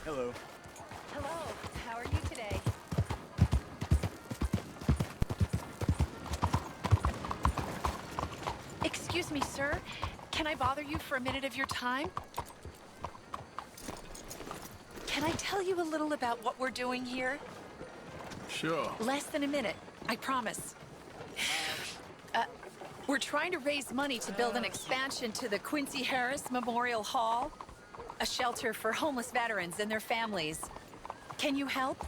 Hello. Hello, how are you today? Excuse me, sir. Can I bother you for a minute of your time? Can I tell you a little about what we're doing here? Sure. Less than a minute, I promise. We're trying to raise money to build an expansion to the Quincy Harris Memorial Hall, a shelter for homeless veterans and their families. Can you help?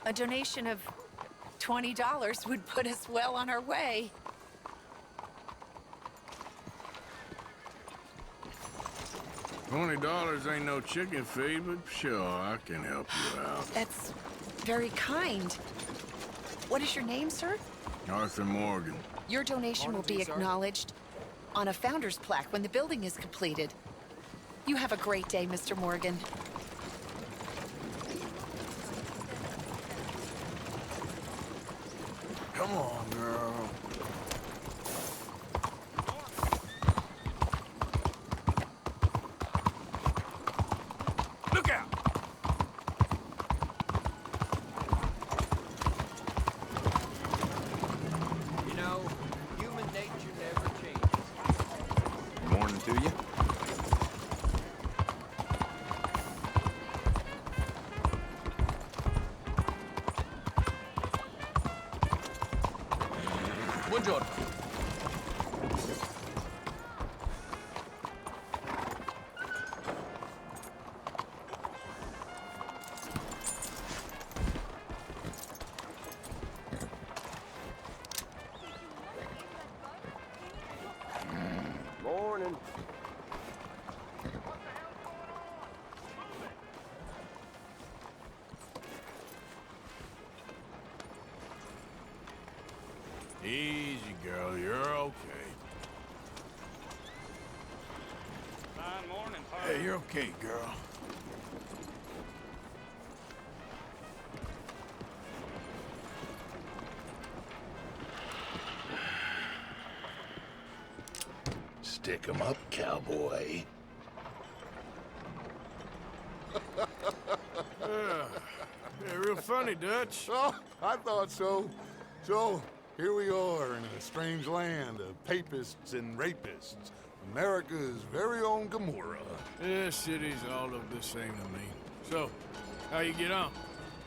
A donation of $20 would put us well on our way. $20 ain't no chicken feed, but sure, I can help you out. That's very kind. What is your name, sir? Arthur Morgan. Your donation will be acknowledged on a founder's plaque when the building is completed. You have a great day, Mr. Morgan. Come on, girl. Look out! You know, human nature never changes. Morning to you. Buongiorno. Morning. Easy, girl. You're okay. Fine morning, Pa. Hey, you're okay, girl. Stick 'em up, cowboy. Yeah, real funny, Dutch. Oh, I thought so. So, here we are in a strange land of papists and rapists. America's very own Gomorrah. Yeah, cities all look the same to me. So, how you get on?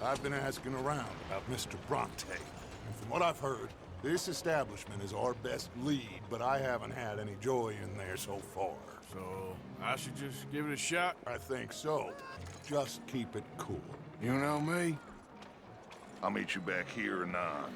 I've been asking around about Mr. Bronte. And from what I've heard, this establishment is our best lead, but I haven't had any joy in there so far. So, I should just give it a shot? I think so. Just keep it cool. You know me? I'll meet you back here anon.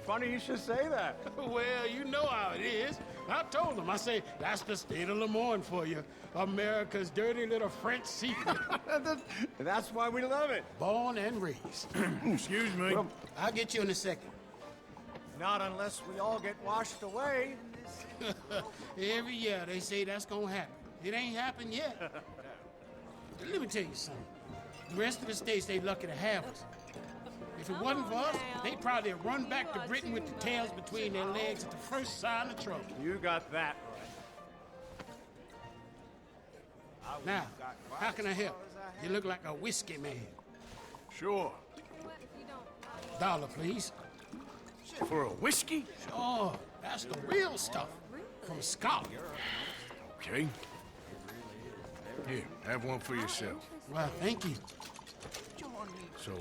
Funny you should say that. Well, you know how it is. I told them. I say, that's the state of Lemoyne for you. America's dirty little French secret. That's why we love it. Born and raised. Excuse me. I'll get you in a second. Not unless we all get washed away. Every year they say that's gonna happen. It ain't happened yet. Let me tell you something. The rest of the states, they lucky to have us. If it wasn't for us, they'd probably have run back to Britain with the tails between their legs at the first sign of trouble. You got that right. Now, how can I help? You look like a whiskey man. Sure. $1, please. For a whiskey? Oh, that's the real stuff. From Scotland. Okay. Here, have one for yourself. Well, thank you. So,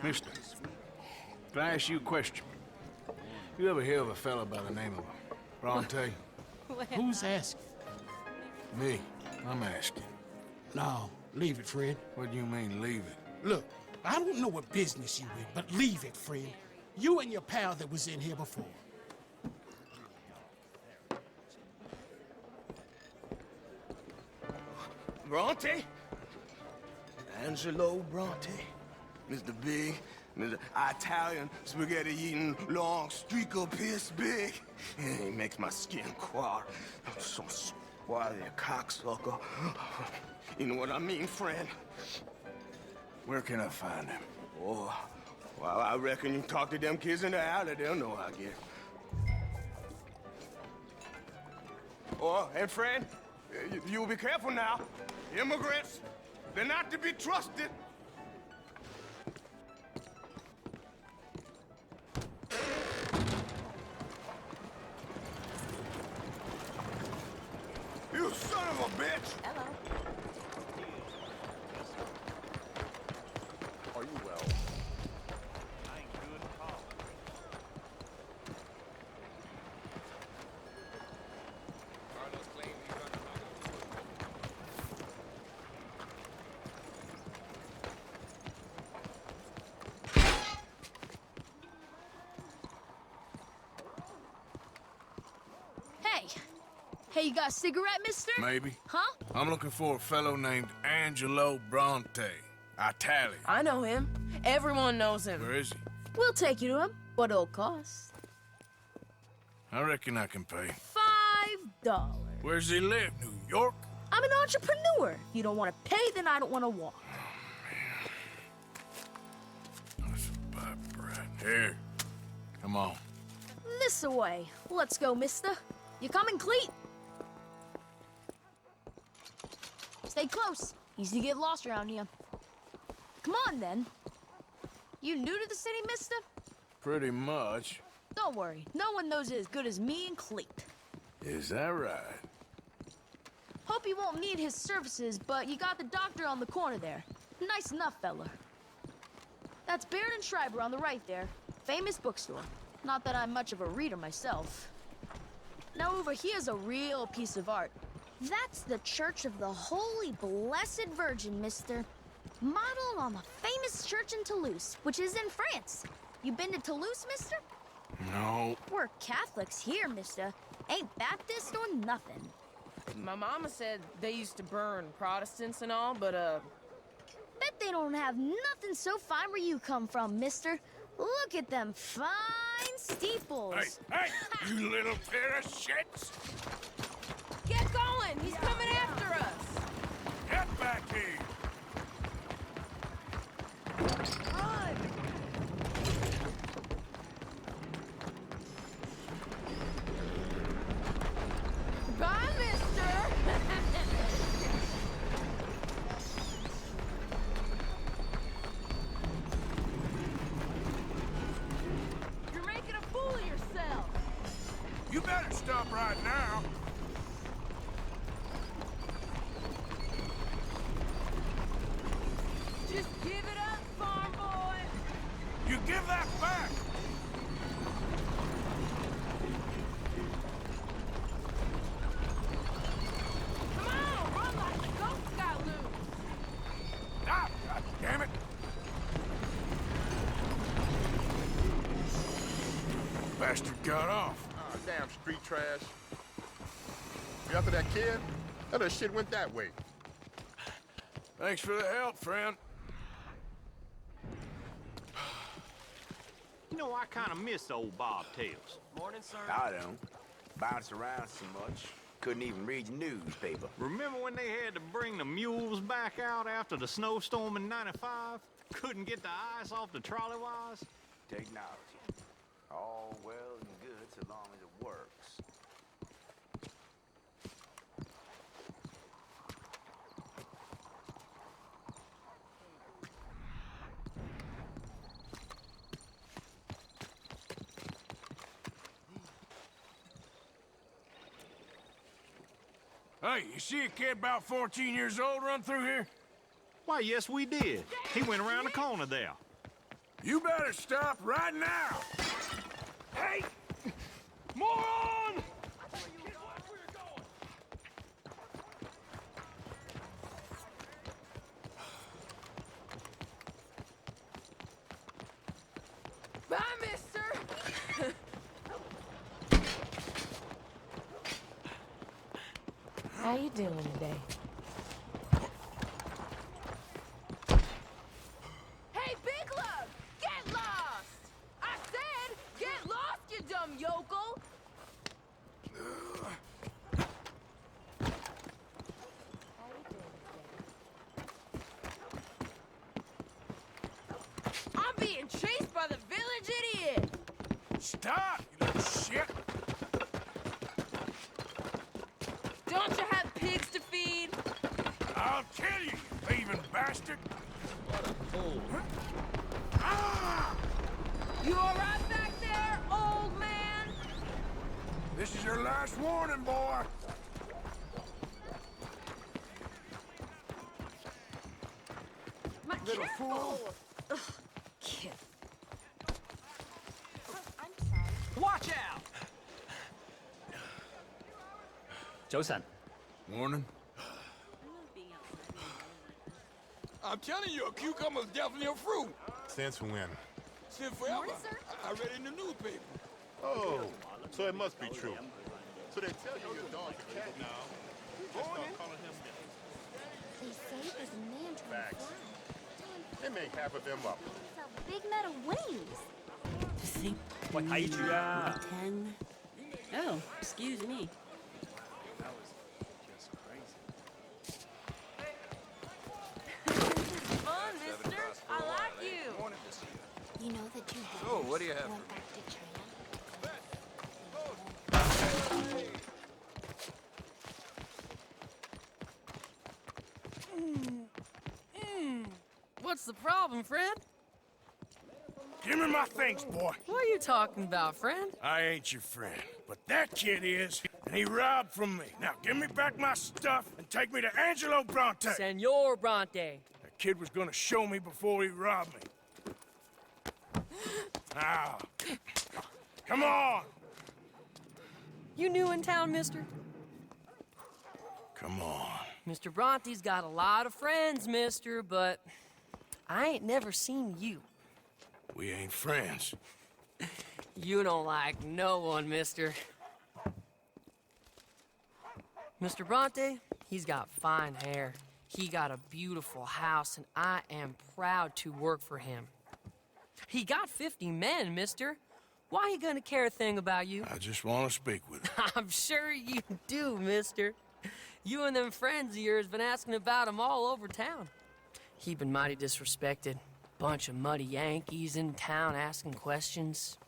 mister, can I ask you a question? You ever hear of a fella by the name of Bronte? Who's asking? Me. I'm asking. No, leave it, friend. What do you mean, leave it? Look, I don't know what business you in, but leave it, friend. You and your pal that was in here before. Bronte? Angelo Bronte. Mr. Big, Mr. Italian, spaghetti-eating, long streaker piss big. He makes my skin crawl. So squally a cocksucker. You know what I mean, friend? Where can I find him? Oh, well, I reckon you talk to them kids in the alley, they'll know, I guess. Oh, and friend, you'll be careful now. Immigrants, they're not to be trusted. You son of a bitch! Hello. Are you well? Hey, you got a cigarette, mister? Maybe. Huh? I'm looking for a fellow named Angelo Bronte. Italian. I know him. Everyone knows him. Where is he? We'll take you to him. What it'll cost? I reckon I can pay. $5. Where's he live? New York? I'm an entrepreneur. If you don't want to pay, then I don't want to walk. That's a bad brat. Here. Come on. This away. Let's go, mister. You coming, Cleet? Stay close. Easy to get lost around here. Come on, then. You new to the city, mister? Pretty much. Don't worry. No one knows it as good as me and Cleet. Is that right? Hope you won't need his services, but you got the doctor on the corner there. Nice enough, fella. That's Baird and Schreiber on the right there. Famous bookstore. Not that I'm much of a reader myself. Now over here's a real piece of art. That's the Church of the Holy Blessed Virgin, mister. Modeled on the famous church in Toulouse, which is in France. You been to Toulouse, mister? No. We're Catholics here, mister. Ain't Baptist or nothing. My mama said they used to burn Protestants and all, but, Bet they don't have nothing so fine where you come from, mister. Look at them fine steeples. Hey, you little pair of shits! Get going! He's coming after us! Get back here! Run! Bye, mister! You're making a fool of yourself! You better stop right now. Just give it up, farm boy! You give that back! Come on, run like a Goat Scout loose! Ah, God damn it! Bastard got off. Ah, damn street trash. You after that kid? That shit went that way. Thanks for the help, friend. You know, I kind of miss old bobtails. Morning, sir. I don't. Bounce around so much. Couldn't even read the newspaper. Remember when they had to bring the mules back out after the snowstorm in '95? Couldn't get the ice off the trolley wires? Technology. All well and good so long as it works. Hey, you see a kid about 14 years old run through here? Why, yes, we did. He went around the corner there. You better stop right now! Hey! Moron! Bye, mister! How you doing today? Hey, Big Love! Get lost! I said, get lost, you dumb yokel! How you doing today? stop, you little shit! Don't you have pigs to feed? I'll kill you, you thieving bastard! What a fool. Ah! You all right back there, old man? This is your last warning, boy. My Little careful. fool. Ugh, kid. Watch out! 早晨 Warning? I'm telling you, a cucumber's definitely a fruit. Since when? Since forever. I read it in the newspaper. Oh, so it must be true. So they tell you your dog's a cat now. You just start calling him They say there's a man trying Facts. to fly. They make half of them up. He's a big metal wings.喂，睇住啊！ 10. Oh, excuse me. Fun, mister. I like you. You know the two So, what do you have went back to China. What's the problem, friend? Give me my things, boy. What are you talking about, friend? I ain't your friend, but that kid is, and he robbed from me. Now give me back my stuff and take me to Angelo Bronte. Senor Bronte. That kid was gonna show me before he robbed me. Now, come on. You new in town, mister? Come on. Mr. Bronte's got a lot of friends, mister, but I ain't never seen you. We ain't friends. You don't like no one, mister. Mr. Bronte, he's got fine hair. He got a beautiful house, and I am proud to work for him. He got 50 men, mister. Why he gonna care a thing about you? I just want to speak with him. I'm sure you do, mister. You and them friends of yours been asking about him all over town. He been mighty disrespected. Bunch of muddy Yankees in town asking questions.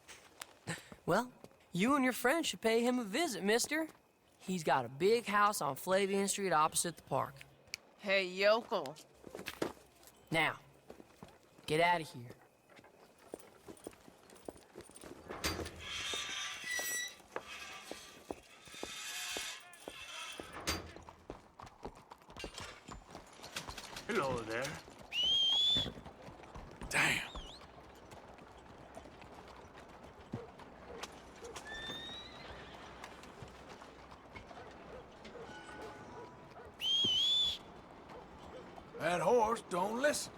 Well, you and your friend should pay him a visit, mister. He's got a big house on Flavian Street opposite the park. Hey, yokel. Now, get out of here. Hello there. Damn. That horse don't listen.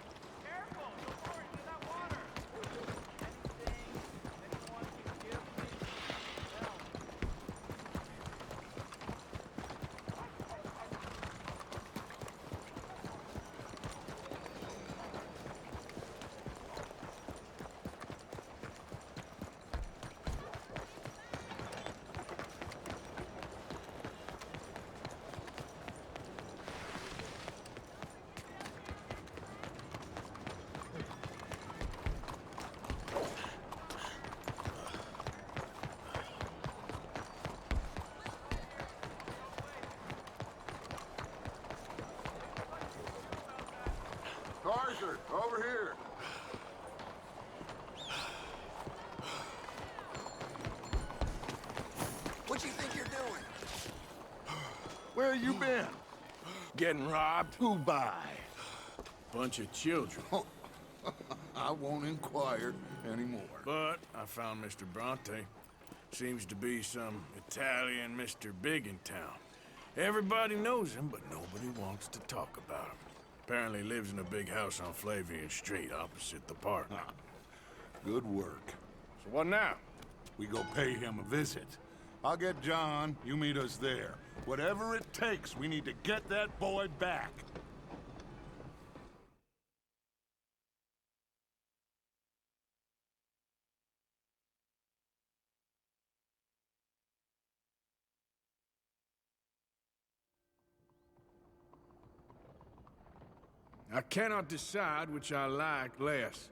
Carter, over here. What you think you're doing? Where you been? Getting robbed? Who by? Bunch of children. I won't inquire anymore. But I found Mr. Bronte. Seems to be some Italian Mr. Big in town. Everybody knows him, but nobody wants to talk about him. Apparently lives in a big house on Flavian Street opposite the park. Good work. So what now? We go pay him a visit. I'll get John, you meet us there. Whatever it takes, we need to get that boy back. I cannot decide which I like less.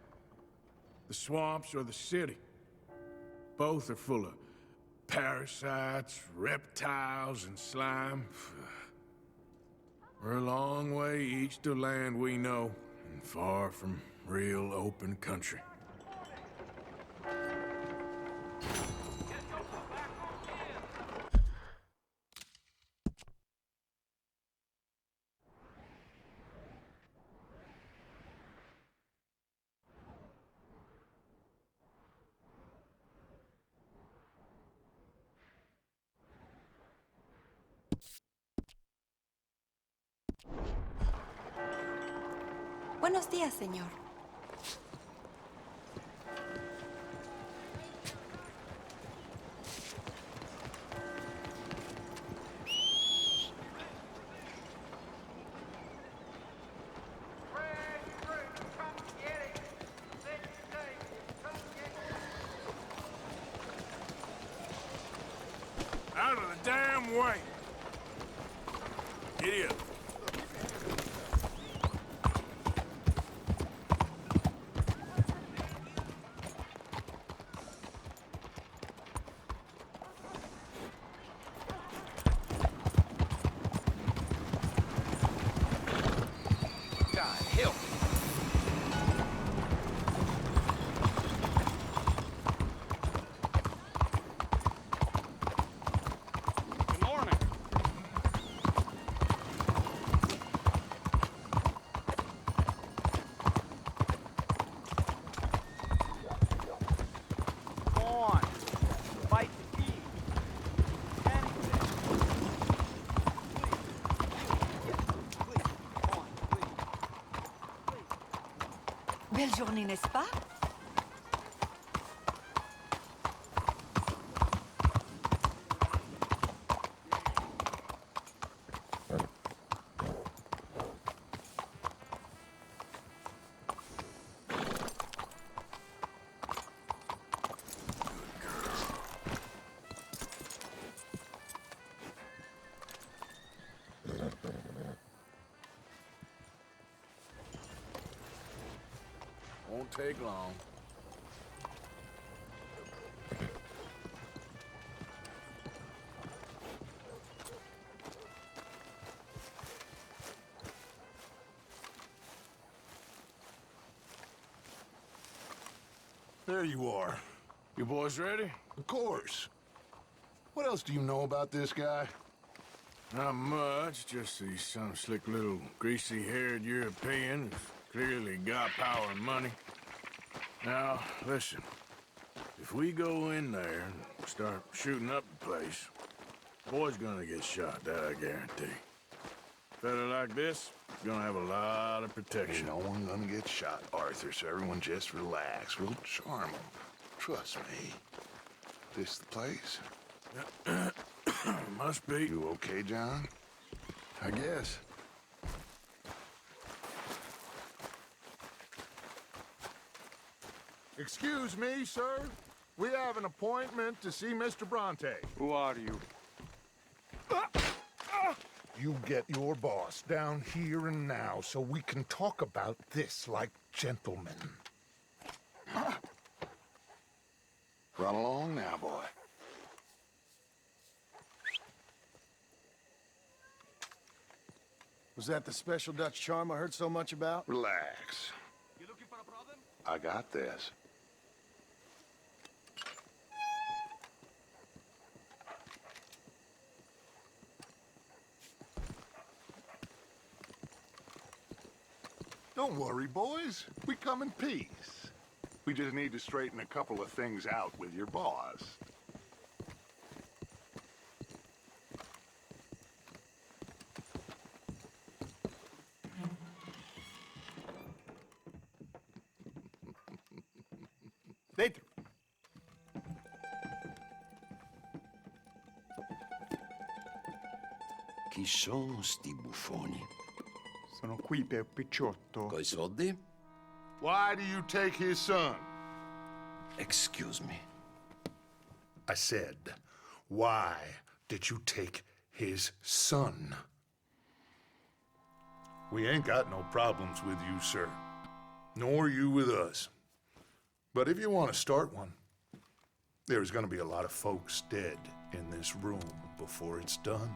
The swamps or the city. Both are full of parasites, reptiles, and slime. We're a long way east of land we know, and far from real open country. Buenos días, señor. Out of the damn way! Giddy up. Belle journée, n'est-ce pas? Won't take long. There you are. You boys ready? Of course. What else do you know about this guy? Not much, just he's some slick little greasy-haired European who's clearly got power and money. Now, listen. If we go in there and start shooting up the place, boy's gonna get shot, that I guarantee. Fella like this, gonna have a lot of protection. Ain't no one gonna get shot, Arthur, so everyone just relax. We'll charm him. Trust me. This the place? Must be. You okay, John? I guess. Excuse me, sir. We have an appointment to see Mr. Bronte. Who are you? You get your boss down here and now so we can talk about this like gentlemen. Run along now, boy. Was that the special Dutch charm I heard so much about? Relax. You looking for a problem? I got this. Don't worry, boys. We come in peace. We just need to straighten a couple of things out with your boss. Dentro. Chi sono sti buffoni? Sono qui per Picciotto. Coi soldi? Why do you take his son? Excuse me. I said, why did you take his son? We ain't got no problems with you, sir. Nor you with us. But if you want to start one, There's gonna be a lot of folks dead in this room before it's done.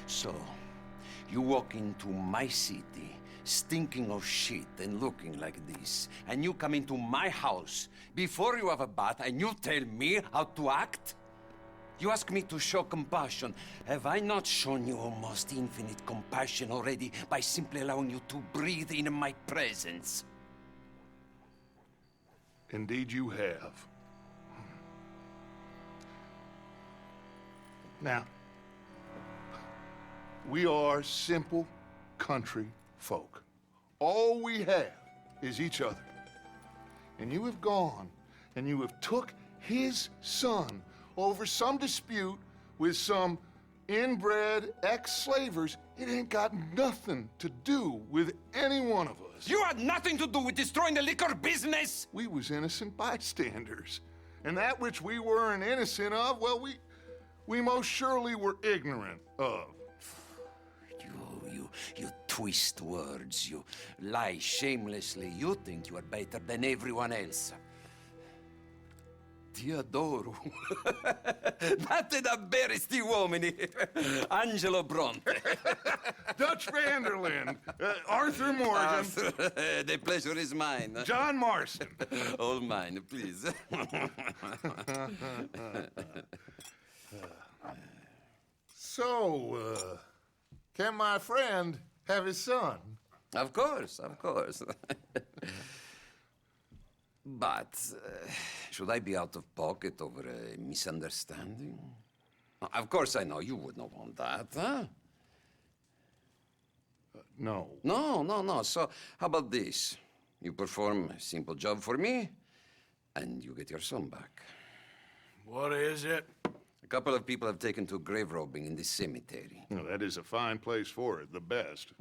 So, you walk into my city, stinking of shit and looking like this, and you come into my house before you have a bath and you tell me how to act? You ask me to show compassion. Have I not shown you almost infinite compassion already by simply allowing you to breathe in my presence? Indeed you have. Now, we are simple country folk. All we have is each other. And you have gone and you have took his son over some dispute with some inbred ex-slavers. It ain't got nothing to do with any one of us. You had nothing to do with destroying the liquor business! We was innocent bystanders. And that which we weren't innocent of, well, we most surely were ignorant of. You twist words, you lie shamelessly. You think you are better than everyone else. Ti adoro. Date davvero sti uomini. Angelo Bronte. Dutch Vanderlyn. Arthur Morgan. Arthur, the pleasure is mine. John Marston. All mine, please. So, can my friend have his son? Of course, of course. But should I be out of pocket over a misunderstanding? Of course I know you would not want that, huh? No. No. So how about this? You perform a simple job for me, and you get your son back. What is it? A couple of people have taken to grave robbing in this cemetery. Well, that is a fine place for it, the best.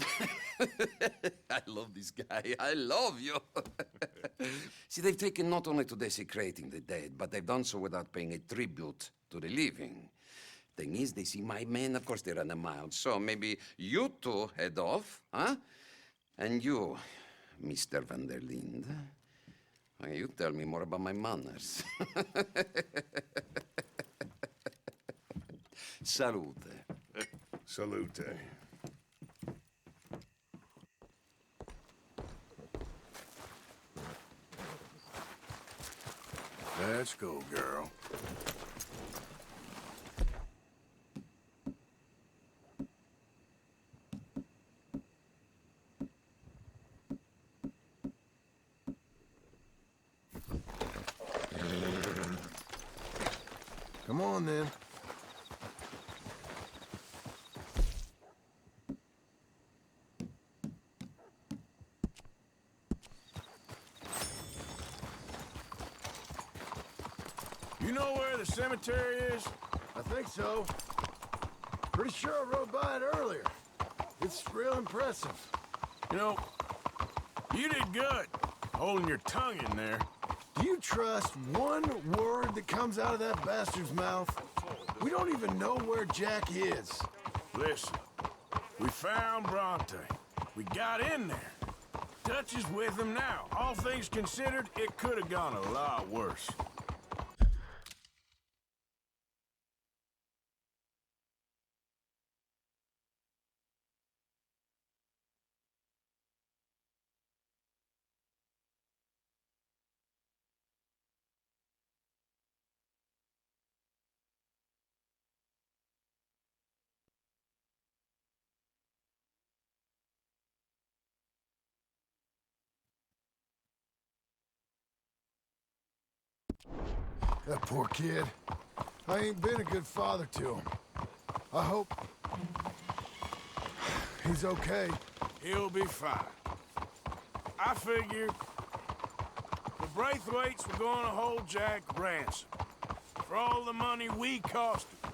I love this guy. I love you. See, they've taken not only to desecrating the dead, but they've done so without paying a tribute to the living. Thing is, they see my men, of course they run a mile. So maybe you two head off, huh? And you, Mr. Van der Linde, you tell me more about my manners. Salute. Salute. Let's go, girl. Come on, then. You know where the cemetery is? I think so. Pretty sure I rode by it earlier. It's real impressive. You know, you did good, holding your tongue in there. Do you trust one word that comes out of that bastard's mouth? We don't even know where Jack is. Listen, we found Bronte. We got in there. Dutch is with him now. All things considered, it could have gone a lot worse. That poor kid. I ain't been a good father to him. I hope he's okay. He'll be fine. I figured the Braithwaites were going to hold Jack ransom for all the money we cost him.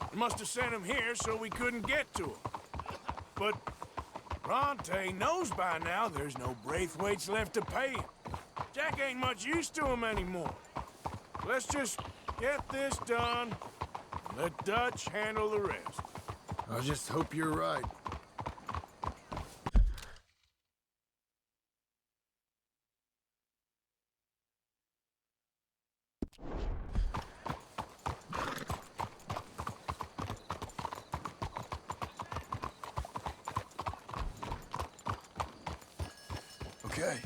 They must have sent him here so we couldn't get to him. But Bronte knows by now there's no Braithwaites left to pay him. Jack ain't much use to him anymore. Let's just get this done, and let Dutch handle the rest. I just hope you're right. Okay.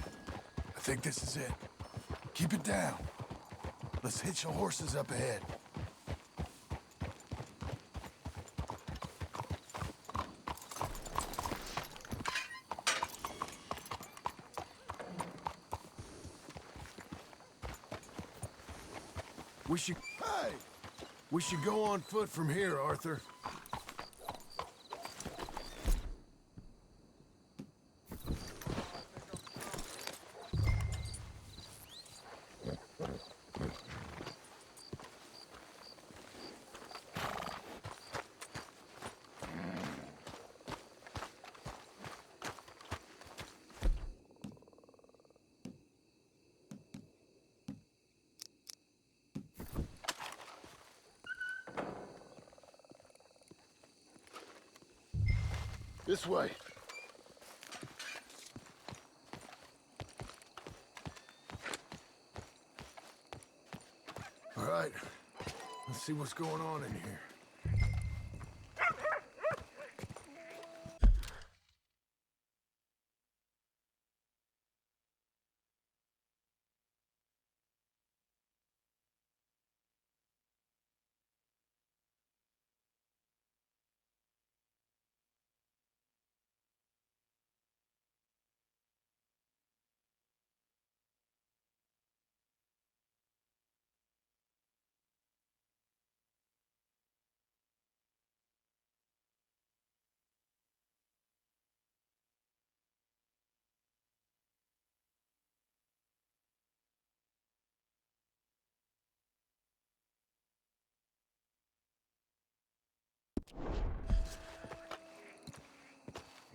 I think this is it. Keep it down. Let's hitch the horses up ahead. We should go on foot from here, Arthur. This way. All right. Let's see what's going on in here.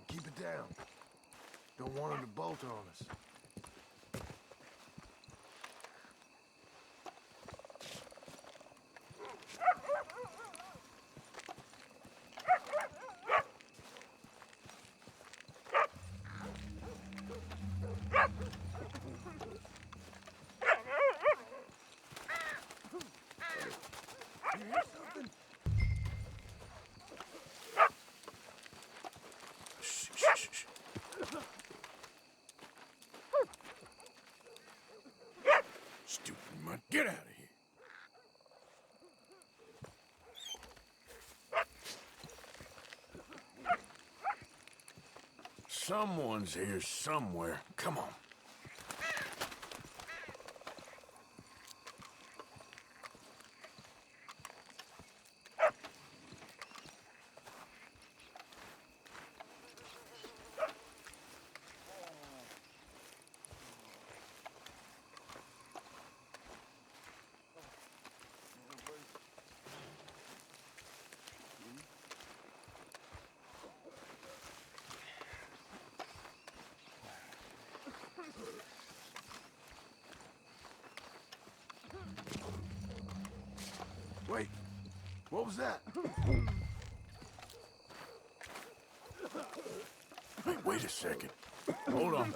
Keep it down. Don't want them to bolt on us. Stupid mutt. Get out of here. Someone's here somewhere. Come on. Wait, what was that? Wait a second. Hold on.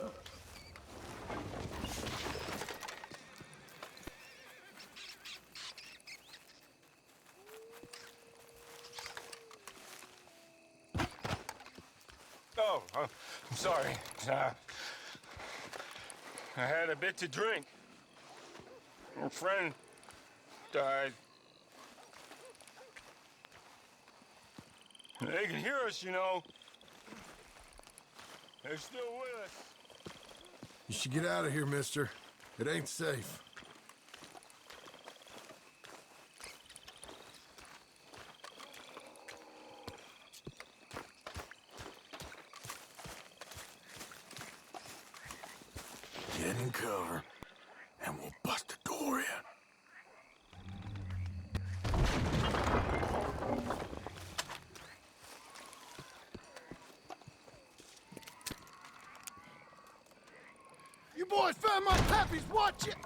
Oh, I'm sorry. I had a bit to drink. A friend died. They can hear us, you know. They're still with us. You should get out of here, mister. It ain't safe. Get in cover, and we'll bust the door in. You boys found my pappies, watch it!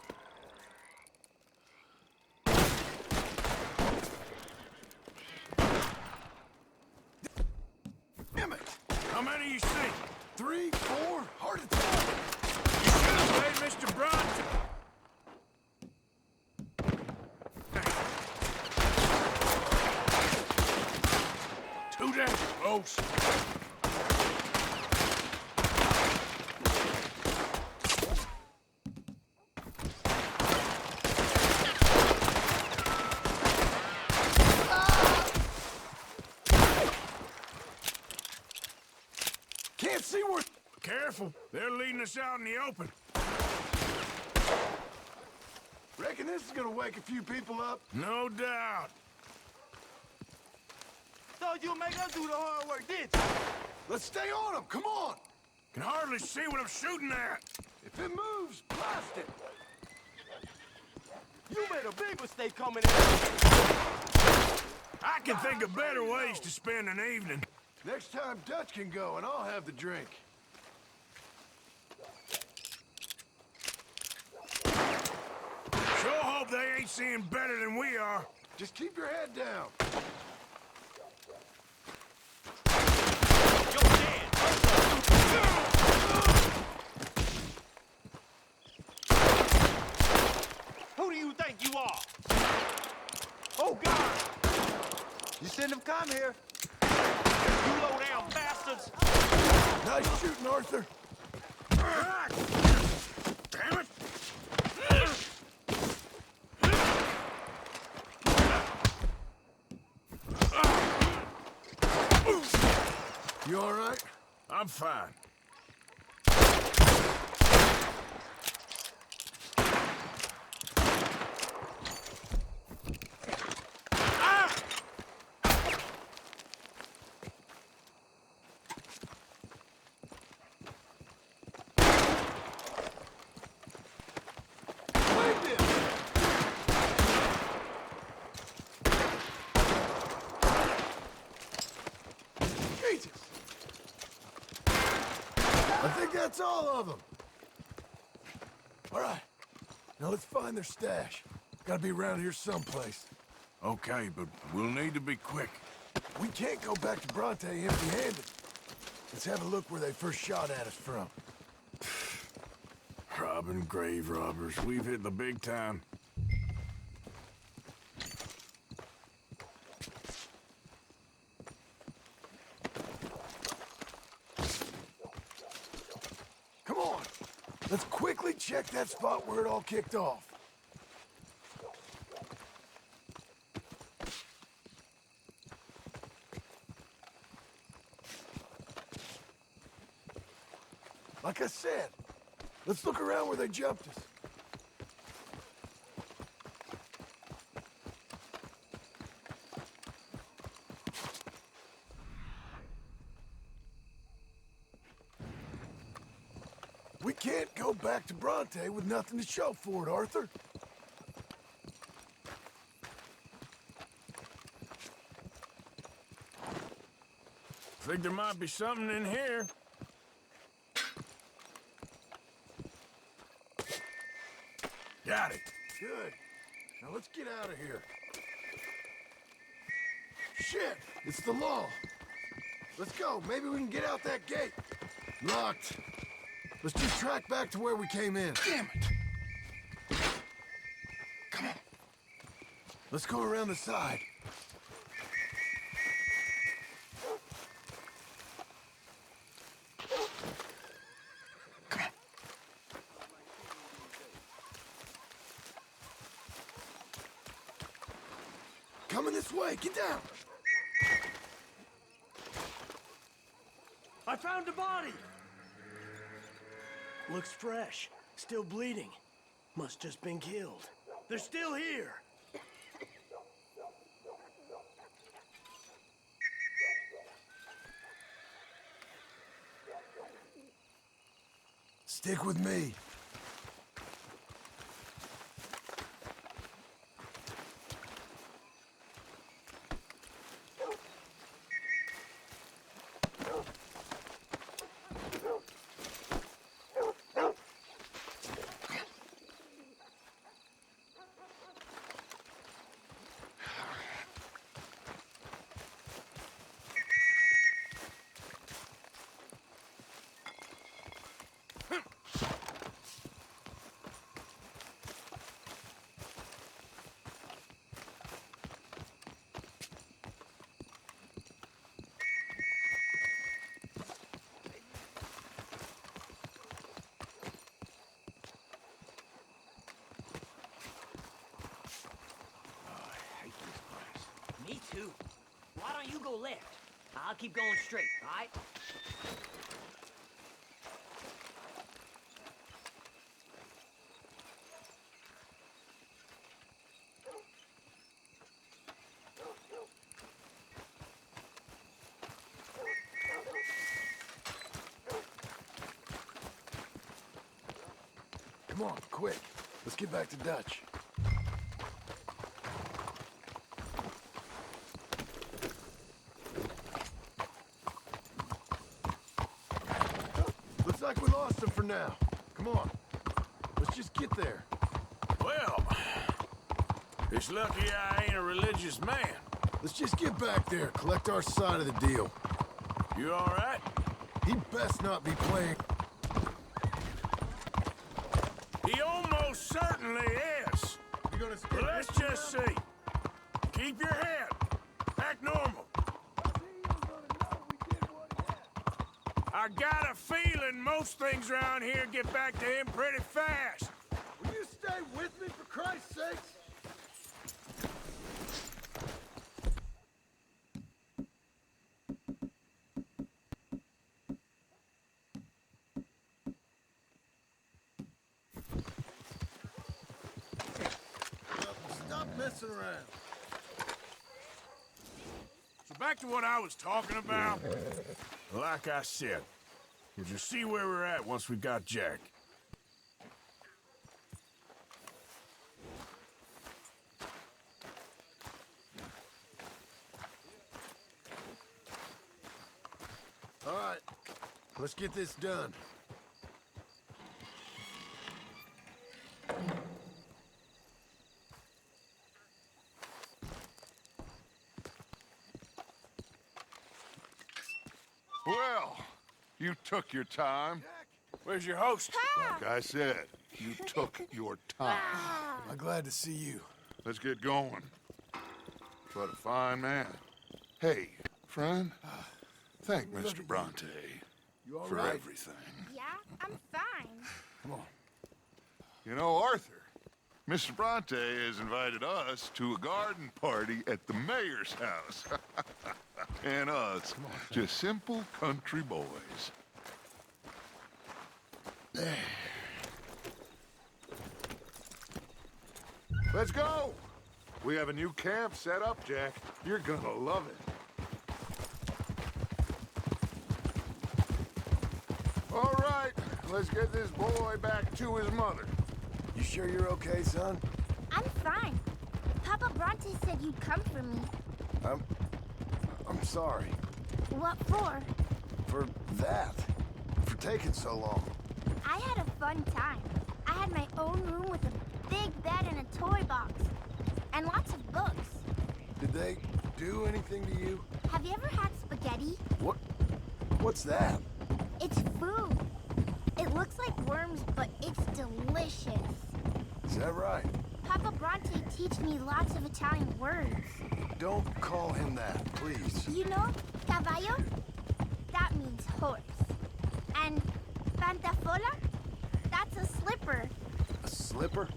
Damn it! How many you see? 3, 4, hard to tell. You should have paid Mr. Bronte. Too damn close. can't see where... Careful, they're leading us out in the open. Reckon this is gonna wake a few people up? No doubt. Thought you'd make us do the hard work, didn't you? Let's stay on them, come on! Can hardly see what I'm shooting at. If it moves, blast it! You made a big mistake coming in. I can think of better ways to spend an evening. Next time, Dutch can go, and I'll have the drink. Sure hope they ain't seeing better than we are. Just keep your head down. Who do you think you are? Oh, God! You shouldn't have come here. You low-down bastards! Nice shooting, Arthur. Damn it! You all right? I'm fine. I think that's all of them. All right. Now let's find their stash. Gotta be around here someplace. Okay, but we'll need to be quick. We can't go back to Bronte empty-handed. Let's have a look where they first shot at us from. Robbing grave robbers. We've hit the big time. Come on. Let's quickly check that spot where it all kicked off. Like I said, let's look around where they jumped us. We can't go back to Bronte with nothing to show for it, Arthur. Think there might be something in here. Got it. Good. Now let's get out of here. Shit! It's the law. Let's go. Maybe we can get out that gate. Locked. Let's just track back to where we came in. Damn it. Come on. Let's go around the side. Come on. Coming this way. Get down. I found a body! Looks fresh. Still bleeding. Must just been killed. They're still here! Stick with me. Me too. Why don't you go left? I'll keep going straight, all right? Come on, quick. Let's get back to Dutch. Looks like we lost him for now. Come on. Let's just get there. Well, it's lucky I ain't a religious man. Let's just get back there, collect our side of the deal. You all right? He best not be playing. He almost certainly is. But let's just see. Keep your head. Act normal. I got a feeling most things around here get back to him pretty fast. Will you stay with me, for Christ's sakes? Stop messing around. So back to what I was talking about. Like I said, we'll just see where we're at once we got Jack. All right, let's get this done. Well, you took your time. Where's your host? Like I said, you took your time. I'm glad to see you. Let's get going. What a fine man. Hey, friend, thank Mr. Bronte You all for right? everything. Yeah, I'm fine. Come on. You know, Arthur, Mr. Bronte has invited us to a garden party at the mayor's house. And us, just simple country boys. Let's go! We have a new camp set up, Jack. You're gonna love it. All right, let's get this boy back to his mother. You sure you're okay, son? I'm fine. Papa Bronte said you'd come for me. I'm sorry. What for? For that. For taking so long. I had a fun time. I had my own room with a big bed and a toy box. And lots of books. Did they do anything to you? Have you ever had spaghetti? What's that? It's food. It looks like worms, but it's delicious. Is that right? Papa Bronte teach me lots of Italian words. Don't call him that, please. You know, caballo? That means horse. And pantafola? That's a slipper. A slipper?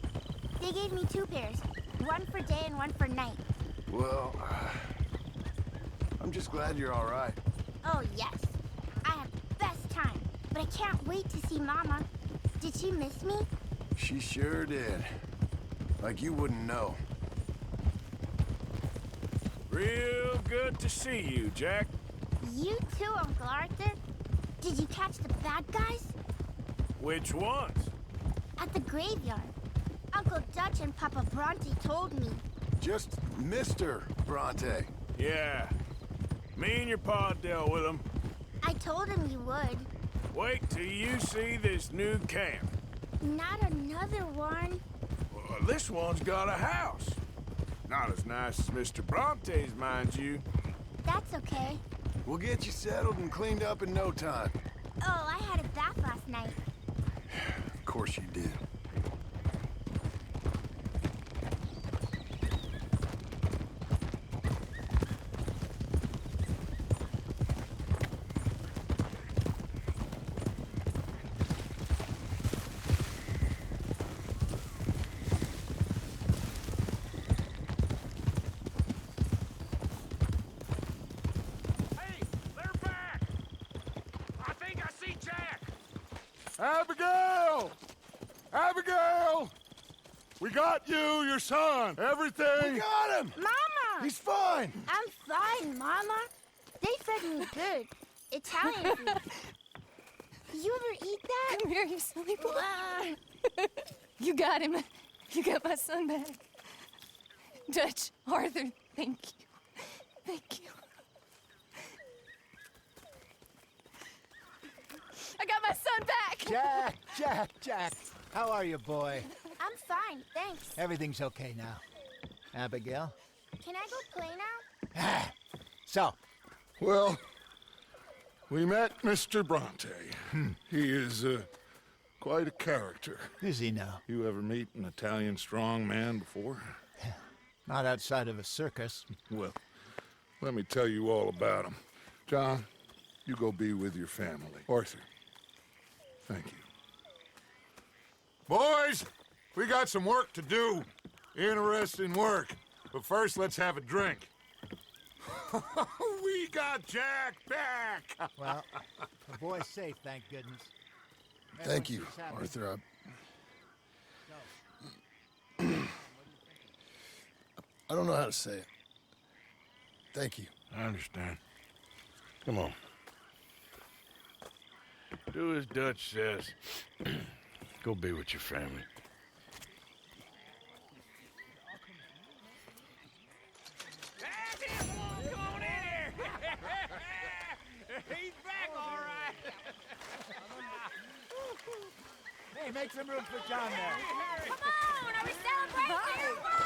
They gave me 2 pairs. One for day and one for night. Well, I'm just glad you're all right. Oh, yes. I had the best time. But I can't wait to see Mama. Did she miss me? She sure did. Like you wouldn't know. Real good to see you, Jack. You too, Uncle Arthur. Did you catch the bad guys? Which ones? At the graveyard. Uncle Dutch and Papa Bronte told me. Just Mr. Bronte. Yeah. Me and your pa dealt with them. I told him you would. Wait till you see this new camp. Not another one. Well, this one's got a house. Not as nice as Mr. Bronte's, mind you. That's okay. We'll get you settled and cleaned up in no time. Oh, I had a bath last night. Of course you did. Abigail! Abigail! We got you, your son, everything. We got him! Mama! He's fine! I'm fine, Mama. They fed me good. Italian food. You ever eat that? Come here, you silly boy. You got him. You got my son back. Dutch, Arthur, thank you. Thank you. I got my son back! Jack. How are you, boy? I'm fine, thanks. Everything's okay now. Abigail? Can I go play now? So, Well, we met Mr. Bronte. He is quite a character. is he now? You ever meet an Italian strong man before? Not outside of a circus. Well, let me tell you all about him. John, you go be with your family. Arthur, thank you. Boys, we got some work to do. Interesting work. But first, let's have a drink. We got Jack back! Well, the boy's safe, thank goodness. Thank you, Arthur. I don't know how to say it. Thank you. I understand. Come on. Do as Dutch says. Go be with your family. He's back, all right. Hey, make some room for John there. Come on, are we celebrating or what?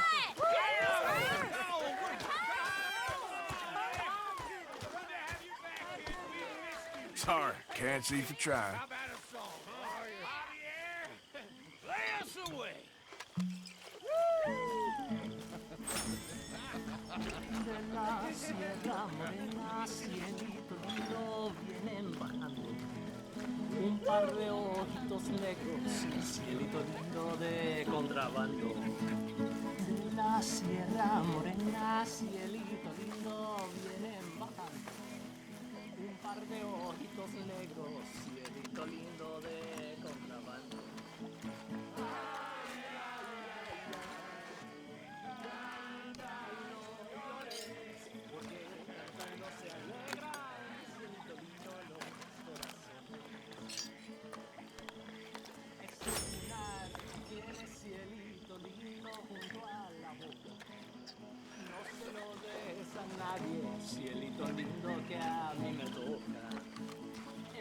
Sorry, can't see for trying. How about a song? Javier, play us away. De la sierra morena, cielito lindo, vienen bajando un par de ojitos negros, cielito lindo de contrabando. De la sierra morena, cielito lindo, vienen bajando un par de ojitos negros, cielito lindo de contrabando. Cielito lindo que a mí me toca.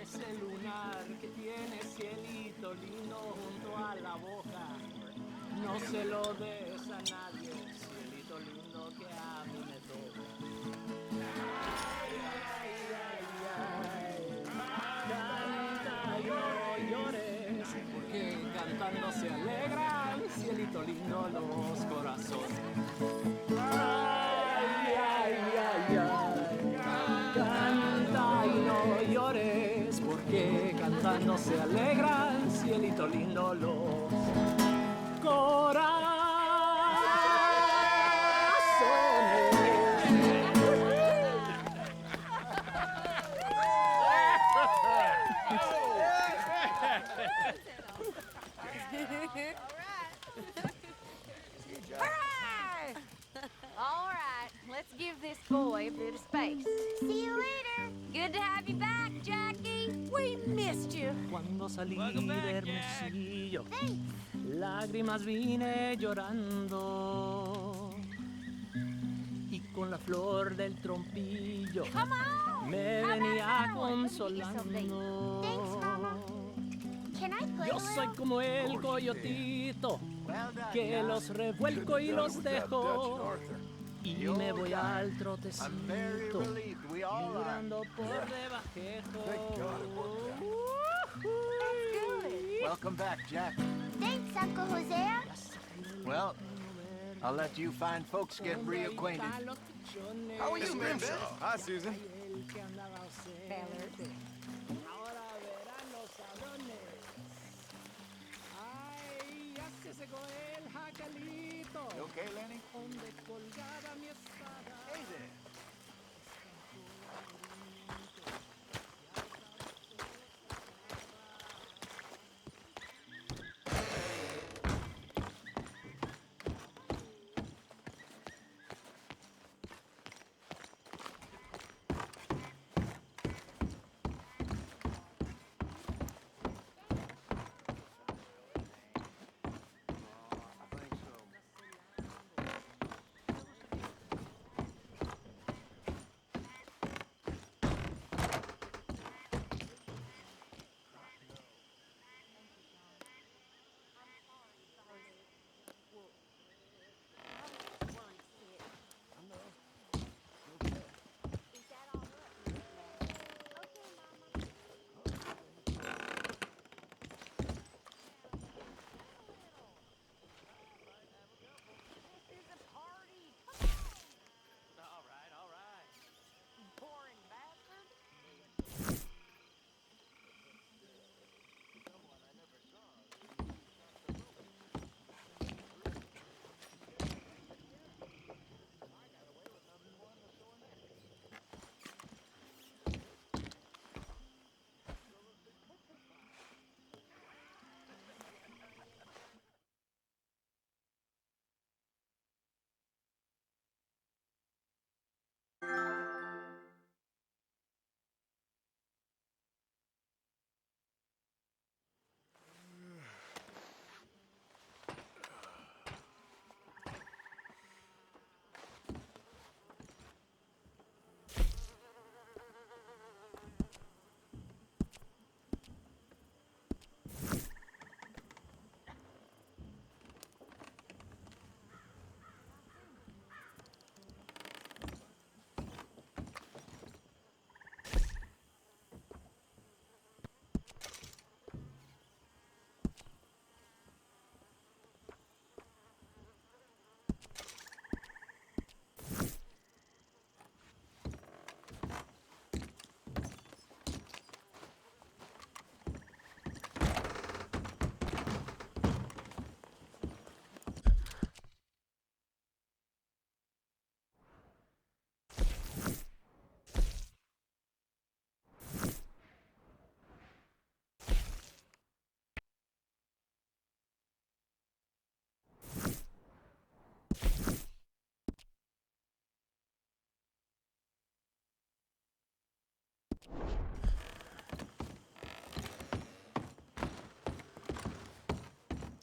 Ese lunar que tiene cielito lindo junto a la boca. No se lo des a nadie, cielito lindo que a mí me toca. Ay, ay, ay, canta y no llores, porque cantando se alegran, cielito lindo los corazones. Canta y no llores, porque cantando se alegran, cielito lindo los corazones. All right, let's give this boy a bit of space. See you later. Good to have you back, Jackie. We missed you. Cuando salí de Hermosillo, lágrimas vine llorando y con la flor del trompillo me venía consolando. Can I play Yo soy como el coyotito que los revuelco y los dejo y me voy al trotecito mirando por debajejo. Welcome back, Jack. Thanks, Uncle Hosea. Well, I'll let you fine folks get reacquainted. How are you, Grimshaw? Hi, Susan. You okay, Lenny? Hey there.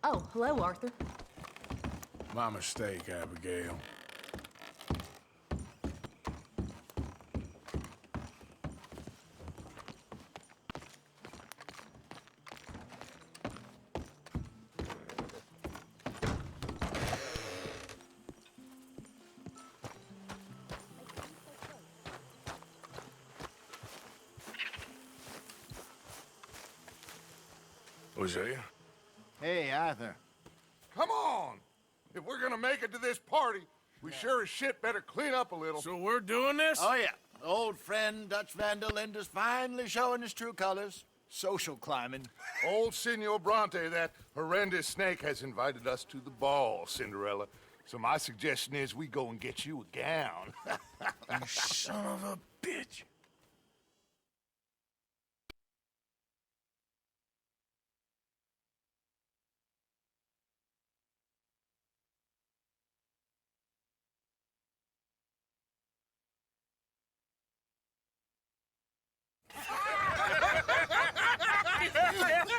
Oh, hello, Arthur. My mistake, Abigail. Hosea? Hey, Arthur. Come on! If we're gonna make it to this party, we sure as shit better clean up a little. So we're doing this? Oh, yeah. Old friend Dutch Van der Linde's finally showing his true colors. Social climbing. Old Senor Bronte, that horrendous snake, has invited us to the ball, Cinderella. So my suggestion is we go and get you a gown. You son of a bitch.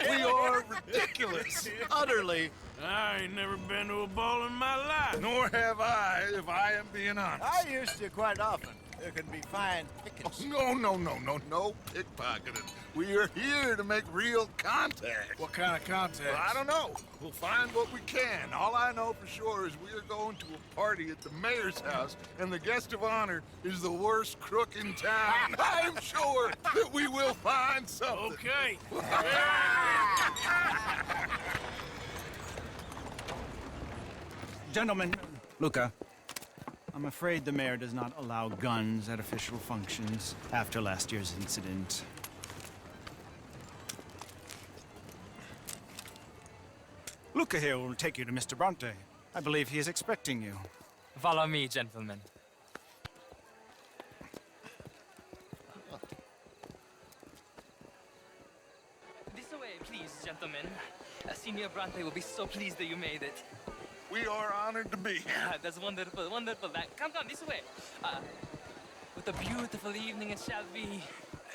We are ridiculous. Utterly. I ain't never been to a ball in my life. Nor have I, if I am being honest. I used to quite often. There can be fine pickings. No pickpocketing. We are here to make real contact. What kind of contact? Well, I don't know. We'll find what we can. All I know for sure is we are going to a party at the mayor's house, and the guest of honor is the worst crook in town. I'm sure that we will find something. Okay. Gentlemen, Luca, I'm afraid the mayor does not allow guns at official functions after last year's incident. Luca here will take you to Mr. Bronte. I believe he is expecting you. Follow me, gentlemen. This way, please, gentlemen. Senior Bronte will be so pleased that you made it. We are honored to be here. That's wonderful, wonderful. Come, this way. What a beautiful evening it shall be.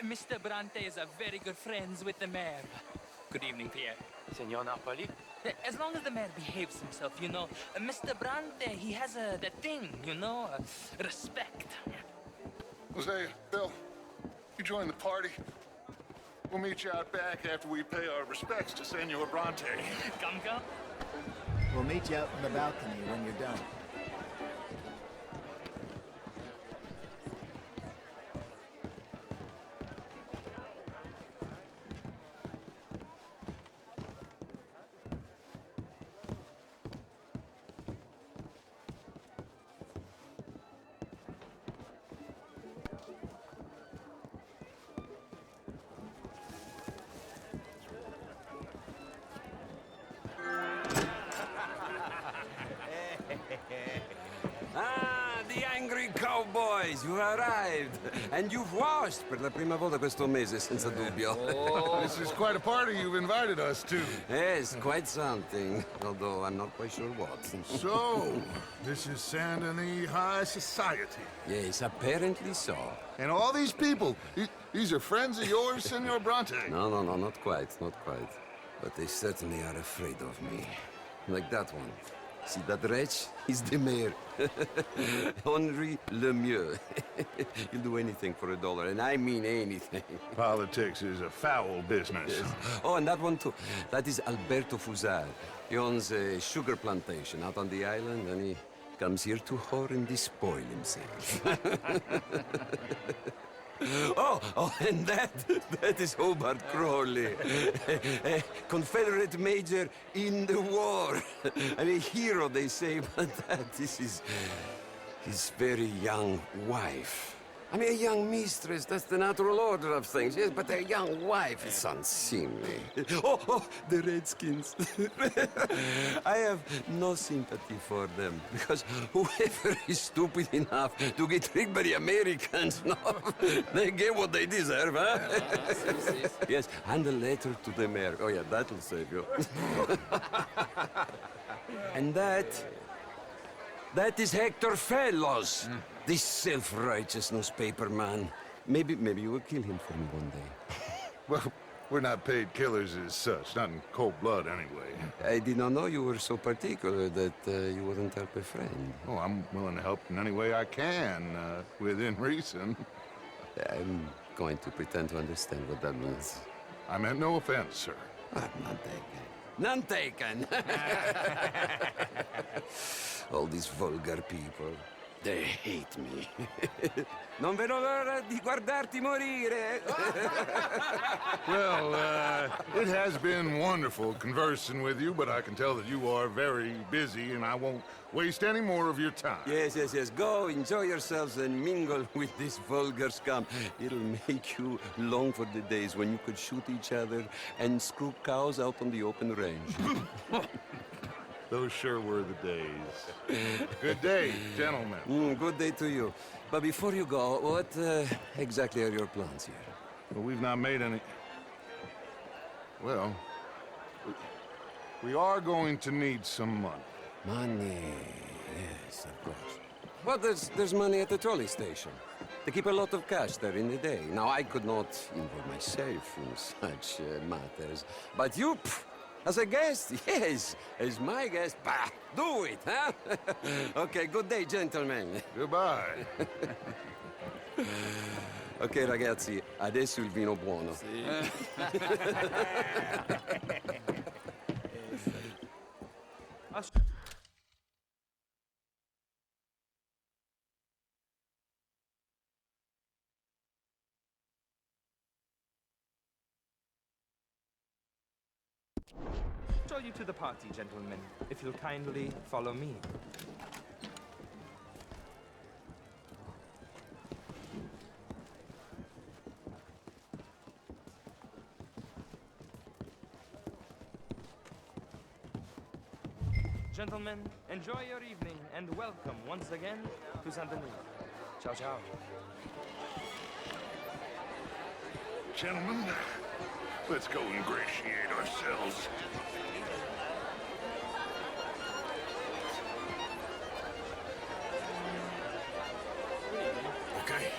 Mr. Bronte is very good friends with the mayor. Good evening, Pierre. Senor Napoli? As long as the mayor behaves himself, you know. Mr. Bronte, he has that thing, you know, respect. Hosea, Bill, you join the party. We'll meet you out back after we pay our respects to Senor Bronte. Come. We'll meet you out on the balcony when you're done. The angry cowboys, you arrived. And you've washed per la prima volta questo mese, senza dubbio. Oh, this is quite a party you've invited us to. Yes, quite something. Although I'm not quite sure what. So, this is Saint Denis High Society. Yes, apparently so. And all these people, these are friends of yours, Senor Bronte? No, not quite. But they certainly are afraid of me. Like that one. See that wretch? He's the mayor. Henri Lemieux. He'll do anything for $1, and I mean anything. Politics is a foul business. Yes. Oh, and that one too. That is Alberto Fusar. He owns a sugar plantation out on the island, and he comes here to whore and despoil himself. Oh, and that is Hobart Crawley, a Confederate major in the war. I mean, hero, they say, but that is his very young wife. I mean, a young mistress, that's the natural order of things, yes, but a young wife is unseemly. Oh, the Redskins. I have no sympathy for them, because whoever is stupid enough to get tricked by the Americans, no, they get what they deserve, huh? Yes, and a letter to the mayor. Oh, yeah, that'll save you. And that is Hector Fellows. This self-righteous newspaper man. Maybe you will kill him for me one day. Well, We're not paid killers as such, not in cold blood anyway. I did not know you were so particular that you wouldn't help a friend. Oh, I'm willing to help in any way I can, within reason. I'm going to pretend to understand what that means. I meant no offense, sir. None taken. None taken! All these vulgar people. They hate me. Non vedo l'ora di guardarti morire. Well, it has been wonderful conversing with you, but I can tell that you are very busy, and I won't waste any more of your time. Yes. Go, enjoy yourselves, and mingle with this vulgar scum. It'll make you long for the days when you could shoot each other and screw cows out on the open range. Those sure were the days. Good day, gentlemen. Good day to you. But before you go, what exactly are your plans here? Well, we've not made any... Well, we are going to need some money. Money, yes, of course. Well, there's money at the trolley station. They keep a lot of cash there in the day. Now, I could not involve myself in such matters. But you... As a guest? Yes. As my guest? Bah, do it, huh? Okay, good day, gentlemen. Goodbye. Ok, ragazzi, adesso il vino buono. Sì. Show you to the party, gentlemen, if you'll kindly follow me. Gentlemen, enjoy your evening and welcome once again to Santa Lucia. Ciao, ciao. Gentlemen, let's go ingratiate ourselves. Okay.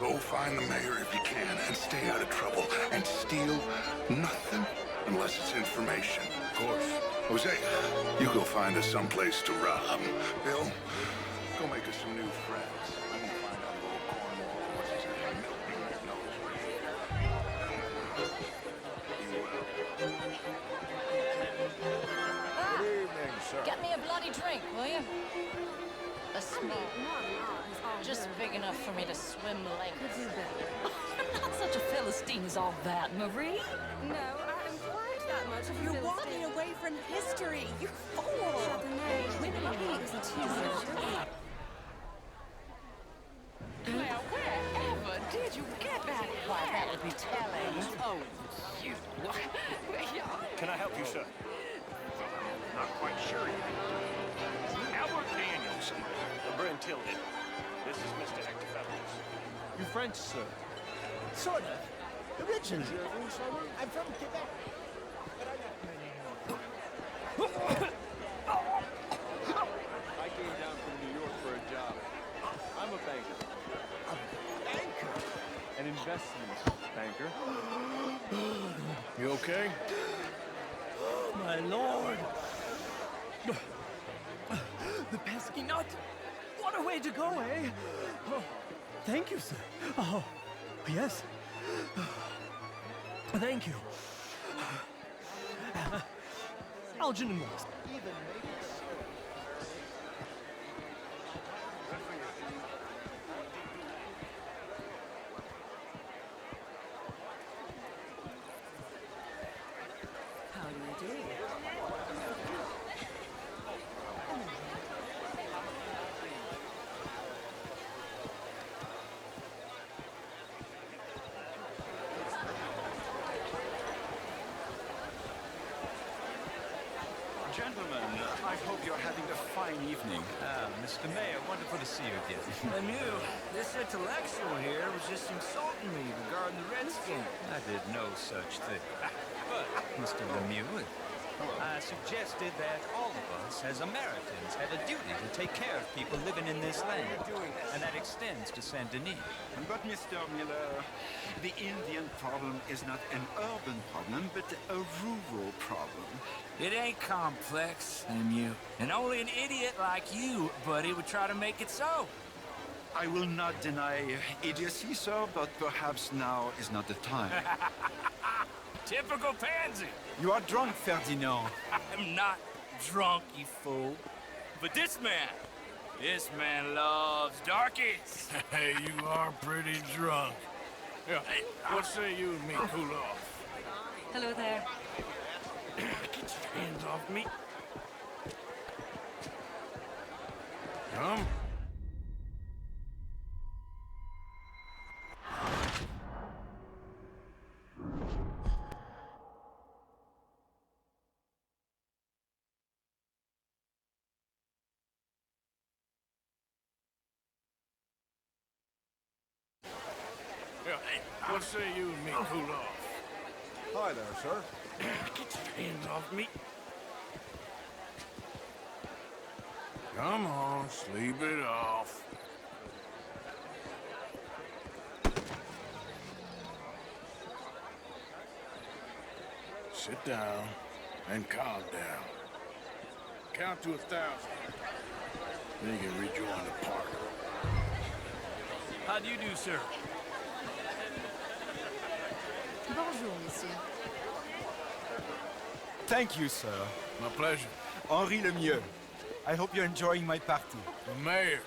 Go find the mayor if you can and stay out of trouble and steal nothing unless it's information. Of course. Jose, you go find us someplace to rob. Bill, go make us some new friends. I'm gonna find out old Cornwall, what's his name, Milton knows where he is. You will. Good evening, sir. Get me a bloody drink, will you? A small. Just big enough for me to swim legs. I'm not such a Philistine as all that, Marie. No, I am quite that much of a You're Philistine. walking away from history. You fool. Women hate Now, wherever did you get that? Why, that'll be telling. Oh, you. Can I help you, sir? Not quite sure yet. Albert Daniels. Brent Tilden. This is Mr. Hector Fellows. You French, sir? Sort of. Originally, I'm from Quebec. I came down from New York for a job. I'm a banker. A banker? An investment banker. You okay? Oh, my lord. The pesky nut. What a way to go, eh? Oh, thank you, sir. Oh, yes. Thank you. Algin and Moss. How do you do? Gentlemen, I hope you're having a fine evening. Mr. Mayor, wonderful to see you again. And you, this intellectual here was just insulting me regarding the Redskins. I did no such thing. But, Mr. Lemieux, I suggested that all of us, as Americans, had a duty to take care of people living in this land. And that extends to Saint Denis. But, Mr. Miller, the Indian problem is not an urban problem, but a rural problem. It ain't complex, MU. And only an idiot like you, buddy, would try to make it so. I will not deny idiocy, sir, but perhaps now is not the time. Typical pansy. You are drunk, Ferdinand. I'm not drunk, you fool. But this man loves darkies. Hey, you are pretty drunk. Yeah, what say you and me cool off? Hello there. Get your hands off me. Come. Yeah, what say you and me cool off? Hi there, sir. Get your hands off me. Come on, sleep it off. Sit down and calm down. Count to 1,000. Then you can rejoin the party. How do you do, sir? Bonjour, monsieur. Thank you, sir. My pleasure. Henri Lemieux. I hope you're enjoying my party. The mayor.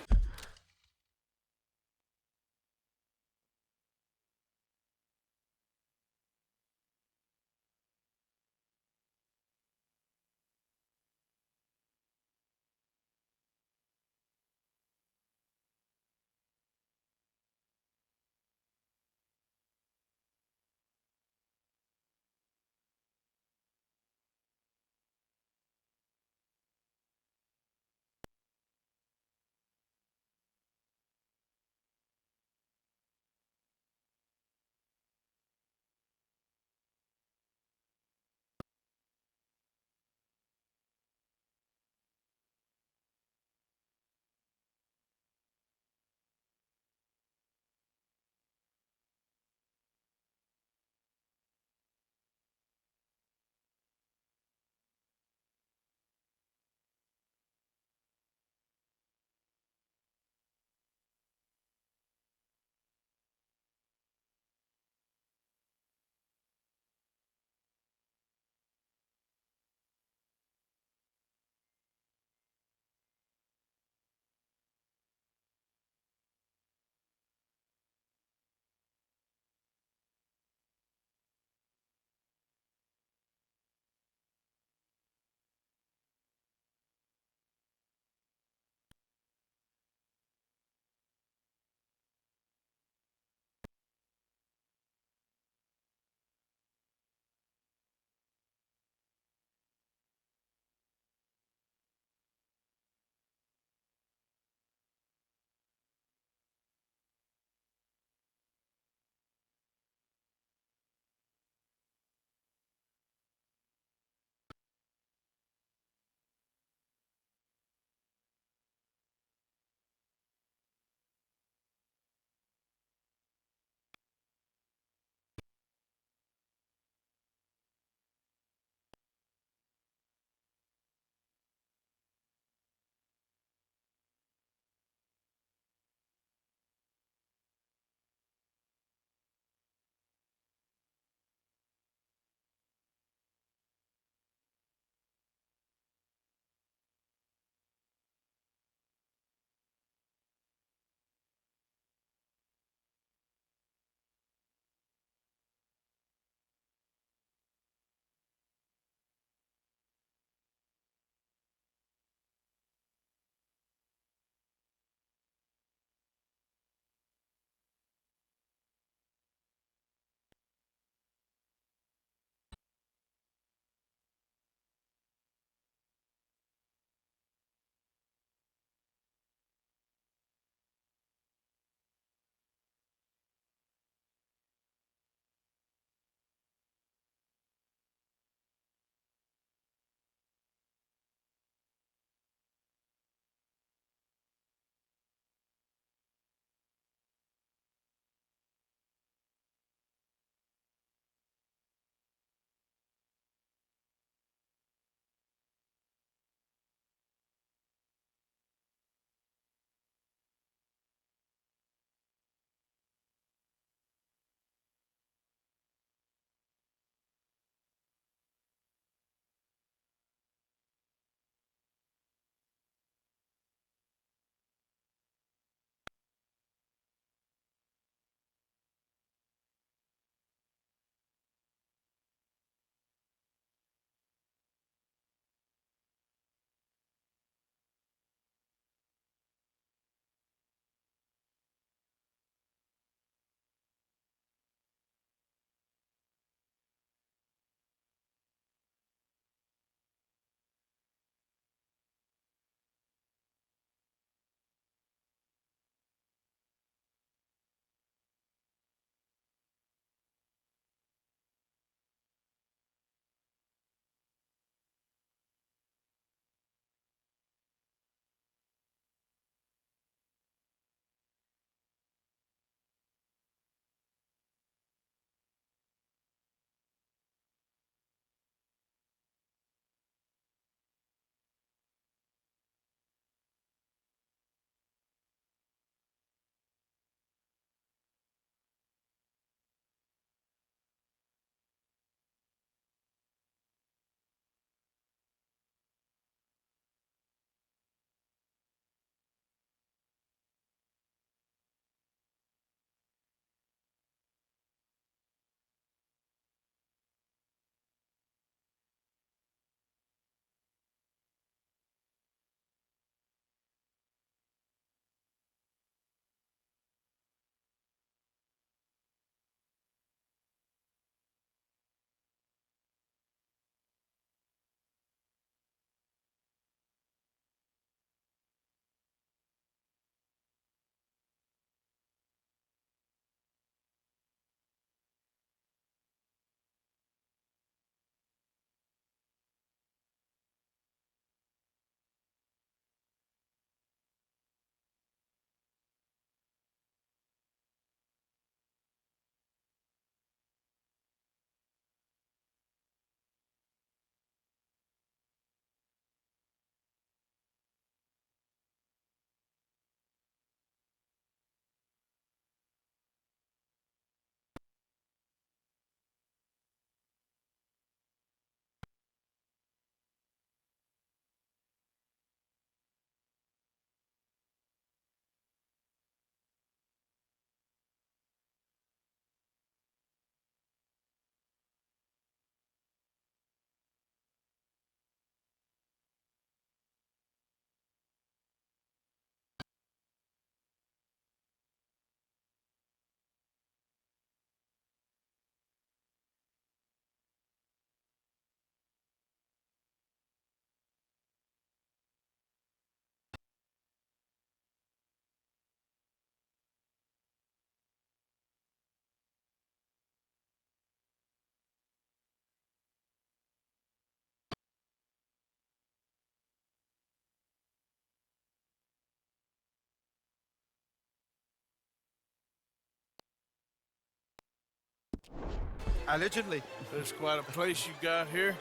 Allegedly. There's quite a place you got here.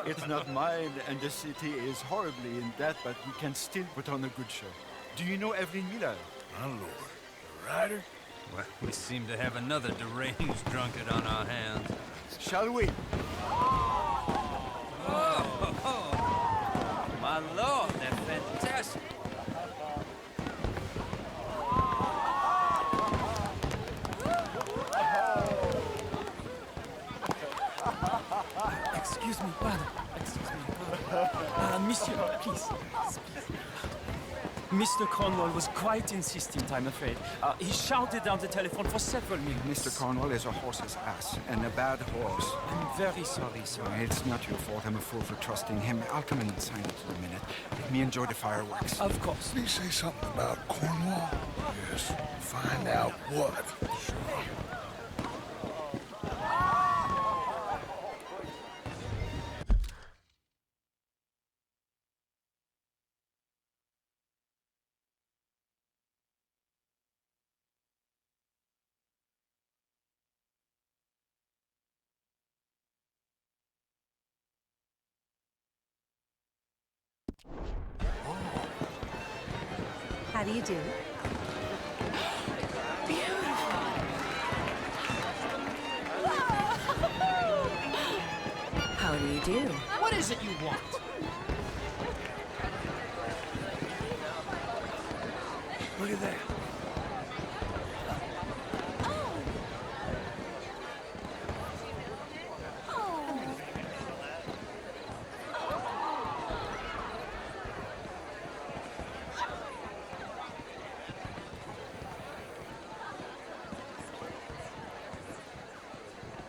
It's not mine, and the city is horribly in debt, but we can still put on a good show. Do you know Evelyn Miller? My lord. The writer? Well, we seem to have another deranged drunkard on our hands. Shall we? Oh, my lord, they're fantastic. Excuse me, pardon. Excuse me, pardon. Monsieur, please. Mr. Cornwall was quite insistent, I'm afraid. He shouted down the telephone for several minutes. Mr. Cornwall is a horse's ass, and a bad horse. I'm very sorry, sir. It's not your fault. I'm a fool for trusting him. I'll come in and sign it in a minute. Let me enjoy the fireworks. Of course. Did he say something about Cornwall? Yes. Find out what. How do you do? How do you do? What is it you want? Look at that.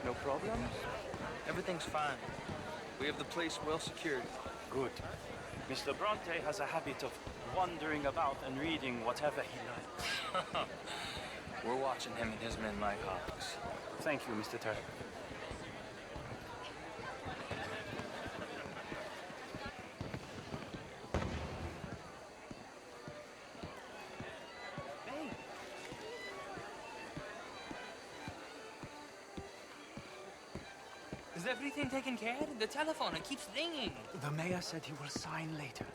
No problems? Everything's fine. We have the place well secured. Good. Mr. Bronte has a habit of wandering about and reading whatever he likes. We're watching him and his men like hawks. Thank you, Mr. Turner. Is everything taken care of? The telephone, it keeps ringing. The mayor said he will sign later.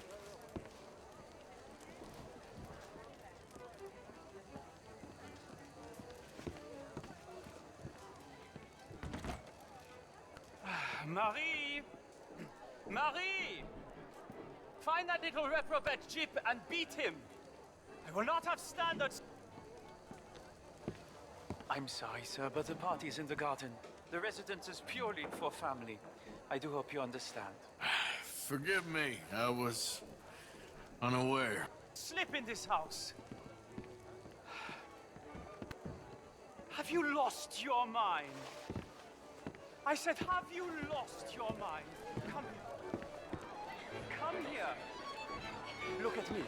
Marie! Marie! Find that little reprobate Jip and beat him. I will not have standards. I'm sorry, sir, but the party's in the garden. The residence is purely for family. I do hope you understand. Forgive me. I was unaware. Slip in this house. Have you lost your mind? I said, have you lost your mind? Come here. Come here. Look at me.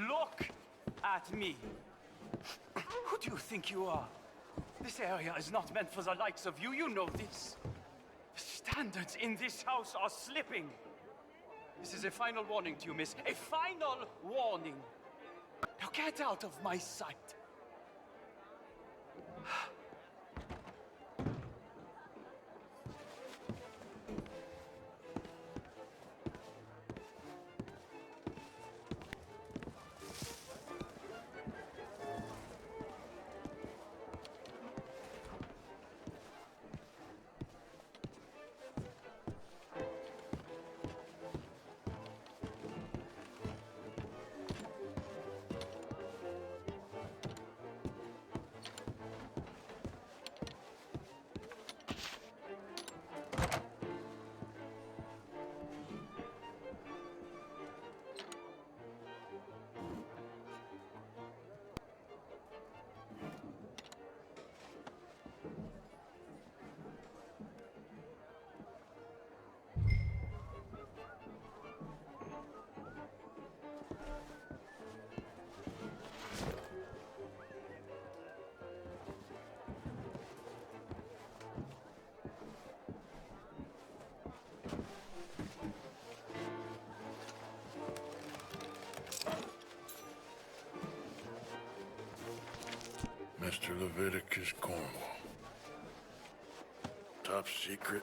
Look at me. Who do you think you are? This area is not meant for the likes of you. You know this. The standards in this house are slipping. This is a final warning to you, miss. A final warning. Now get out of my sight. Leviticus Cornwall. Top secret.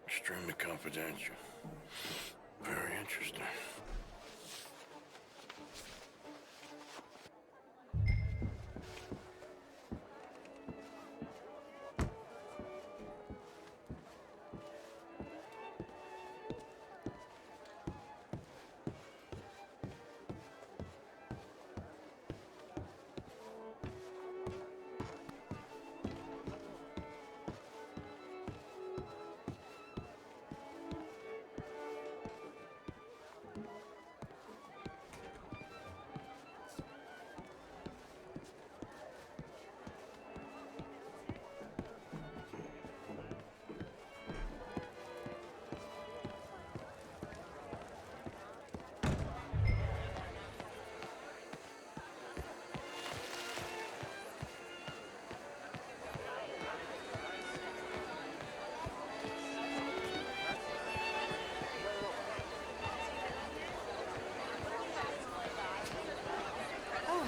Extremely confidential. Very interesting.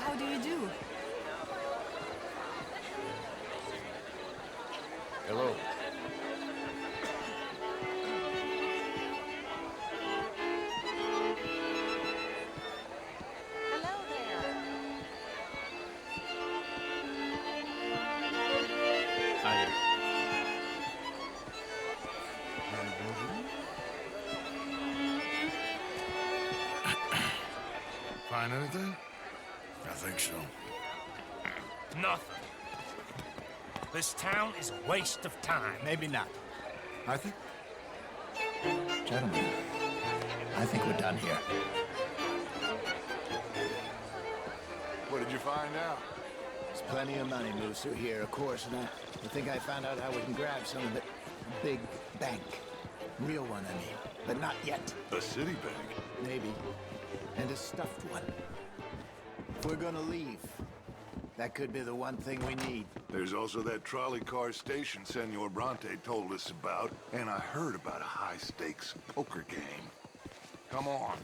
How do you do? Hello. Hello there. Find anything? I think so. Nothing. This town is a waste of time. Maybe not. I think... Gentlemen, I think we're done here. What did you find out? There's plenty of money moves through here, of course, and I think I found out how we can grab some of it. A big bank. Real one, I mean. But not yet. A city bank? Maybe. And a stuffed one. If we're gonna leave, that could be the one thing we need. There's also that trolley car station Senor Bronte told us about, and I heard about a high-stakes poker game. Come on.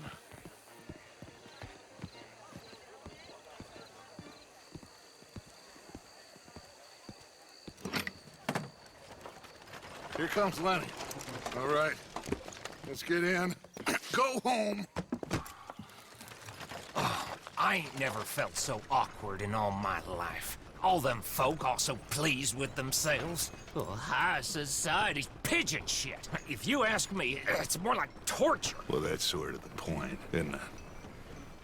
Here comes Lenny. All right, let's get in. Go home. I ain't never felt so awkward in all my life. All them folk all so pleased with themselves. Oh, high society's pigeon shit. If you ask me, it's more like torture. Well, that's sort of the point, isn't it?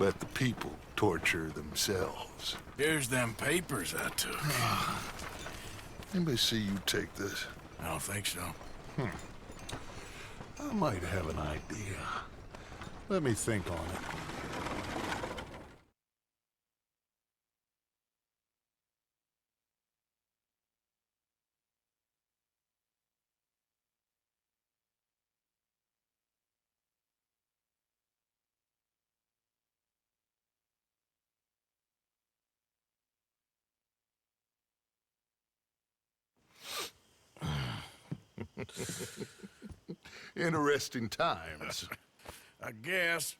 Let the people torture themselves. Here's them papers I took. Anybody see you take this? I don't think so. I might have an idea. Let me think on it. Interesting times. I guess.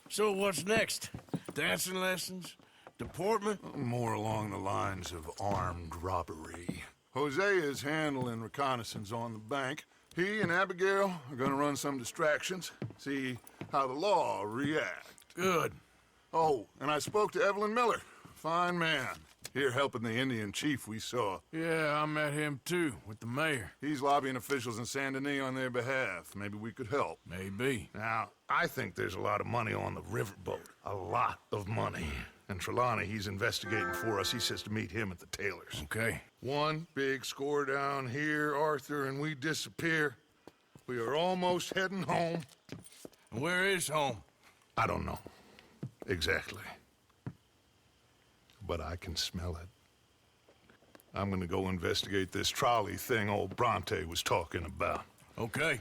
So what's next? Dancing lessons? Deportment? More along the lines of armed robbery. Jose is handling reconnaissance on the bank. He and Abigail are gonna run some distractions, see how the law reacts. Good. Oh, and I spoke to Evelyn Miller. Fine man. Here helping the Indian chief we saw. Yeah, I met him too, with the mayor. He's lobbying officials in Saint Denis on their behalf. Maybe we could help. Maybe. Now, I think there's a lot of money on the riverboat. A lot of money. And Trelawney, he's investigating for us. He says to meet him at the Taylor's. Okay. One big score down here, Arthur, and we disappear. We are almost heading home. Where is home? I don't know. Exactly. But I can smell it. I'm gonna go investigate this trolley thing old Bronte was talking about. Okay.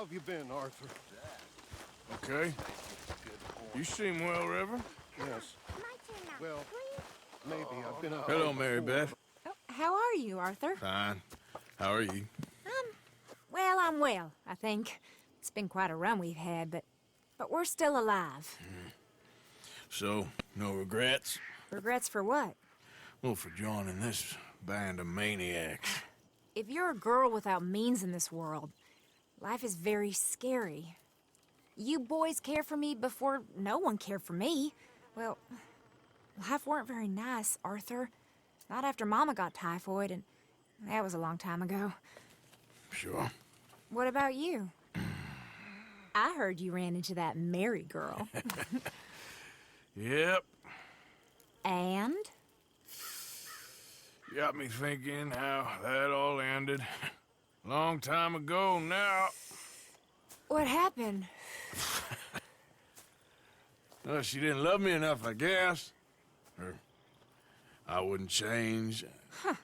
have you been, Arthur? Okay. You seem well, Reverend. Yes. Well, maybe I've been out. Hello, Mary Beth. Oh, how are you, Arthur? Fine. How are you? Well, I'm well, I think. It's been quite a run we've had, but we're still alive. So, no regrets? Regrets for what? Well, for joining this band of maniacs. If you're a girl without means in this world, life is very scary. You boys cared for me before no one cared for me. Well, life weren't very nice, Arthur. Not after Mama got typhoid, and that was a long time ago. Sure. What about you? I heard you ran into that Mary girl. Yep. And? Got me thinking how that all ended. Long time ago now. What happened? Well, she didn't love me enough, I guess. Or I wouldn't change. Huh.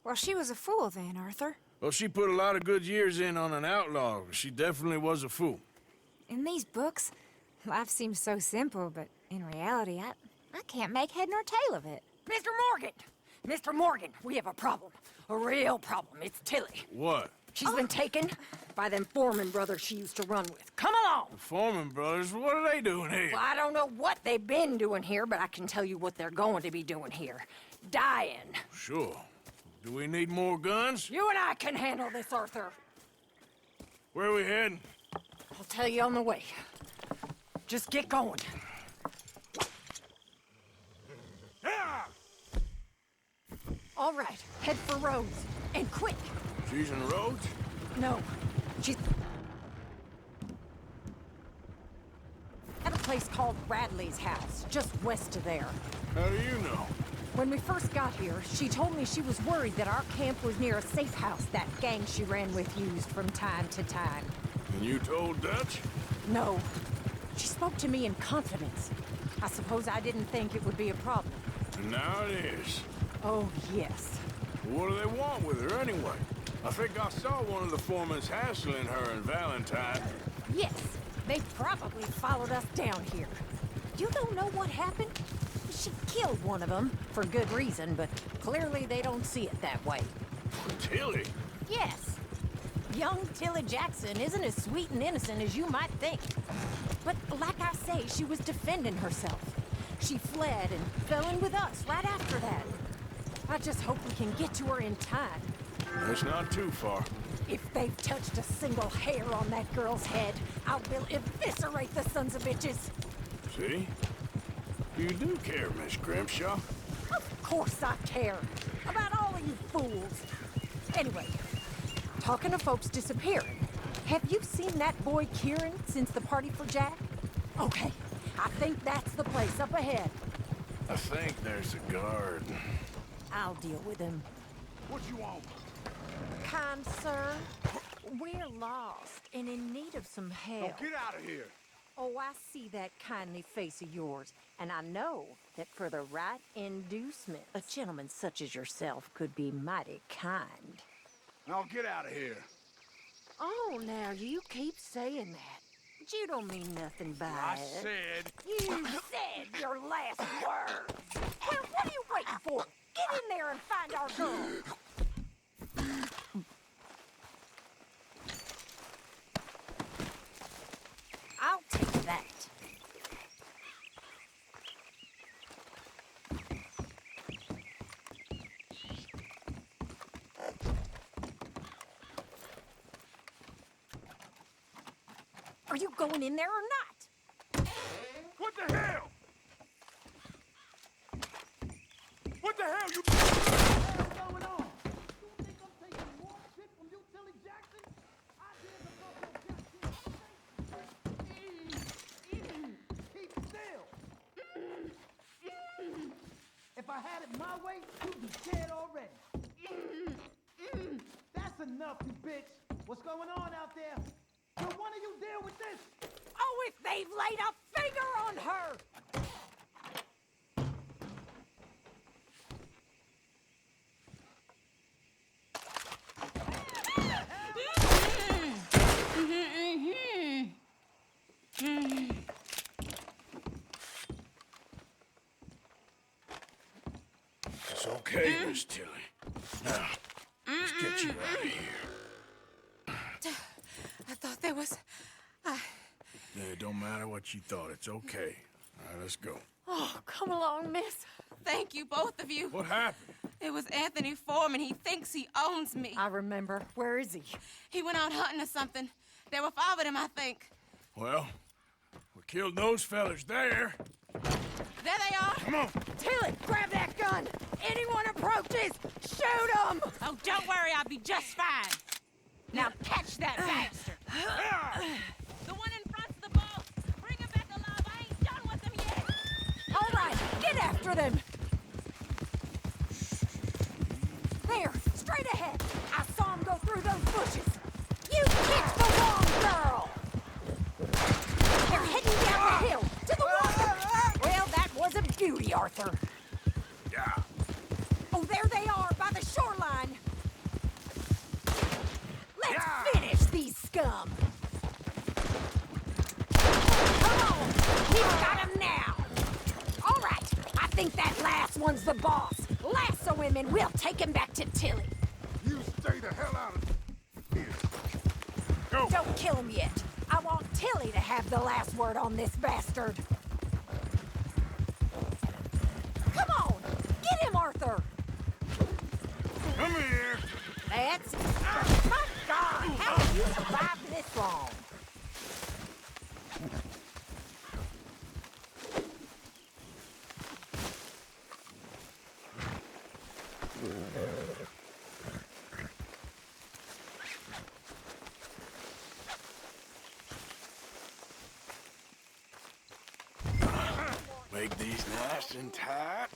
Well, she was a fool then, Arthur. Well, she put a lot of good years in on an outlaw. She definitely was a fool. In these books, life seems so simple, but in reality, I can't make head nor tail of it. Mr. Morgan! Mr. Morgan, we have a problem. A real problem. It's Tilly. What? She's been taken by them Foreman brothers she used to run with. Come along! The Foreman brothers? What are they doing here? Well, I don't know what they've been doing here, but I can tell you what they're going to be doing here. Dying. Sure. Do we need more guns? You and I can handle this, Arthur. Where are we heading? I'll tell you on the way. Just get going. All right, head for Rhodes, and quick. She's in Rhodes? No, she's at a place called Radley's house, just west of there. How do you know? When we first got here, she told me she was worried that our camp was near a safe house that gang she ran with used from time to time. And you told Dutch? No. She spoke to me in confidence. I suppose I didn't think it would be a problem. And now it is. Oh, yes. What do they want with her anyway? I think I saw one of the foremans hassling her and Valentine. Yes, they probably followed us down here. You don't know what happened? She killed one of them, for good reason, but clearly they don't see it that way. Tilly? Yes. Young Tilly Jackson isn't as sweet and innocent as you might think. But like I say, she was defending herself. She fled and fell in with us right after that. I just hope we can get to her in time. It's not too far. If they've touched a single hair on that girl's head, I will eviscerate the sons of bitches. See? You do care, Miss Grimshaw. Of course I care. About all of you fools. Anyway, talking of folks disappearing, have you seen that boy Kieran since the party for Jack? Okay, I think that's the place up ahead. I think there's a guard. I'll deal with him. What you want? Kind sir, we're lost and in need of some help. Now get out of here. Oh, I see that kindly face of yours, and I know that for the right inducement, a gentleman such as yourself could be mighty kind. Now get out of here. Oh, now you keep saying that. But you don't mean nothing by I it. said... You said your last word. Well, what are you waiting for? Get in there and find our girl. I'll take that. Are you going in there or not? What the hell? What the hell you... What's going on? You think I'm taking more shit from you, Tilly Jackson? I Keep still. If I had it my way, you'd be dead already. That's enough, you bitch. What's going on out there? Will one of you deal with this? Oh, if they've laid a finger on her! Okay, Miss Tilly. Now, let's get you out of here. I thought there was... Yeah, it don't matter what you thought. It's okay. All right, let's go. Oh, come along, miss. Thank you, both of you. What happened? It was Anthony Foreman. He thinks he owns me. I remember. Where is he? He went out hunting or something. There were 5 of them, I think. Well, we killed those fellas there. There they are. Come on. Tilly, grab that gun. Anyone approaches, shoot them. Oh, don't worry. I'll be just fine. Now catch that bastard. The one in front's the boss. Bring him back alive. I ain't done with them yet. All right, get after them. There, straight ahead. I saw him go through those bushes. You kicked the wrong girl. They're heading down the hill to the water. Well, that was a beauty, Arthur. Yeah. Oh, there they are by the shoreline. Let's finish these scum. Come on, we've got him now. All right, I think that last one's the boss. Lasso him and we'll take him back to Tilly. You stay the hell out of here. Go. Don't kill him yet. I want Tilly to have the last word on this bastard. Come on, get him, Arthur. Come here. That's... My God, how have you survived this long? Make these nice and tight.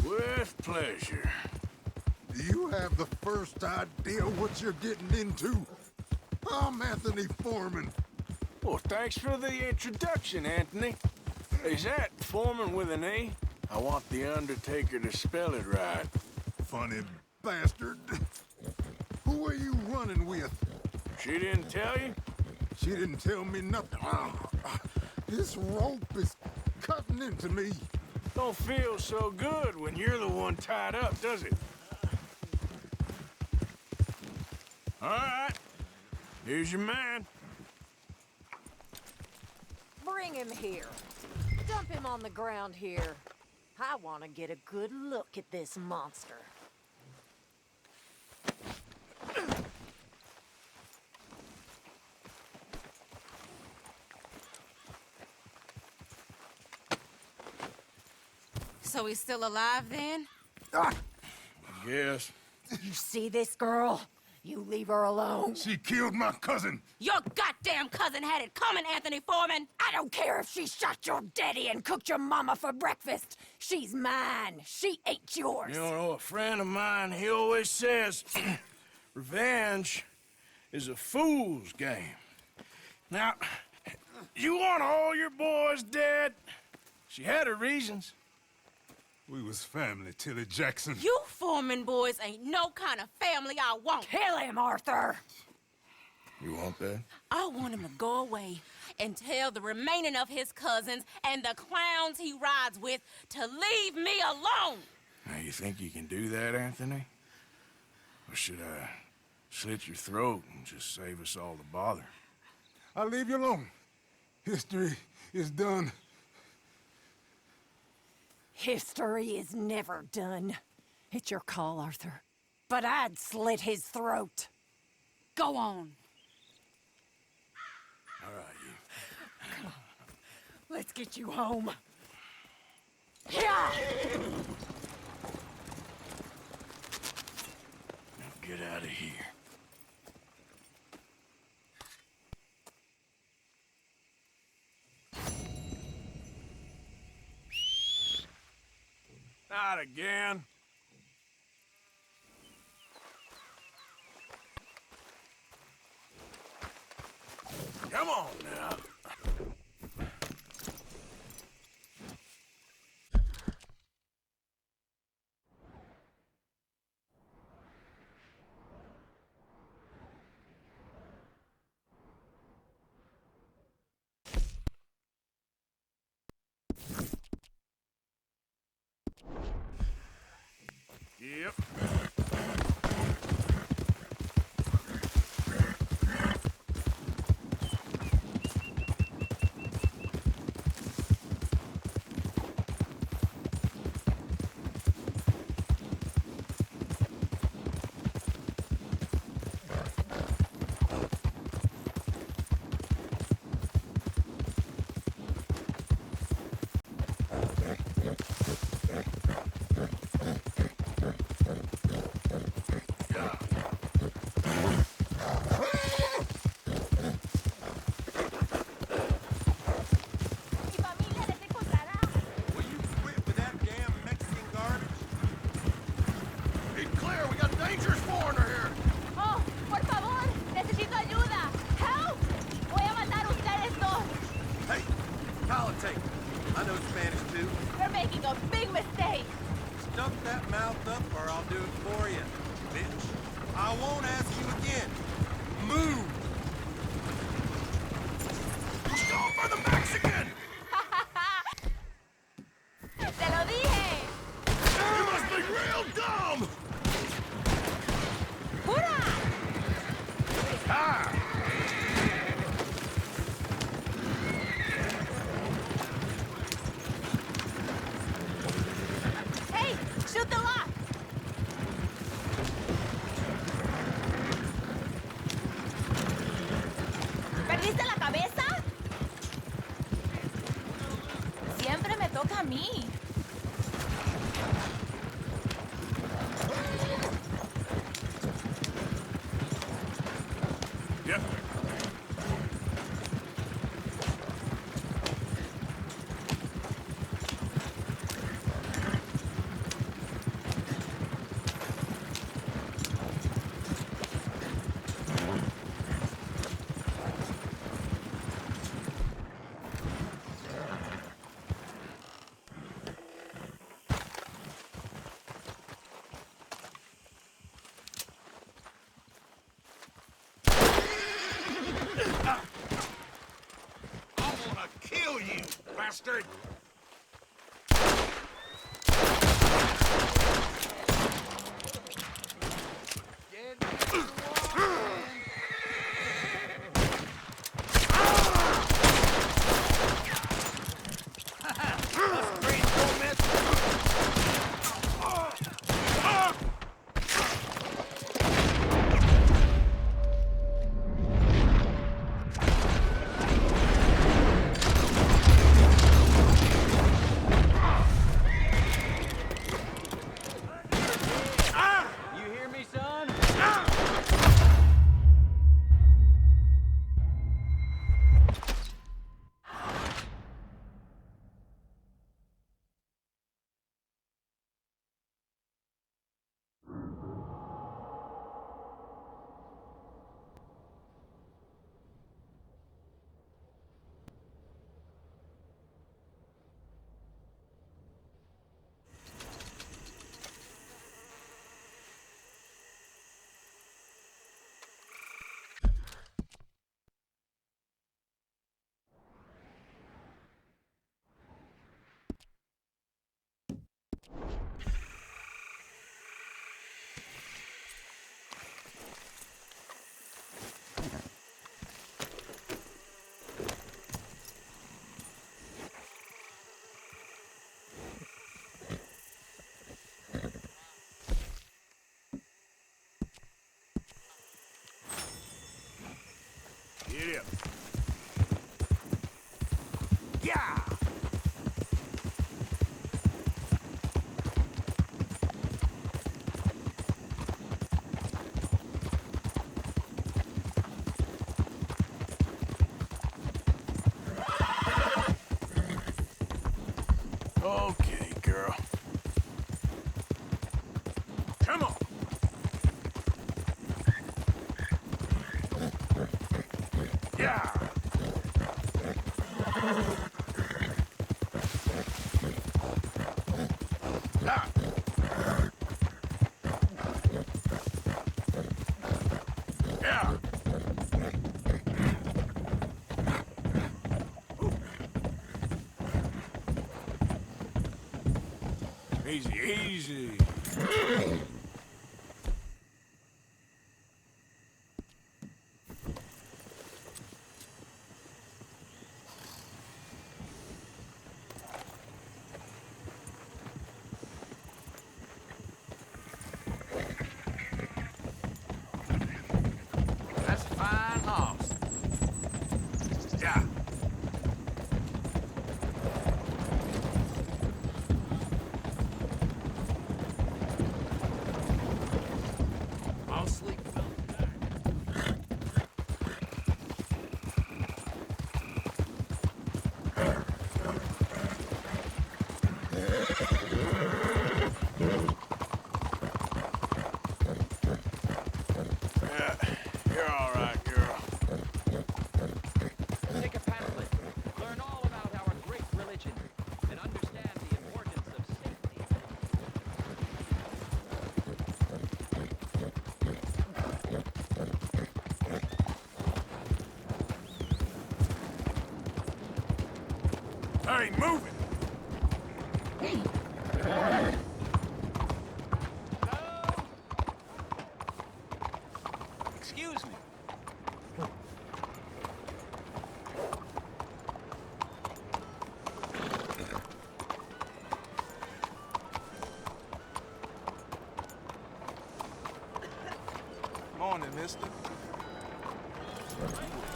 With pleasure. Do you have the first idea what you're getting into? I'm Anthony Foreman. Well, thanks for the introduction, Anthony. Is that Foreman with an E? I want the Undertaker to spell it right. Funny bastard. Who are you running with? She didn't tell you? She didn't tell me nothing. This rope is cutting into me. Don't feel so good when you're the one tied up, does it? All right. Here's your man. Bring him here. Dump him on the ground here. I want to get a good look at this monster. So he's still alive then? I guess. You see this girl? You leave her alone. She killed my cousin. Your goddamn cousin had it coming, Anthony Foreman. I don't care if she shot your daddy and cooked your mama for breakfast. She's mine. She ain't yours. You know, a friend of mine, he always says, revenge is a fool's game. Now, you want all your boys dead? She had her reasons. We was family, Tilly Jackson. You Foreman boys ain't no kind of family I want. Kill him, Arthur. You want that? I want him to go away and tell the remaining of his cousins and the clowns he rides with to leave me alone. Now, you think you can do that, Anthony? Or should I slit your throat and just save us all the bother? I'll leave you alone. History is done. History is never done. It's your call, Arthur. But I'd slit his throat. Go on. All right, you. Come on. Let's get you home. Yeah! Now get out of here. Not again. Come on now. Yep. I know Spanish too. You're making a big mistake. Stuff that mouth up or I'll do it for you, bitch. I won't ask you again. Move! Go for the Mexican! ¡Te lo dije! You must be real dumb! ¡Jura! Ah! Hey, shoot the lock! ¿Perdiste la cabeza? Siempre me toca a mí. Yep. Kill you, bastard! You hear me, son? Get up. Yeah! Okay, girl. Come on. Yeah. Easy, easy. That's a fine horse. Yeah. I'll sleep well tonight. Yeah, you're all right, girl. Take a pamphlet. Learn all about our great religion and understand the importance of safety. I ain't moving. Excuse me. Morning, mister.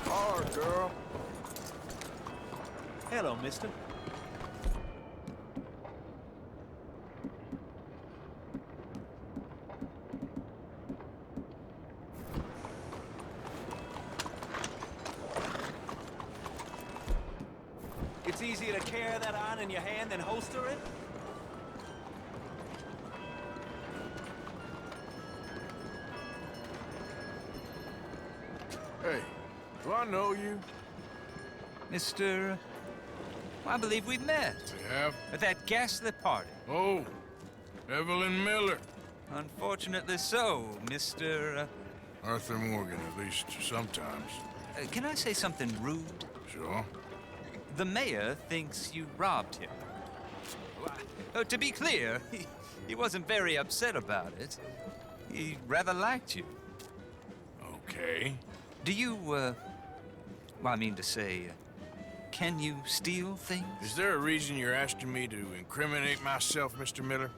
Hard, girl. Hello, mister. It's easier to carry that on in your hand than holster it? Hey, do I know you? Mr. I believe we've met. We have? At that ghastly party. Oh, Evelyn Miller. Unfortunately so, Mr. Arthur Morgan, at least sometimes. Can I say something rude? Sure. The mayor thinks you robbed him. To be clear, he wasn't very upset about it. He rather liked you. Okay. Do you, well, I mean to say, can you steal things? Is there a reason you're asking me to incriminate myself, Mr. Miller?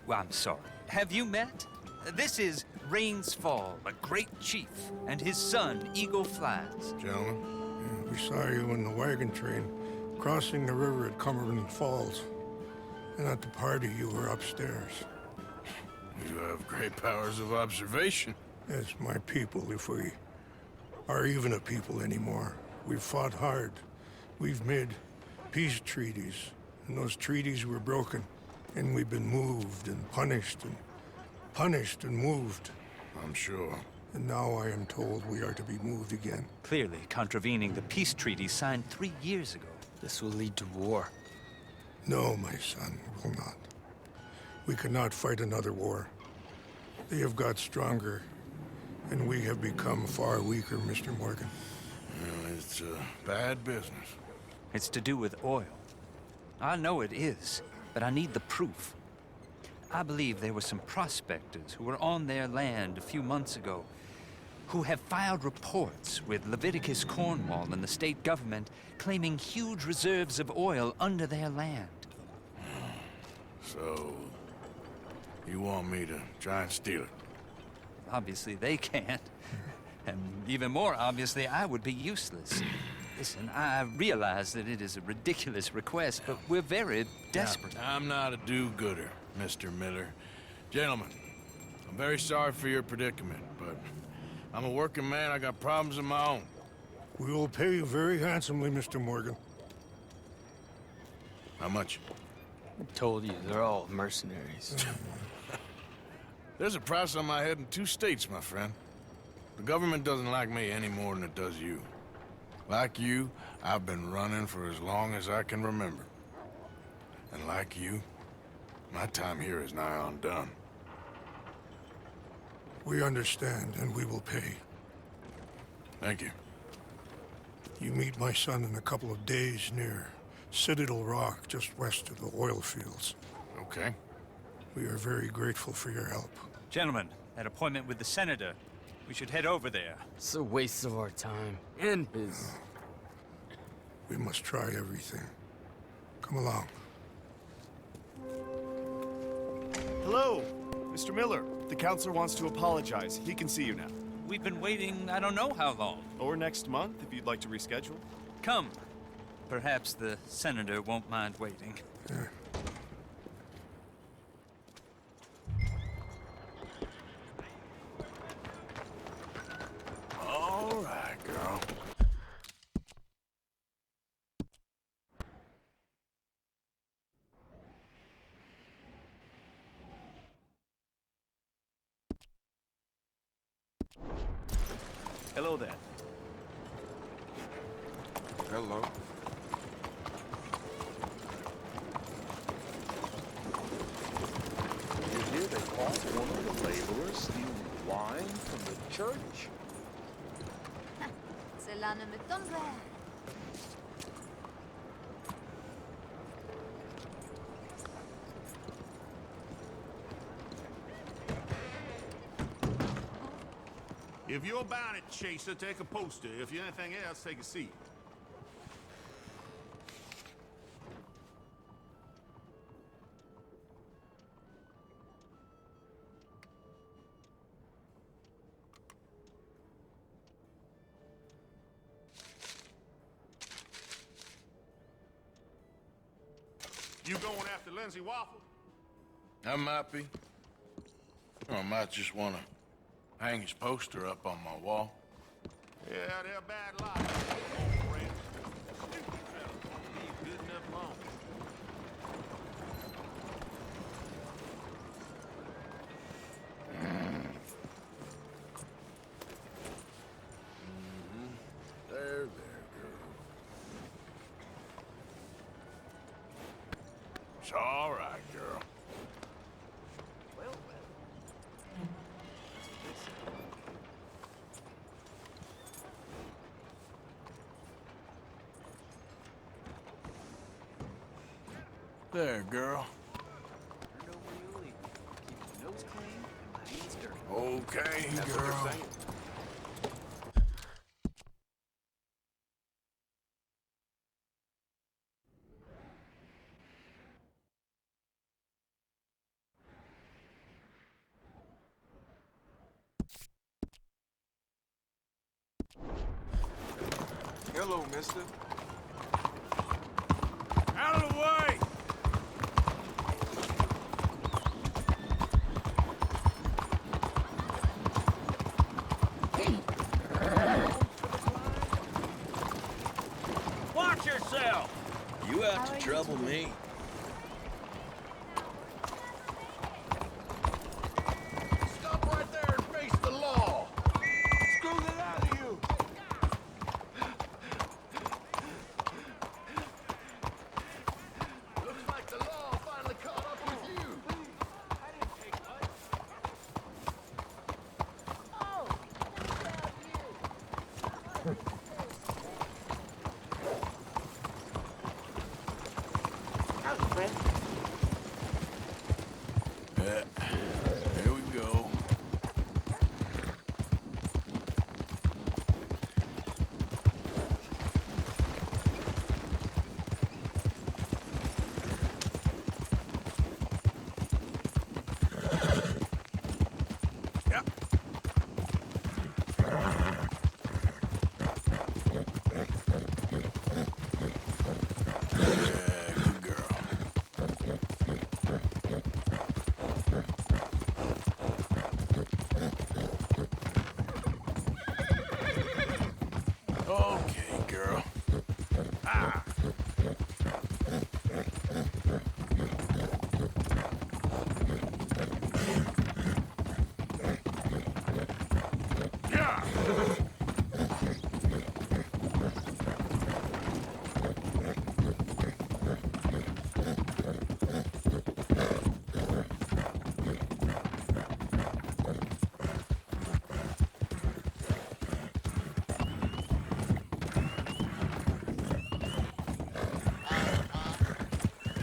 Well, I'm sorry. Have you met? This is Rains Fall, a great chief, and his son, Eagle Flies. Gentlemen? We saw you in the wagon train crossing the river at Cumberland Falls. And at the party, you were upstairs. You have great powers of observation. Yes, my people, if we are even a people anymore. We've fought hard. We've made peace treaties, and those treaties were broken. And we've been moved and punished and moved. I'm sure. And now I am told we are to be moved again. Clearly contravening the peace treaty signed 3 years ago. This will lead to war. No, my son, it will not. We cannot fight another war. They have got stronger, and we have become far weaker, Mr. Morgan. Well, it's bad business. It's to do with oil. I know it is, but I need the proof. I believe there were some prospectors who were on their land a few months ago who have filed reports with Leviticus Cornwall and the state government claiming huge reserves of oil under their land. So, you want me to try and steal it? Obviously they can't. And even more obviously, I would be useless. Listen, I realize that it is a ridiculous request, but we're very desperate. Now, I'm not a do-gooder, Mr. Miller. Gentlemen, I'm very sorry for your predicament, but I'm a working man. I got problems of my own. We will pay you very handsomely, Mr. Morgan. How much? I told you, they're all mercenaries. There's a price on my head in 2 states, my friend. The government doesn't like me any more than it does you. Like you, I've been running for as long as I can remember. And like you, my time here is nigh on done. We understand, and we will pay. Thank you. You meet my son in a couple of days near Citadel Rock, just west of the oil fields. Okay. We are very grateful for your help. Gentlemen, that appointment with the senator. We should head over there. It's a waste of our time. And his. We must try everything. Come along. Hello, Mr. Miller. The counselor wants to apologize. He can see you now. We've been waiting I don't know how long. Or next month, if you'd like to reschedule. Come. Perhaps the senator won't mind waiting. All right, girl. Hello there. Hello. You hear they caught one of the laborers stealing wine from the church? Cela ne me tombe. If you're bound at Chaser, take a poster. If you're anything else, take a seat. You going after Lindsay Waffle? I might be. Or I might just want to hang his poster up on my wall. Yeah, they're a bad lot. Friends. Stupid fellas won't leave good enough alone. There, girl. It's all right, girl. Well. There, girl. Okay, That's what girl. they're saying. Hello, mister. Out of the way! Watch yourself! You out to trouble me? Stop right there and face the law. Screw the out of you. Looks like the law finally caught up with you. I didn't take much. Oh, how's it, friend? Here we go. Yep. Yeah, good girl. Okay, girl. Ah! Yeah!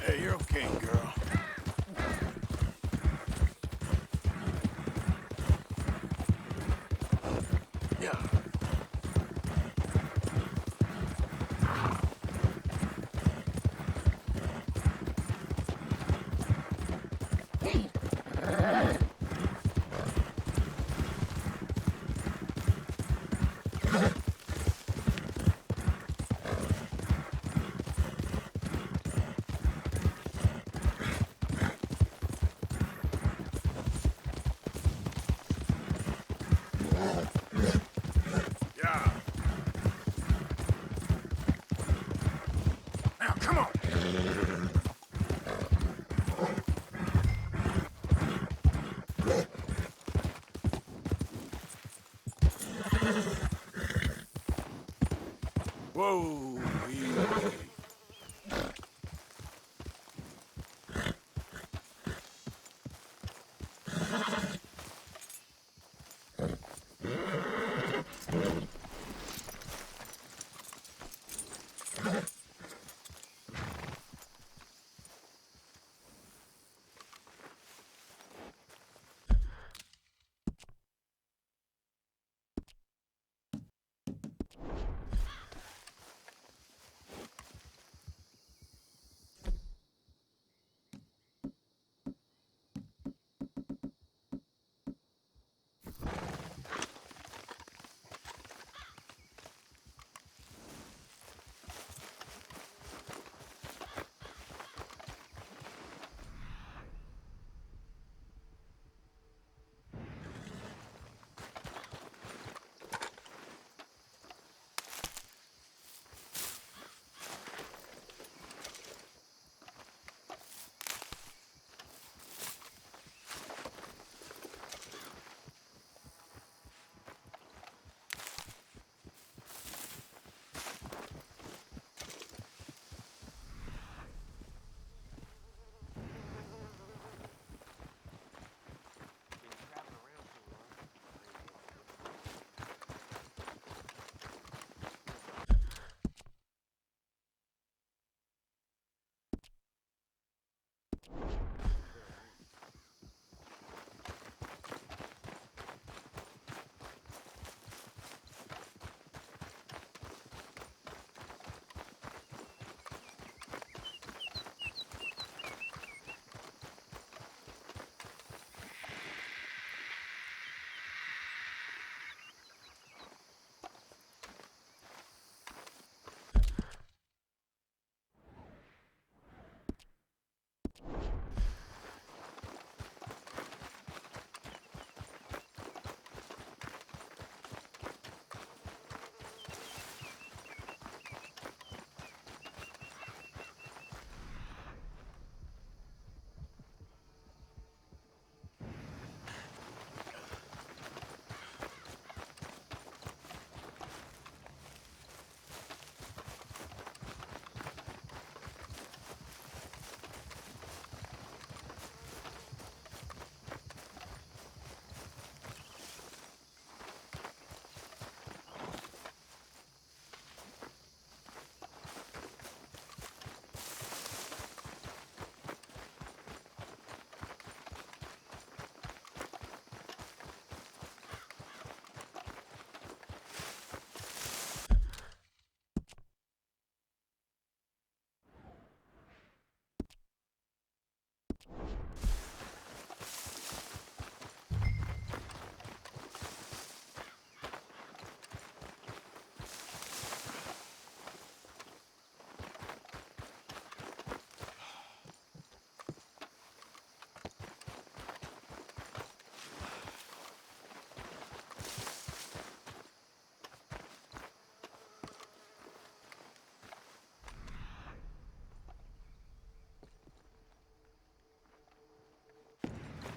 Hey, you're okay, girl. Whoa, easy.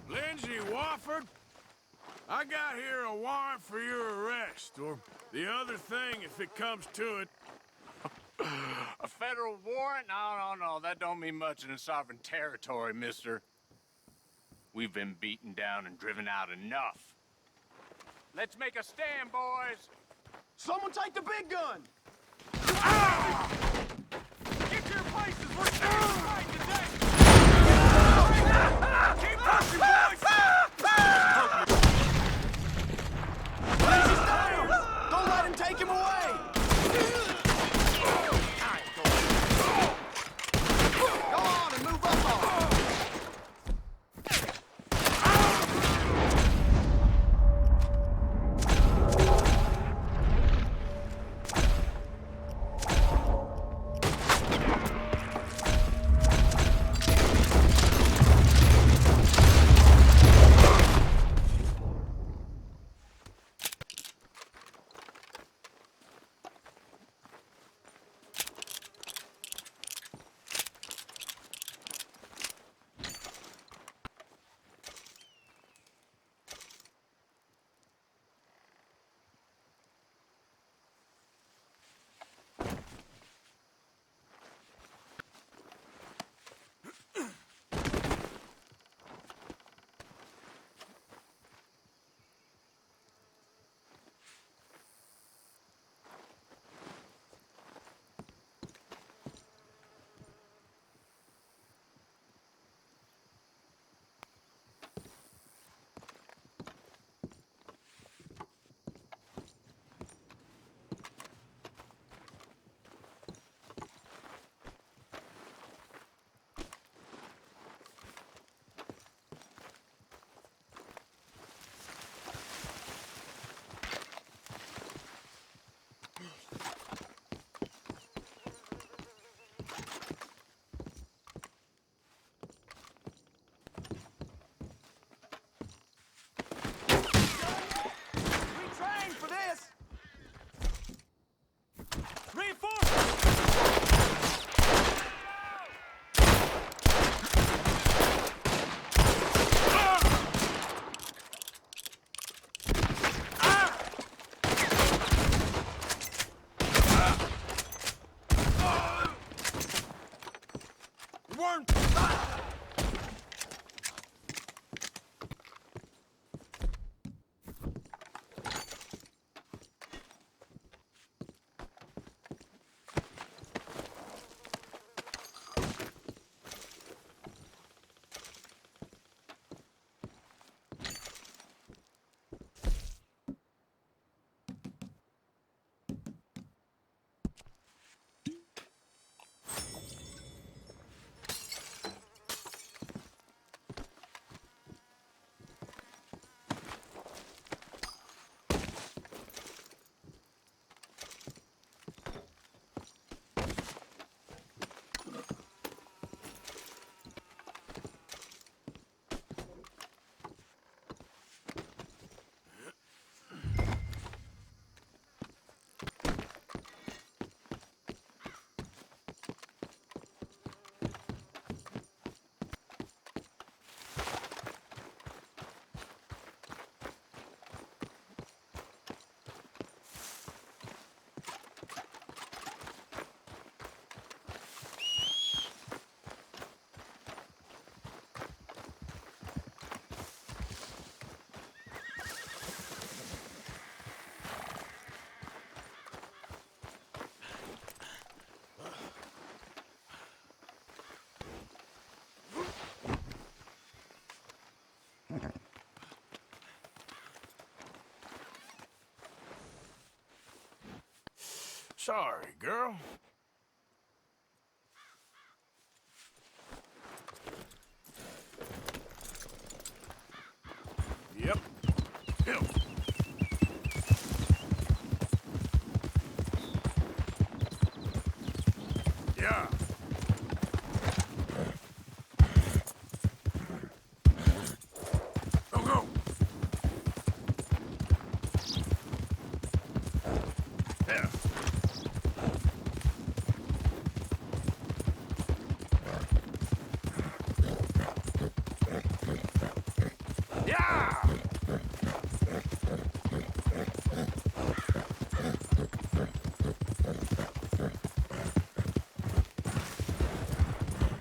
Lindsay Wofford, I got here a warrant for your arrest, or the other thing if it comes to it. A federal warrant? No, that don't mean much in a sovereign territory, mister. We've been beaten down and driven out enough. Let's make a stand, boys! Someone take the big gun! Ah! Get to your places! We're still fighting today! Keep pushing, boys! Please, he's down! Don't let him take him away! Go on and move up on him! sorry, girl. Yep. Ew. Yeah. Go, go. Yeah. Yeah.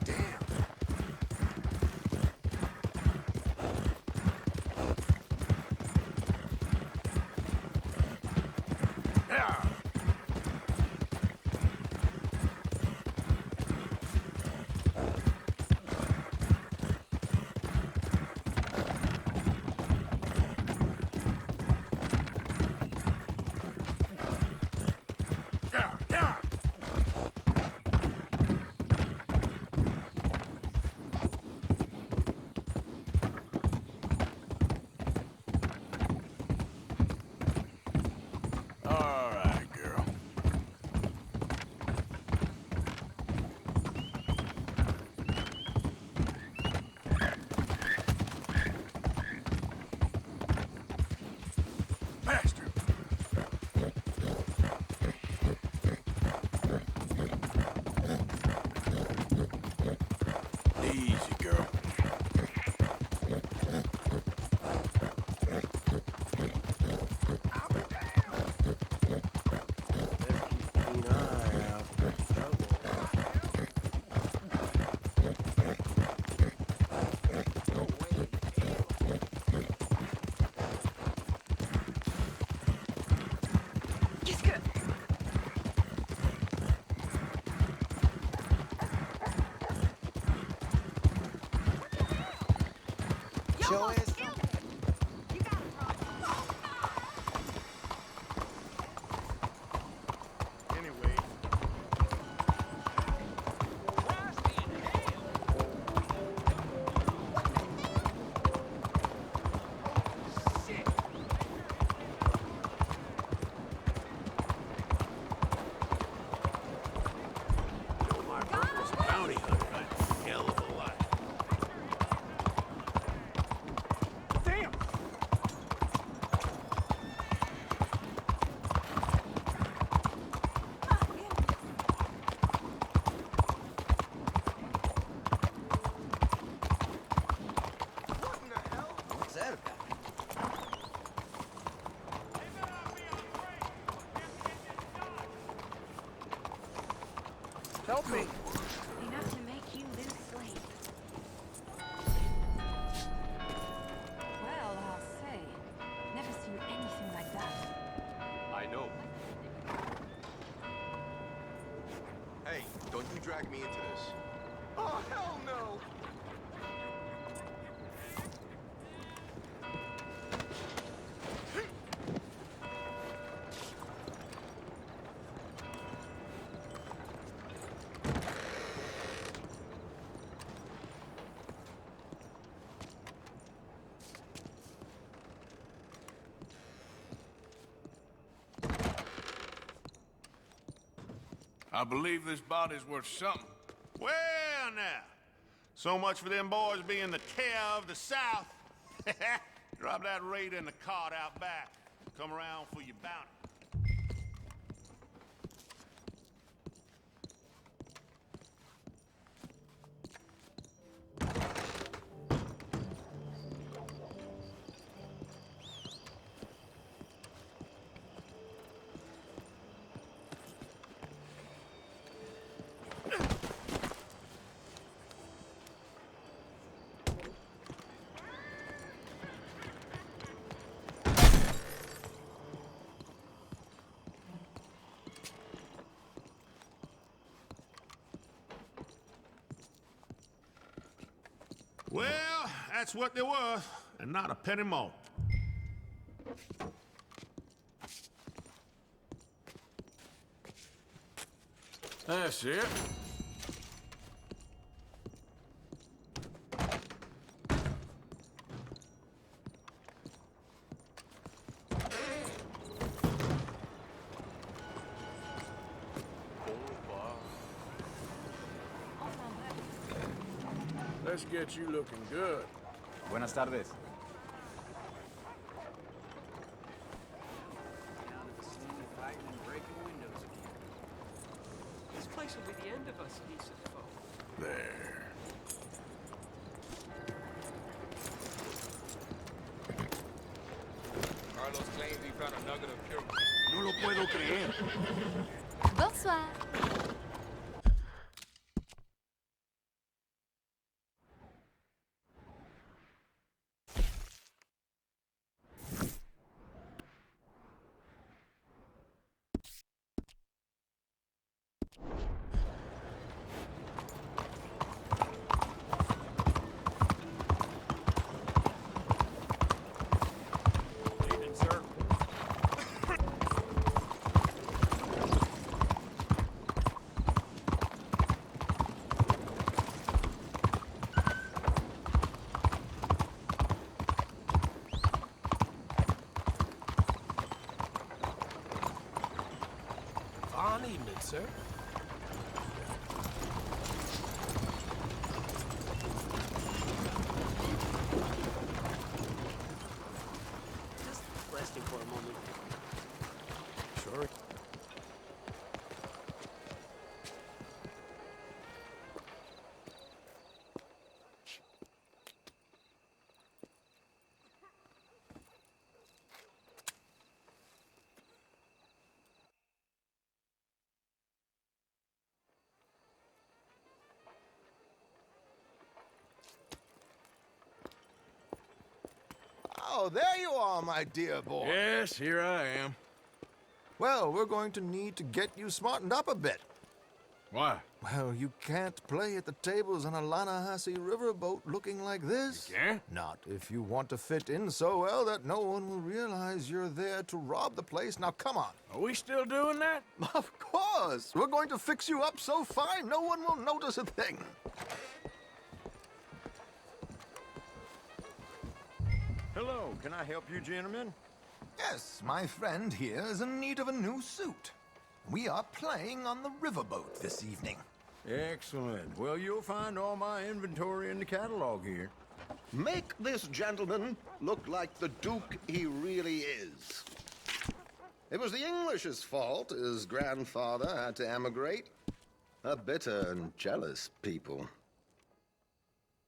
Yeah. Yeah, yeah. All right, girl. Faster. Easy, girl. Show us. Anyway. My brother's a bounty hunter. A hell of a life. Damn! What's that about? Help me! Enough to make you lose sleep. Well, I'll say, never seen anything like that. I know. Hey, don't you drag me into this. Oh, hell no! I believe this body's worth something. Well, now. So much for them boys being the care of the South. Drop that raider in the cart out back. Come around for your bounty. Well, that's what they're worth, and not a penny more. That's it. Let's get you looking good. Buenas tardes. This place will be the end of us, decent folk. There. Carlos claims he found a nugget of pure. No lo puedo creer. Bonsoir. Evening, sir. Fine evening, sir. Just resting for a moment. Sure. Oh, there you are, my dear boy. Yes, here I am. Well, we're going to need to get you smartened up a bit. Why? Well, you can't play at the tables on a Lanahasi riverboat looking like this. You can't? Not if you want to fit in so well that no one will realize you're there to rob the place. Now, come on. Are we still doing that? Of course. We're going to fix you up so fine no one will notice a thing. Hello, can I help you, gentlemen? Yes, my friend here is in need of a new suit. We are playing on the riverboat this evening. Excellent. Well, you'll find all my inventory in the catalog here. Make this gentleman look like the Duke he really is. It was the English's fault his grandfather had to emigrate. A bitter and jealous people.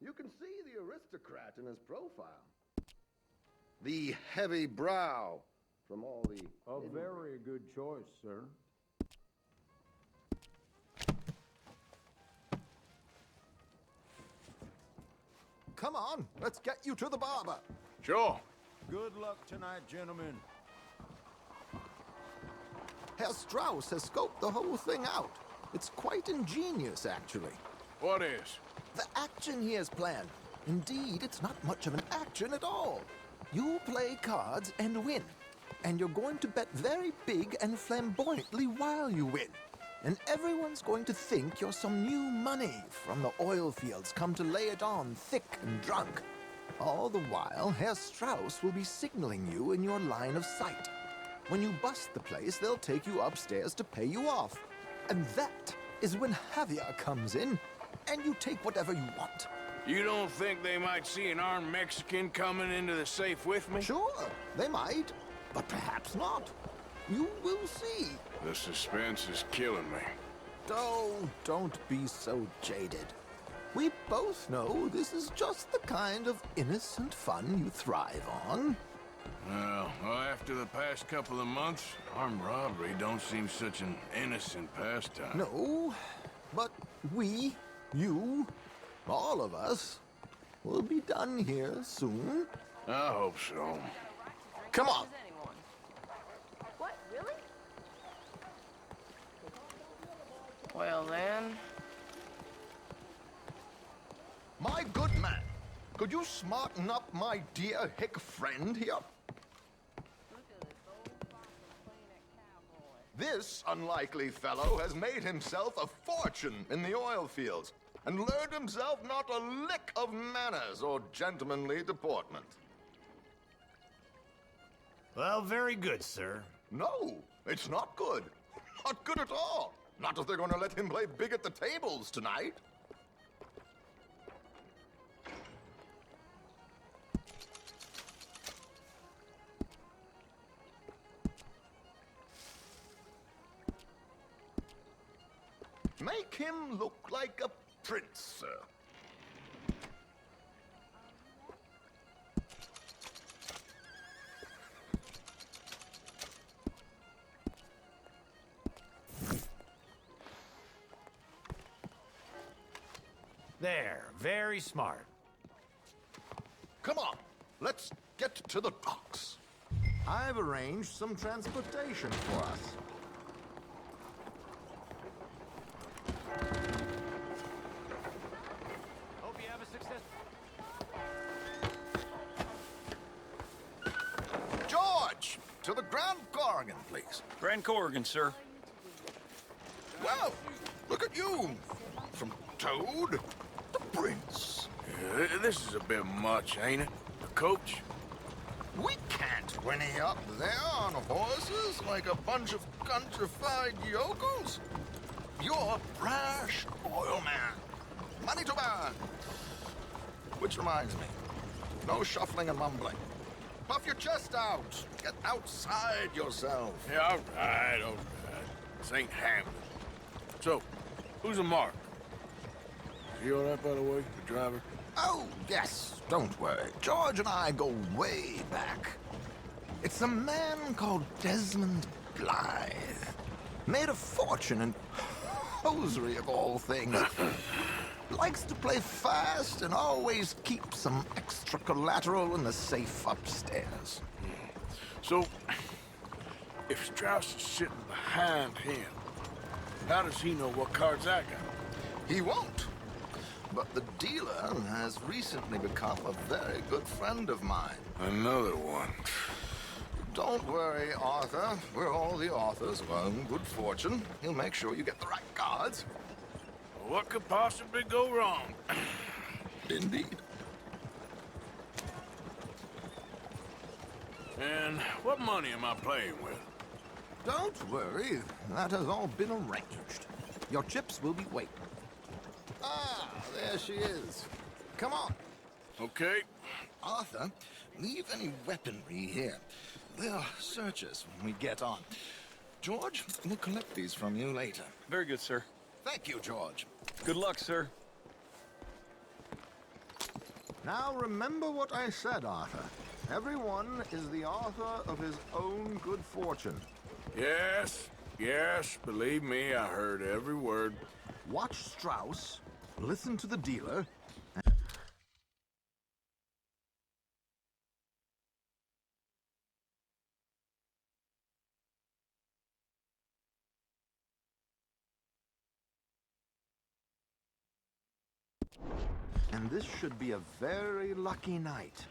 You can see the aristocrat in his profile. The heavy brow from all the... A very good choice, sir. Come on, let's get you to the barber. Sure. Good luck tonight, gentlemen. Herr Strauss has scoped the whole thing out. It's quite ingenious, actually. What is? The action he has planned. Indeed, it's not much of an action at all. You play cards and win. And you're going to bet very big and flamboyantly while you win. And everyone's going to think you're some new money from the oil fields come to lay it on thick and drunk. All the while, Herr Strauss will be signaling you in your line of sight. When you bust the place, they'll take you upstairs to pay you off. And that is when Javier comes in, and you take whatever you want. You don't think they might see an armed Mexican coming into the safe with me? Sure, they might, but perhaps not. You will see. The suspense is killing me. Oh, don't be so jaded. We both know this is just the kind of innocent fun you thrive on. Well, after the past couple of months, armed robbery don't seem such an innocent pastime. No, but we, you, all of us, will be done here soon. I hope so. Come on. What, really? Well, then. My good man, could you smarten up my dear hick friend here? This unlikely fellow has made himself a fortune in the oil fields and learned himself not a lick of manners or gentlemanly deportment. Well, very good, sir. No, it's not good. Not good at all. Not if they're going to let him play big at the tables tonight. Make him look like a prince, sir. There, very smart. Come on, let's get to the docks. I've arranged some transportation for us. Hope you have a success. George, to the Grand Corrigan, please. Grand Corrigan, sir. Well, look at you. From Toad to Prince. Yeah, this is a bit much, ain't it? Coach? We can't whinny up there on horses like a bunch of countrified yokels. You're a brash oil man. Money to burn. Which reminds me, no shuffling and mumbling. Puff your chest out. Get outside yourself. Yeah, all right. This ain't Hamlet. So, who's a mark? Is he all right, by the way, the driver? Oh, yes. Don't worry. George and I go way back. It's a man called Desmond Blythe. Made a fortune in hosiery of all things. Likes to play fast and always keep some extra collateral in the safe upstairs. So, if Strauss is sitting behind him, how does he know what cards I got? He won't. But the dealer has recently become a very good friend of mine. Another one. Don't worry, Arthur. We're all the authors of our own good fortune. He'll make sure you get the right cards. What could possibly go wrong? Indeed. And what money am I playing with? Don't worry. That has all been arranged. Your chips will be waiting. Ah, there she is. Come on. Okay. Arthur, leave any weaponry here. They'll search us when we get on. George, we'll collect these from you later. Very good, sir. Thank you, George. Good luck, sir. Now remember what I said, Arthur. Everyone is the author of his own good fortune. Yes, believe me, I heard every word. Watch Strauss, listen to the dealer, and this should be a very lucky night.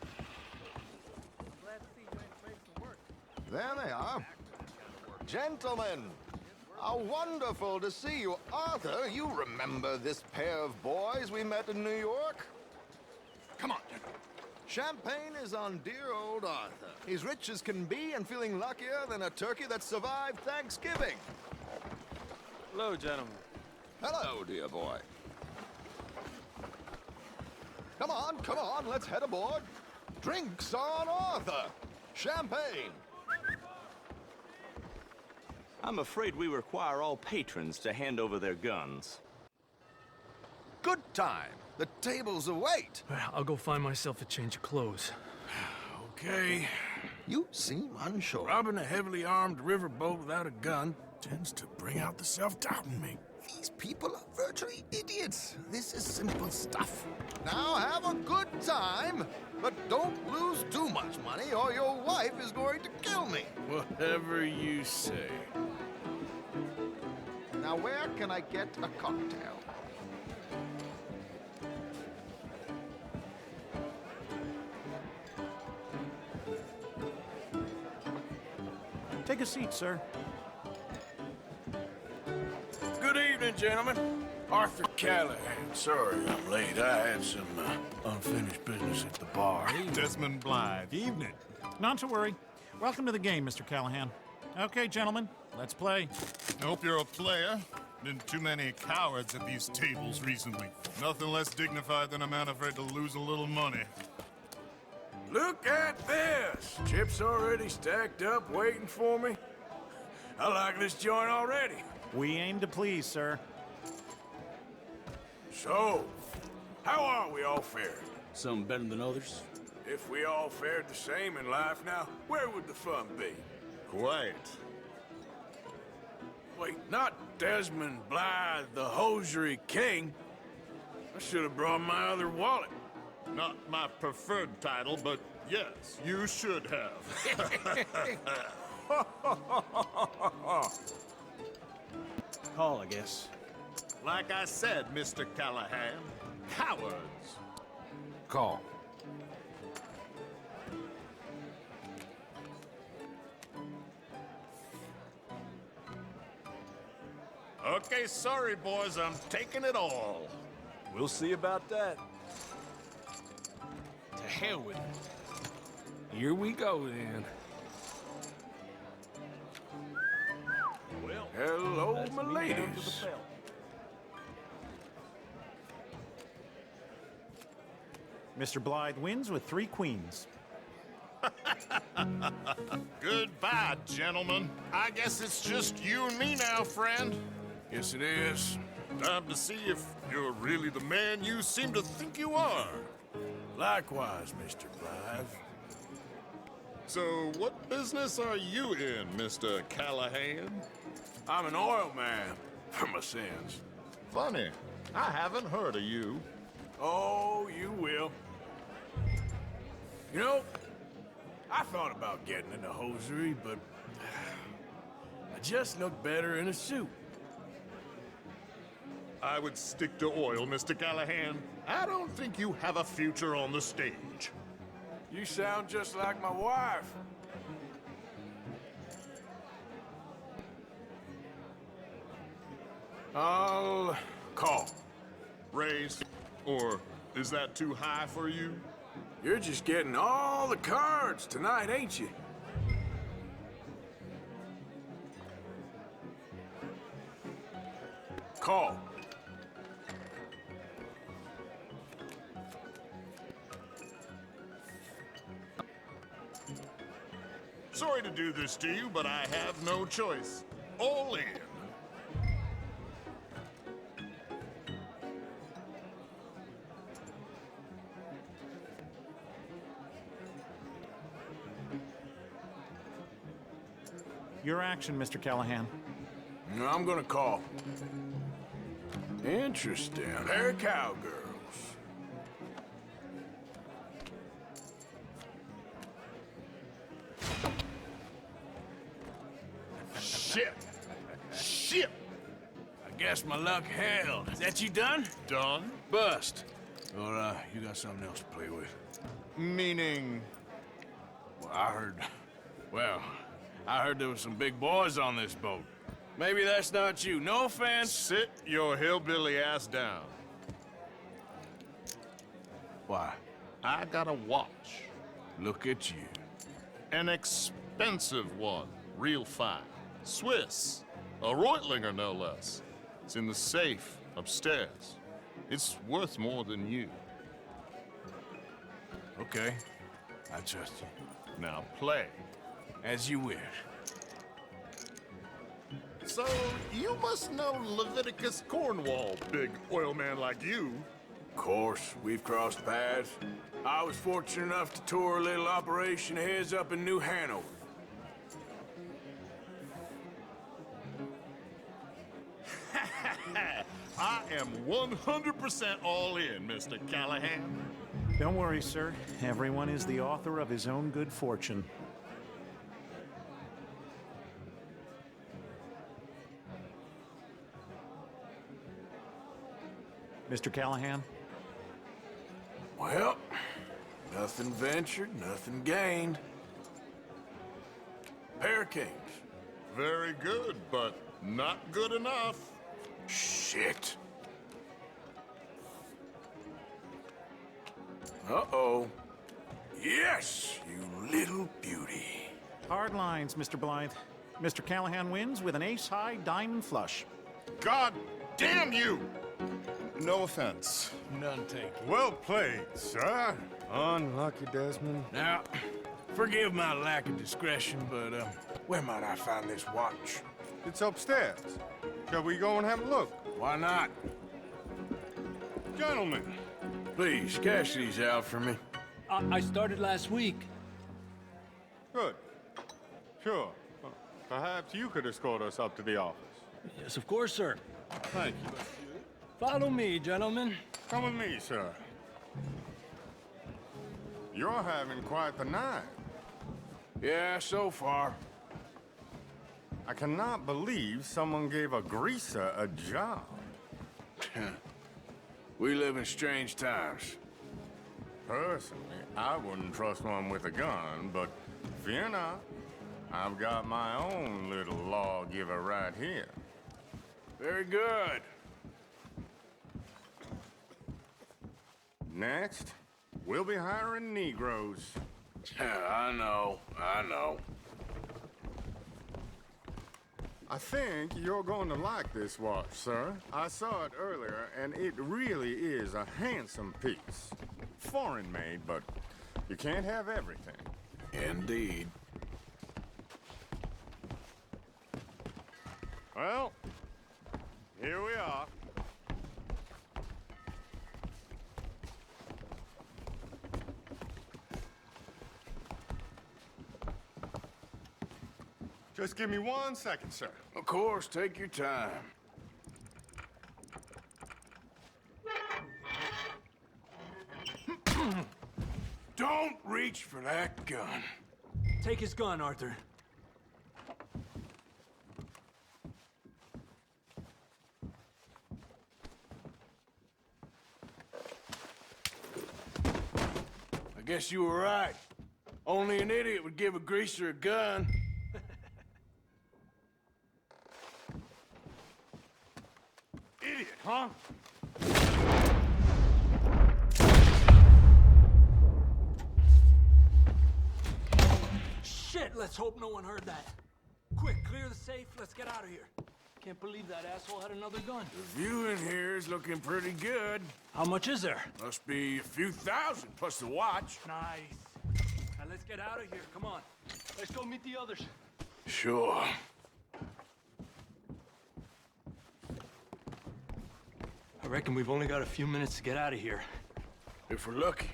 There they are. Gentlemen, how wonderful to see you. Arthur, you remember this pair of boys we met in New York? Come on, gentlemen. Champagne is on dear old Arthur. He's rich as can be and feeling luckier than a turkey that survived Thanksgiving. Hello, gentlemen. Hello, dear boy. Come on, let's head aboard. Drinks on Arthur. Champagne. I'm afraid we require all patrons to hand over their guns. Good time. The tables await. I'll go find myself a change of clothes. Okay. You seem unsure. Robbing a heavily armed riverboat without a gun tends to bring out the self-doubt in me. These people are virtually idiots. This is simple stuff. Now have a good time, but don't lose too much money or your wife is going to kill me. Whatever you say. Now where can I get a cocktail? Take a seat, sir. gentlemen. Arthur Callahan. Sorry I'm late. I had some unfinished business at the bar. Desmond Blythe. Evening. Not to worry. Welcome to the game, Mr. Callahan. Okay, gentlemen, let's play. Hope you're a player. Been too many cowards at these tables recently. Nothing less dignified than a man afraid to lose a little money. Look at this! Chips already stacked up, waiting for me. I like this joint already. We aim to please, sir. So, how are we all faring? Some better than others. If we all fared the same in life now, where would the fun be? Quite. Wait, not Desmond Blythe, the hosiery king. I should have brought my other wallet. Not my preferred title, but yes, you should have. Call, I guess. Like I said, Mr. Callahan, cowards. Call. Okay, sorry, boys, I'm taking it all. We'll see about that. To hell with it. Here we go, then. Well, hello, my ladies. Mr. Blythe wins with 3 queens. Goodbye, gentlemen. I guess it's just you and me now, friend. Yes, it is. Time to see if you're really the man you seem to think you are. Likewise, Mr. Blythe. So, what business are you in, Mr. Callahan? I'm an oil man, for my sins. Funny. I haven't heard of you. Oh, you will. You know, I thought about getting into hosiery, but I just look better in a suit. I would stick to oil, Mr. Callahan. I don't think you have a future on the stage. You sound just like my wife. I'll call. Raise? Or is that too high for you? You're just getting all the cards tonight, ain't you? Call. Sorry to do this to you, but I have no choice. All in. Your action, Mr. Callahan. I'm gonna call. Interesting. Pair of cowgirls. Shit! Shit! I guess my luck held. Is that you done? Done? Bust. Or, you got something else to play with? Meaning? Well, I heard there was some big boys on this boat. Maybe that's not you. No offense. Sit your hillbilly ass down. Why? I got a watch. Look at you. An expensive one. Real fine. Swiss. A Reutlinger, no less. It's in the safe upstairs. It's worth more than you. Okay. I trust you. Now play. As you wish. So, you must know Leviticus Cornwall, big oil man like you. Of course, we've crossed paths. I was fortunate enough to tour a little operation of his up in New Hanover. I am 100% all in, Mr. Callahan. Don't worry, sir. Everyone is the author of his own good fortune. Mr. Callahan? Well, nothing ventured, nothing gained. Pair of kings. Very good, but not good enough. Shh. Shit. Uh-oh. Yes, you little beauty. Hard lines, Mr. Blythe. Mr. Callahan wins with an ace-high diamond flush. God damn you! No offense. None taken. Well played, sir. Unlucky, Desmond. Now, forgive my lack of discretion, but, where might I find this watch? It's upstairs. Shall we go and have a look? Why not? Gentlemen. Please, cash these out for me. I started last week. Good. Sure. Perhaps you could escort us up to the office. Yes, of course, sir. Thank you. Follow me, gentlemen. Come with me, sir. You're having quite the night. Yeah, so far. I cannot believe someone gave a greaser a job. We live in strange times. Personally, I wouldn't trust one with a gun, but fear not. I've got my own little lawgiver right here. Very good. Next, we'll be hiring Negroes. I know. I think you're going to like this watch, sir. I saw it earlier, and it really is a handsome piece. Foreign made, but you can't have everything. Indeed. Well, here we are. Just give me 1 second, sir. Of course, take your time. Don't reach for that gun. Take his gun, Arthur. I guess you were right. Only an idiot would give a greaser a gun. Idiot, huh? Shit, let's hope no one heard that. Quick, clear the safe. Let's get out of here. Can't believe that asshole had another gun. The view in here is looking pretty good. How much is there? Must be a few thousand, plus the watch. Nice. Now let's get out of here. Come on. Let's go meet the others. Sure. I reckon we've only got a few minutes to get out of here. If we're lucky.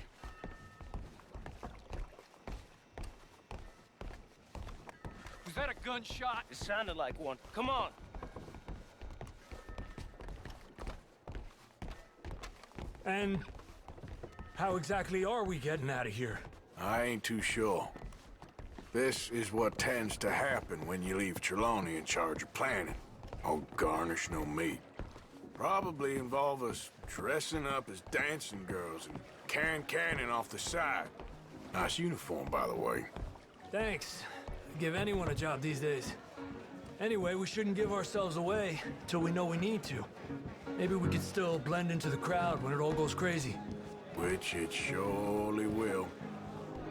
Was that a gunshot? It sounded like one. Come on. And how exactly are we getting out of here? I ain't too sure. This is what tends to happen when you leave Trelawney in charge of planning. Oh, garnish, no meat. Probably involve us dressing up as dancing girls and carrying cannon off the side. Nice uniform, by the way. Thanks. Give anyone a job these days. Anyway, we shouldn't give ourselves away till we know we need to. Maybe we could still blend into the crowd when it all goes crazy. Which it surely will.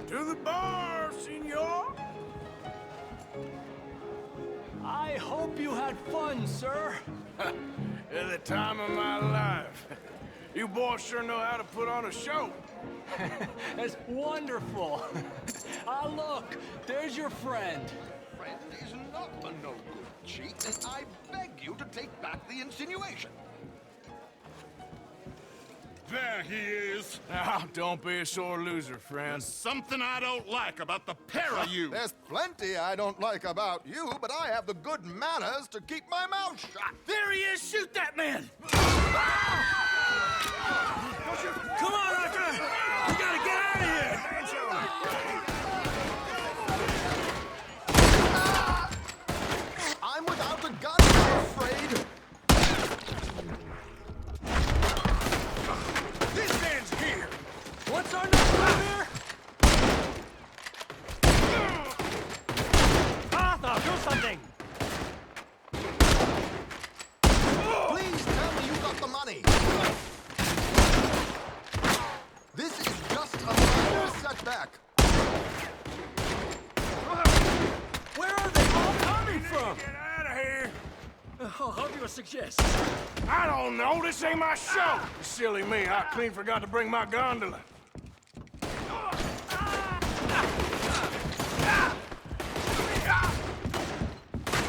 To the bar, senor! I hope you had fun, sir. At the time of my life. You boys sure know how to put on a show. That's wonderful. Ah, look, there's your friend. Friend is not a no-good cheat, and I beg you to take back the insinuation. There he is. Now, don't be a sore loser, friend. There's something I don't like about the pair of you. There's plenty I don't like about you, but I have the good manners to keep my mouth shut. There he is! Shoot that man! Come on, Arthur! We gotta get out of here! I'm without a gun, I'm afraid. This man's here! What's our next move here? Arthur, do something! Please tell me Step back. Where are they all coming from? Get out of here! How do you suggest? I don't know. This ain't my show. Silly me. I clean forgot to bring my gondola.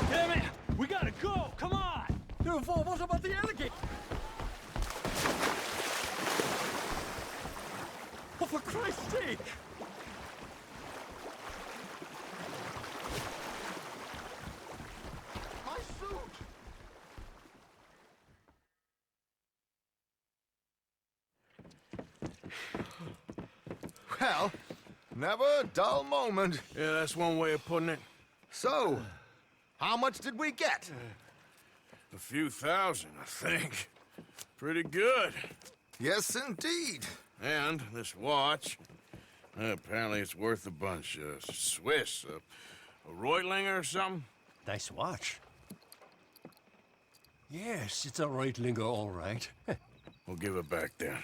Damn it! We gotta go! Come on! What about the alligator? Oh, for Christ's sake! My suit! Well, never a dull moment. Yeah, that's one way of putting it. So, how much did we get? A few thousand, I think. Pretty good. Yes, indeed. And this watch, apparently it's worth a bunch. Swiss, a Reutlinger or something? Nice watch. Yes, it's a Reutlinger, all right. We'll give it back then.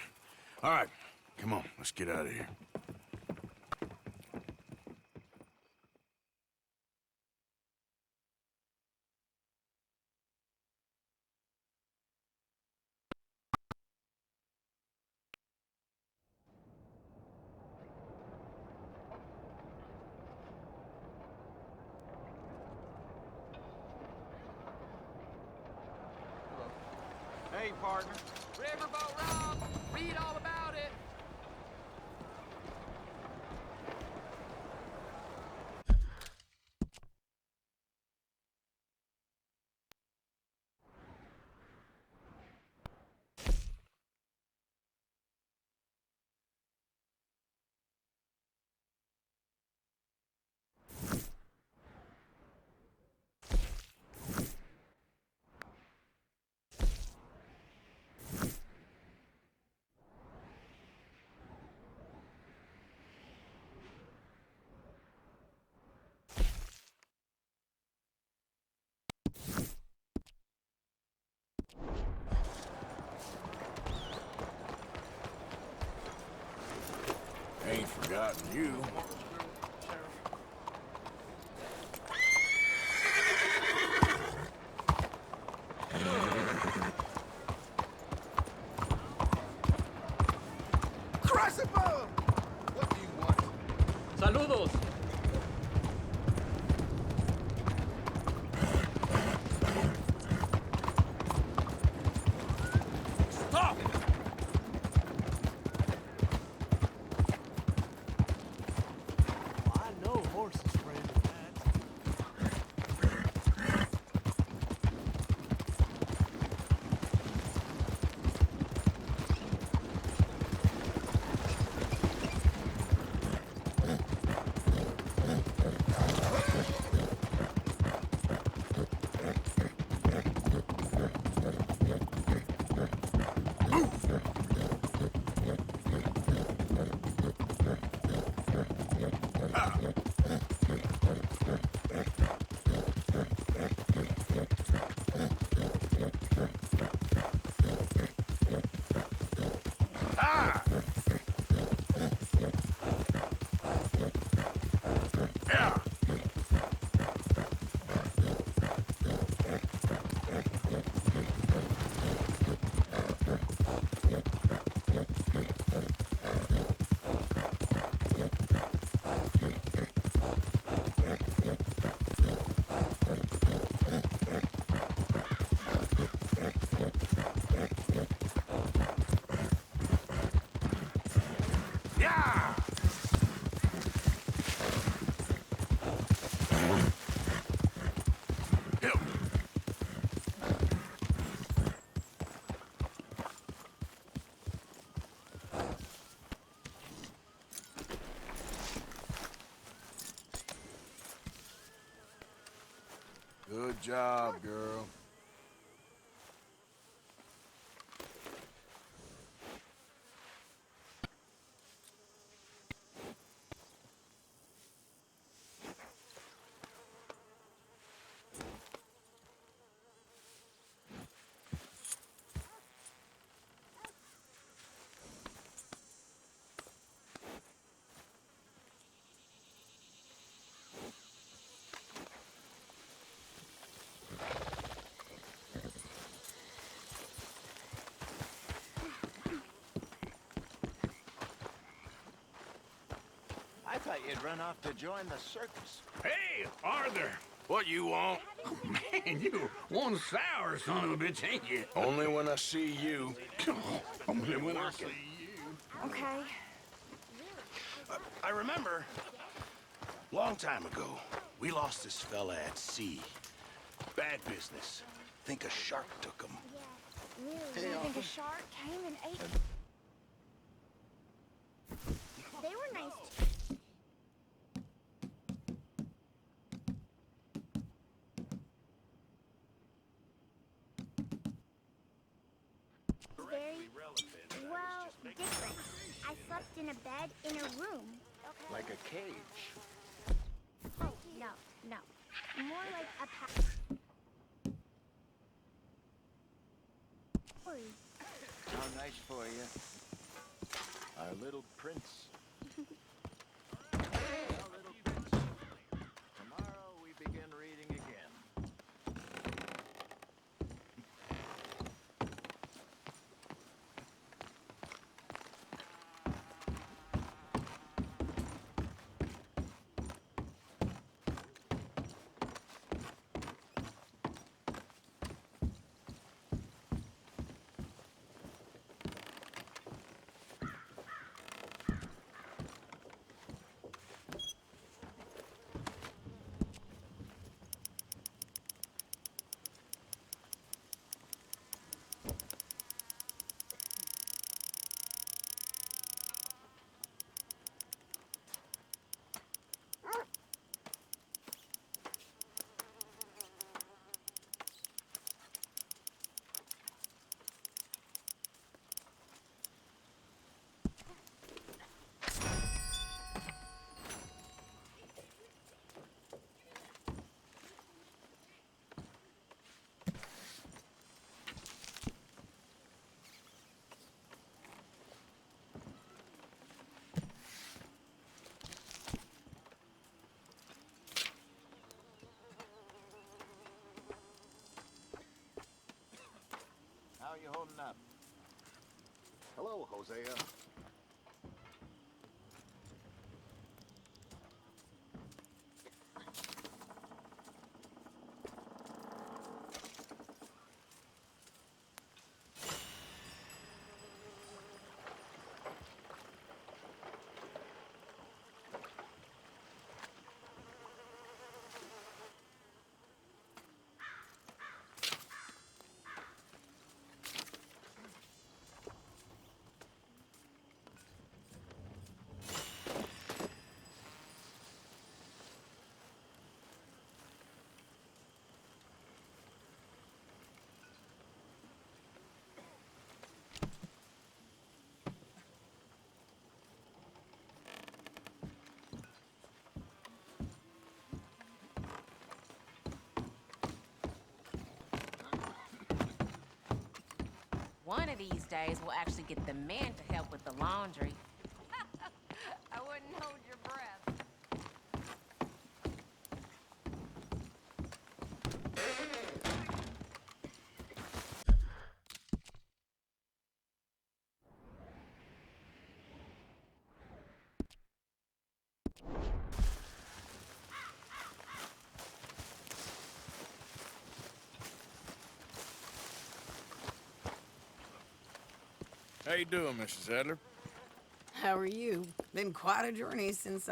All right, come on, let's get out of here. Hey, partner. Riverboat Rob! Read all about it! Ain't forgotten you. Crucible! What do you want? Saludos! Stop! I know horses friend of that. Good job, girl. thought you'd run off to join the circus. Hey, Arthur, what you want? Oh, man, you one sour son of a bitch, ain't you? Only when I see you. Only when I see Okay. I remember, long time ago, we lost this fella at sea. Bad business. Think a shark took him. Really? You think a shark came and ate? They were nice. Very, well, different. I slept in a bed in a room. Like a cage. Oh, no, no. More like a How nice for you. Our little prince. Our little prince. Tomorrow we begin reading again. How you holding up? Hello, Hosea. One of these days, we'll actually get the men to help with the laundry. I wouldn't hold your breath. How you doing, Mrs. Adler? How are you? Been quite a journey since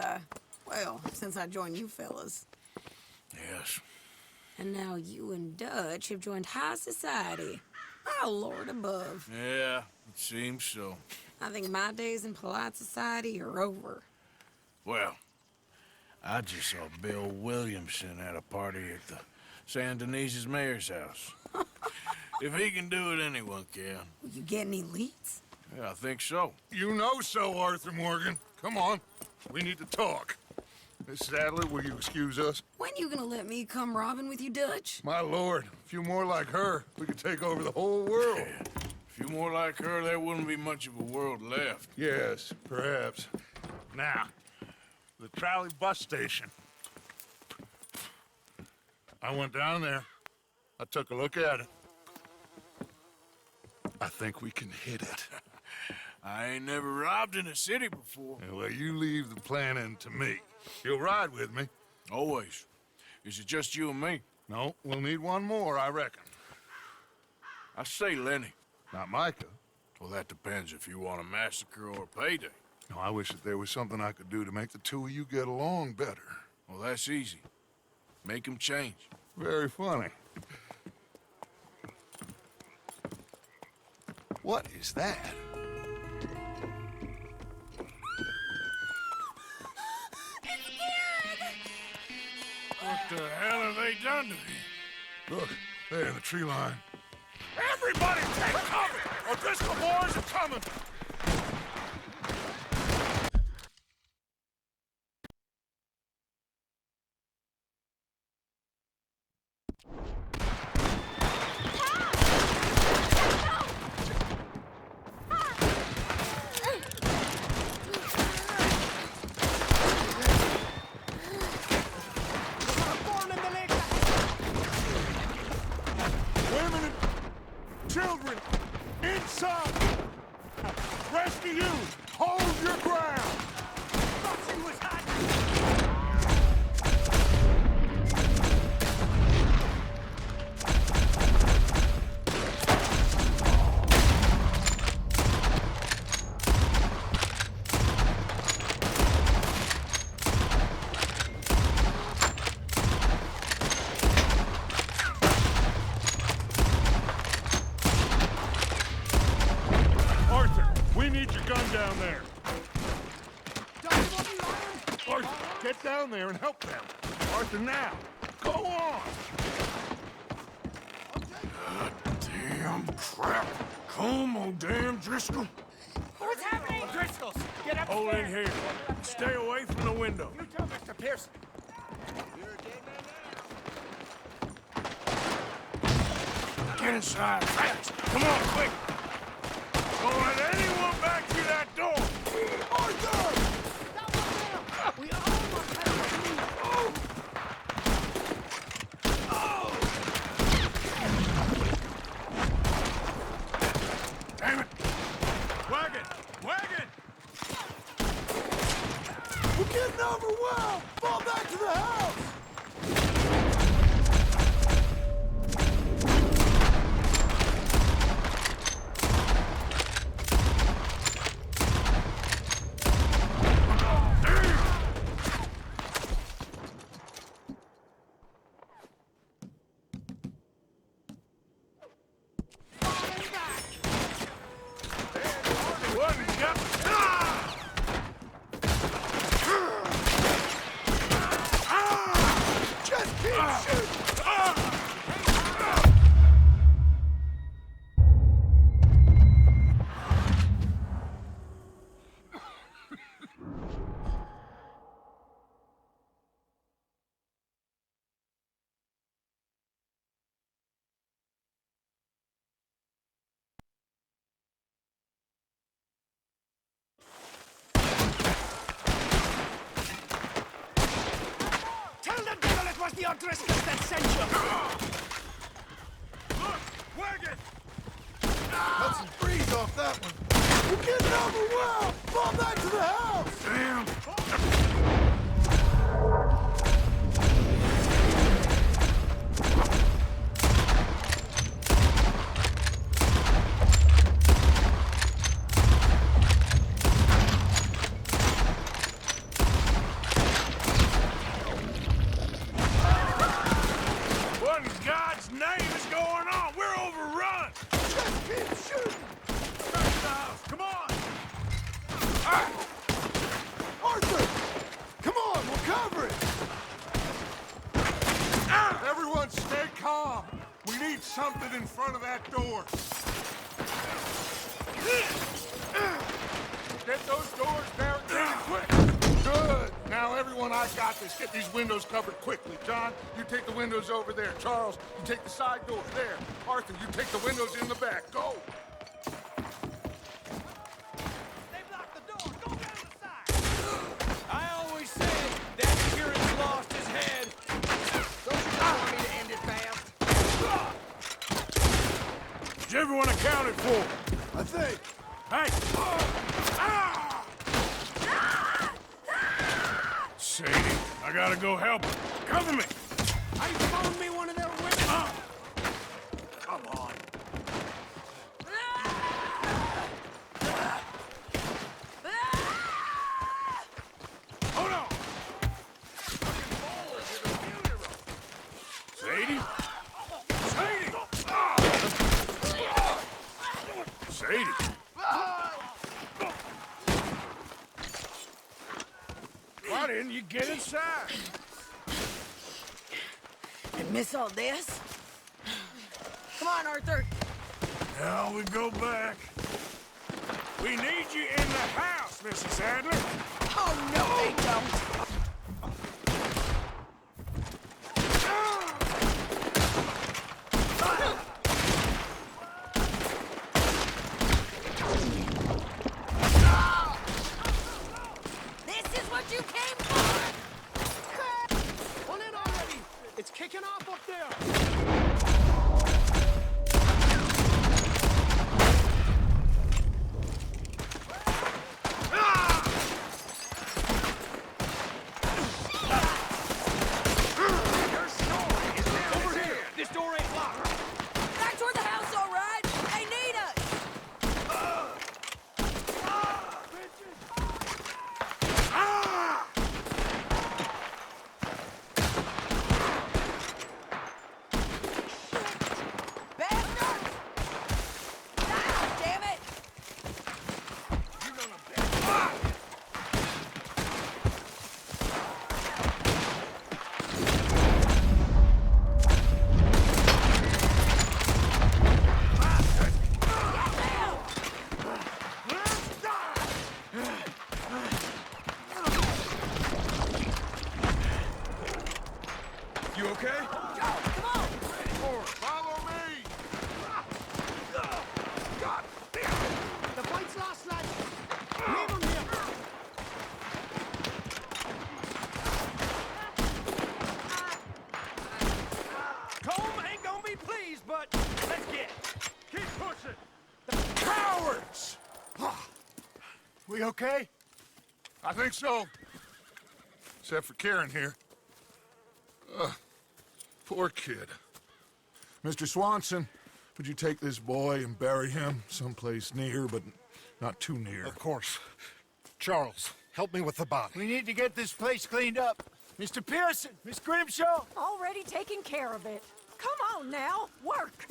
since I joined you fellas. Yes. And now you and Dutch have joined high society. Oh, Lord above. Yeah, it seems so. I think my days in polite society are over. Well, I just saw Bill Williamson at a party at the San Denise's mayor's house. If he can do it, anyone can. Will you get any leads? Yeah, I think so. You know so, Arthur Morgan. Come on. We need to talk. Miss Adler, will you excuse us? When you gonna let me come robbing with you, Dutch? My lord, a few more like her, we could take over the whole world. Yeah. A few more like her, there wouldn't be much of a world left. Yes, perhaps. Now, the trolley bus station. I went down there. I took a look at it. I think we can hit it. I ain't never robbed in a city before. Yeah, well, you leave the planning to me. You'll ride with me? Always. Is it just you and me? No, we'll need one more, I reckon. I say Lenny. Not Micah. Well, that depends if you want a massacre or a payday. No, I wish that there was something I could do to make the two of you get along better. Well, that's easy. Make them change. Very funny. What is that? What the hell have they done to him? Look, there in the tree line. Everybody take cover! O'Driscoll boys are coming! Women and children inside! Rest of you, hold your ground! Thought she was hiding! Arthur, we need your gun down there. Arthur, get down there and help them. Arthur, now. Go on. Damn crap. Come on, damn Driscoll. What's happening? Driscoll's, get up. Hold in here. Stay away from the window. You tell Mr. Pearson. Get inside fast. Come on, quick. Don't let anyone back through that door. Arthur! We almost had a lead. Damn it. Wagon! Wagon! We're getting overwhelmed! Fall back to the house! One got... Ah! Just keep shooting! Tell the devil it was the O'Driscolls that sent you. Look! Wagon! Cut some breeze off that one. We're getting overwhelmed! Fall back to the house! Damn. What in God's name is going on? We're overrun. Just keep shooting! Back to the house! Come on! Arthur! Come on, we'll cover it! Everyone stay calm! We need something in front of that door. Get those doors barricaded quick! Good! Now everyone, I got this. Get these windows covered quickly. John, you take the windows over there. Charles, you take the side doors there. Arthur, you take the windows in the back. Go! They blocked the door. Go down the side. I always said that Kieran's lost his head. Don't you want me to end it fast? Is everyone accounted for? I think. Hey! Sadie, I gotta go help her. Cover me! I found me one of their women! Come on. Hold on! Sadie? Sadie! Sadie! Why didn't you get inside? And miss all this? Come on, Arthur. Now we go back. We need you in the house, Mrs. Adler. Oh, no, they don't. This is what you came for! Pull in already! It's kicking off up there! This door ain't locked. Back toward the house, all right? They need us! Bastards! Ah, damn it! You okay? Come on! Follow me! God damn it! The fight's lost, lads! Leave him here! Combe ain't gonna be pleased, but let's get. Keep pushing. Cowards! We okay? I think so. Except for Karen here. Poor kid. Mr. Swanson, would you take this boy and bury him someplace near, but not too near? Of course. Charles, help me with the body. We need to get this place cleaned up. Mr. Pearson, Miss Grimshaw. Already taking care of it. Come on now, work.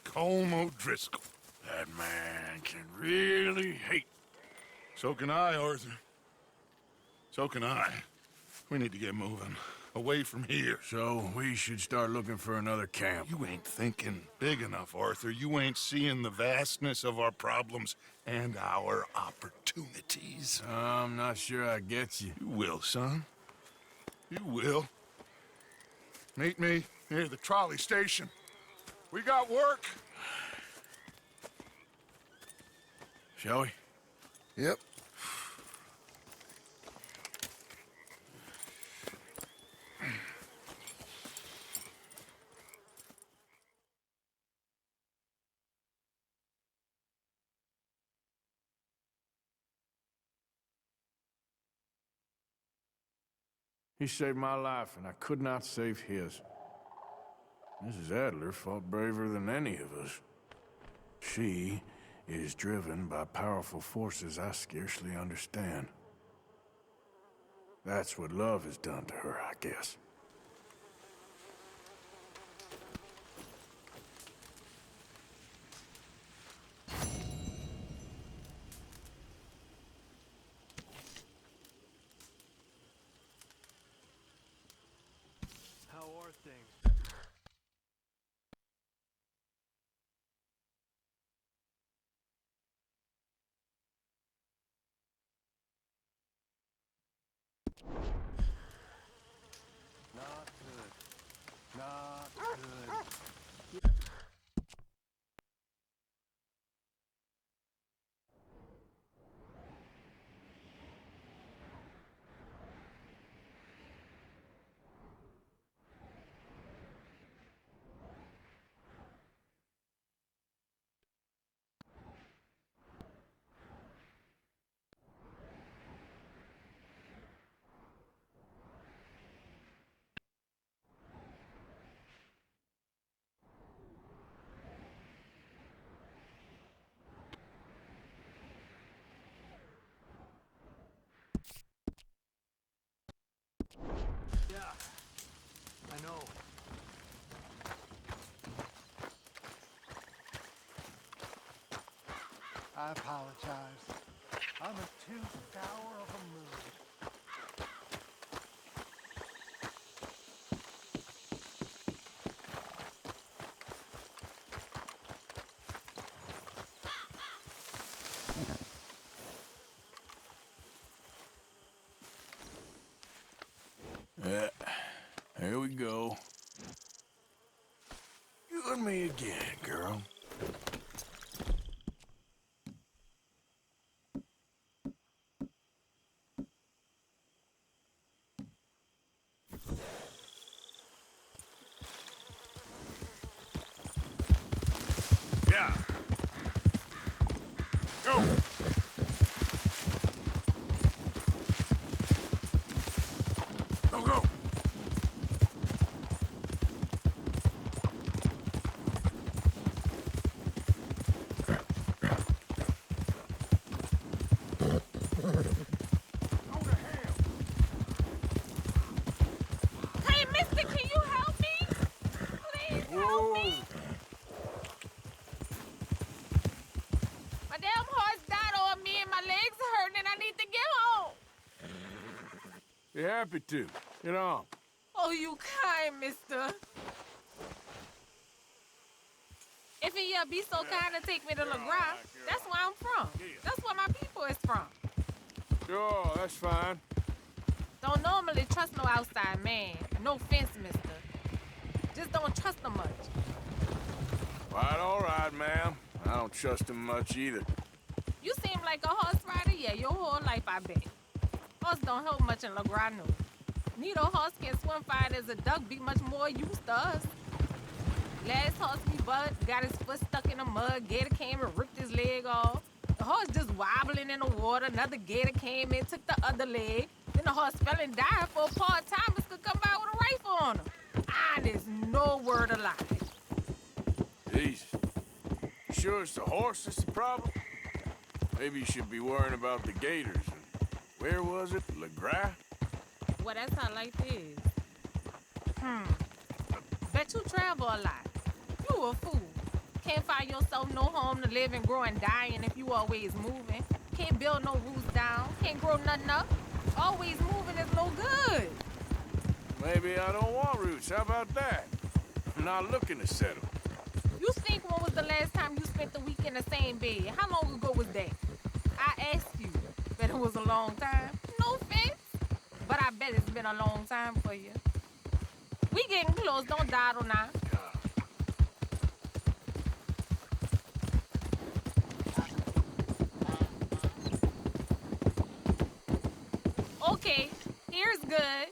Colm O'Driscoll. That man can really hate. So can I, Arthur. So can I. We need to get moving. Away from here. So we should start looking for another camp. You ain't thinking big enough, Arthur. You ain't seeing the vastness of our problems and our opportunities. I'm not sure I get you. You will, son. You will. Meet me near the trolley station. We got work. Shall we? Yep. He saved my life, and I could not save his. Mrs. Adler fought braver than any of us. She is driven by powerful forces I scarcely understand. That's what love has done to her, I guess. How are things? Not good. Not good. know. I apologize. I'm in too sour of a mood. Here we go. You and me again, girl. Yeah. Go. Go, go. Hey, mister, can you help me? Please help me. My damn horse died on me and my legs hurt and I need to get home. Be happy to. Get on. Oh, you kind, mister. If you be so kind to take me to LeGras, that's where I'm from. That's where my people is from. Sure, that's fine. Don't normally trust no outside man. No offense, mister. Just don't trust him much. Quite all right, ma'am. I don't trust him much either. You seem like a horse rider, yeah, your whole life, I bet. Horse don't help much in LeGras, no. Neither horse can swim fine as a duck, be much more used to us. Last horse we bud got his foot stuck in the mud, gator came and ripped his leg off. The horse just wobbling in the water, another gator came in, took the other leg. Then the horse fell and died for a part-timers could come by with a rifle on him. Honest, no word of lie. Jesus. You sure it's the horse that's the problem? Maybe you should be worrying about the gators. Where was it? LeGras? Well, that's how life is. Bet you travel a lot. You a fool. Can't find yourself no home to live and grow and dying if you always moving. Can't build no roots down. Can't grow nothing up. Always moving is no good. Maybe I don't want roots. How about that? I'm not looking to settle. You think when was the last time you spent the week in the same bed? How long ago was that? I asked you. Bet it was a long time. No offense. But I bet it's been a long time for you. We getting close. Don't dawdle now. Okay, here's good.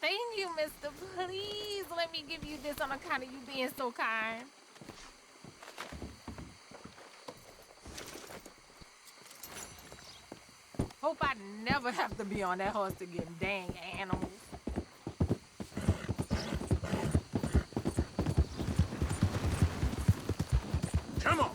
Thank you, mister. Please let me give you this on account of you being so kind. Hope I never have to be on that horse again, dang animals. Come on.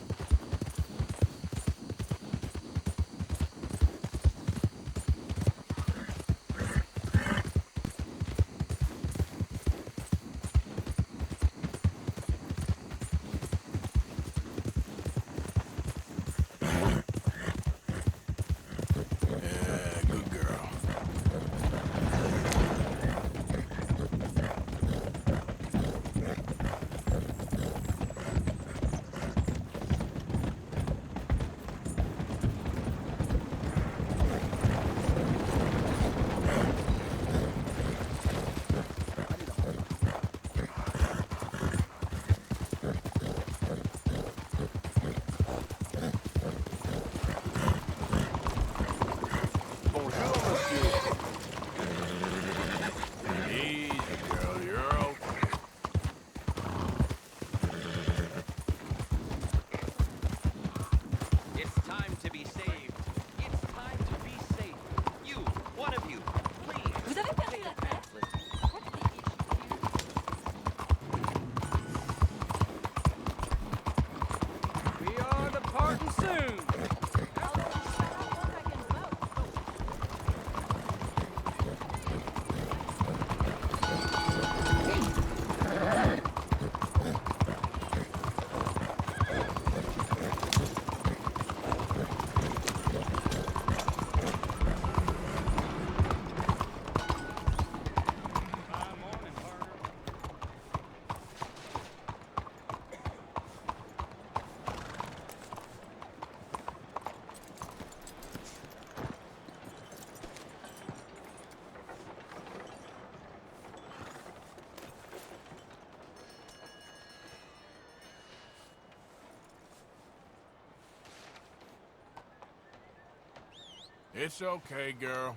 It's okay, girl.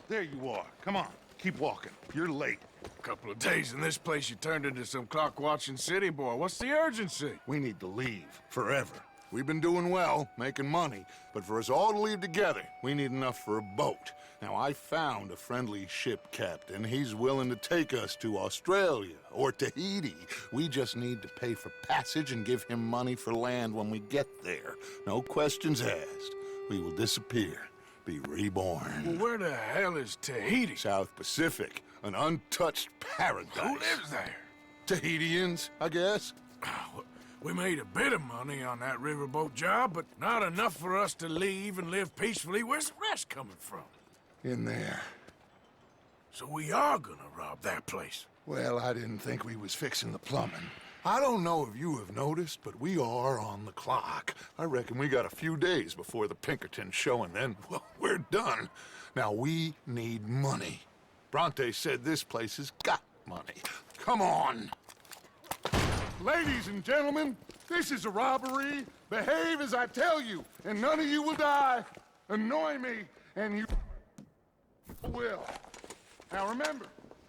There you are. Come on, keep walking. You're late. A couple of days in this place, you turned into some clock-watching city boy. What's the urgency? We need to leave. Forever. We've been doing well, making money, but for us all to leave together, we need enough for a boat. Now, I found a friendly ship captain. He's willing to take us to Australia or Tahiti. We just need to pay for passage and give him money for land when we get there. No questions asked. We will disappear. Be reborn. Well, where the hell is Tahiti? South Pacific, an untouched paradise. Who lives there? Tahitians, I guess. We made a bit of money on that riverboat job, but not enough for us to leave and live peacefully. Where's the rest coming from? In there. So we are gonna rob that place. Well, I didn't think we was fixing the plumbing. I don't know if you have noticed, but we are on the clock. I reckon we got a few days before the Pinkerton show, and then, well, we're done. Now, we need money. Bronte said this place has got money. Come on. Ladies and gentlemen, this is a robbery. Behave as I tell you, and none of you will die. Annoy me, and you will. Now, remember,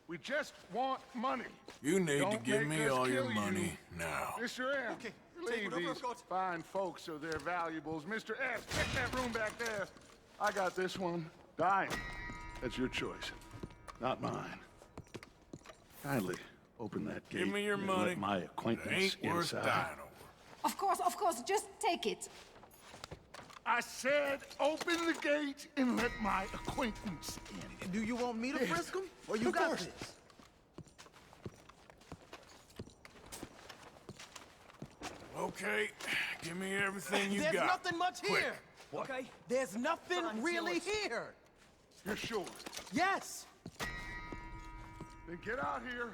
we just want money. You need Don't to give make me us all your kill you. money now. Mr. M, Okay, leave these fine folks so they're valuables. Mr. S, check that room back there. I got this one. Dying. That's your choice, not mine. Kindly open that gate. Give me your and money. Let my It acquaintance ain't worth inside. dying over. Of course, just take it. I said open the gate and let my acquaintance in. Do you want me to frisk him? Or you Of got course. this? Okay, give me everything you There's got. nothing much Quick. here. What? Okay? There's nothing really here. You're sure? Yes. Then get out here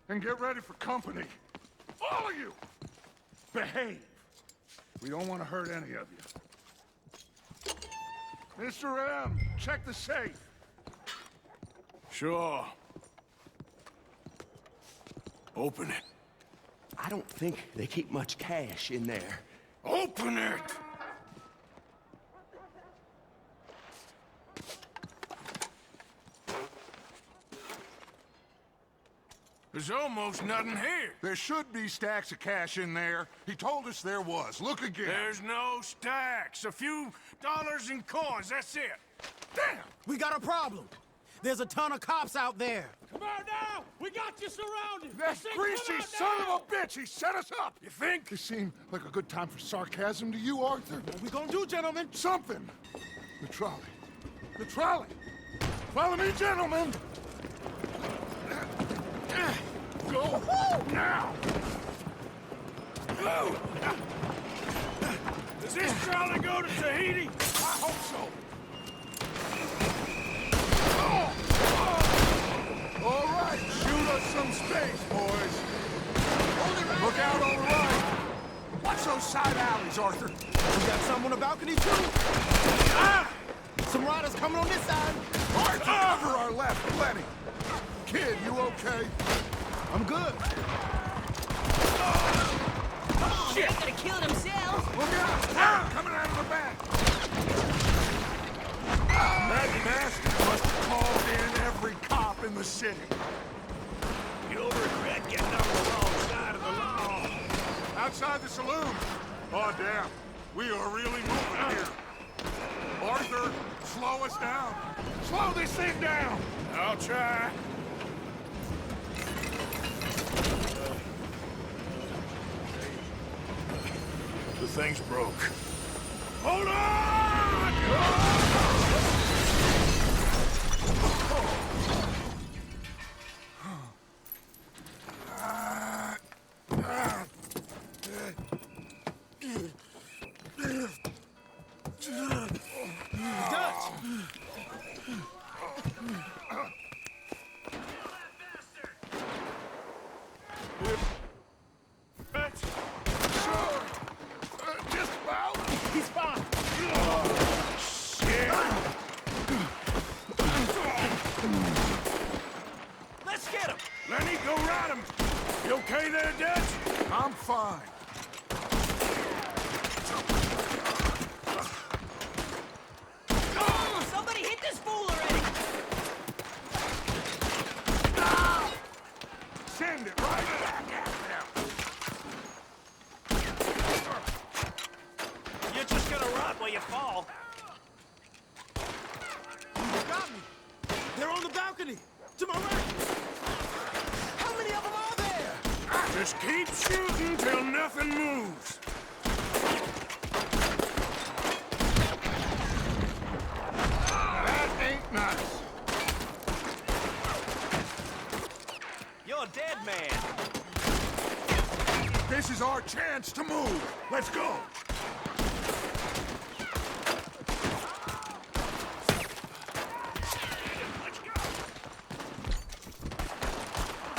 and get ready for company. All of you! Behave. We don't want to hurt any of you. Mr. M, check the safe. Sure. Open it. I don't think they keep much cash in there. Open it! There's almost nothing here. There should be stacks of cash in there. He told us there was. Look again. There's no stacks. A few dollars in coins, that's it. Damn! We got a problem. There's a ton of cops out there. Come out now! We got you surrounded! That I said come greasy out son now! of a bitch! He set us up! You think? This seemed like a good time for sarcasm to you, Arthur. What we gonna do, gentlemen? Something! The trolley. The trolley! Follow me, gentlemen! Go now! Does this trolley go to Tahiti? I hope so! All right, shoot us some space, boys. Look out on the right. Watch those side alleys, Arthur. We got some on the balcony, too. Ah! Some riders coming on this side. Arthur, cover our left, plenty. Kid, you okay? I'm good. Oh, they're gonna kill themselves. Look out! Coming out of the back. That bastard must have called in every cop in the city. You'll regret getting on the wrong side of the law. Outside the saloon. Oh, damn. We are really moving here. Arthur, slow us down. Slow this thing down. I'll try. The thing's broke. Hold on! That's sure. Just about. He's fine. Shit. Let's get him. Lenny, go ride him. You okay there, Dutch? I'm fine. Oh, somebody hit this fool already. Send it right back at them. You're just gonna rot where you fall. You got me. They're on the balcony. To my right. How many of them are there? Just keep shooting till nothing moves. That ain't nice. You're a dead man. This is our chance to move. Let's go.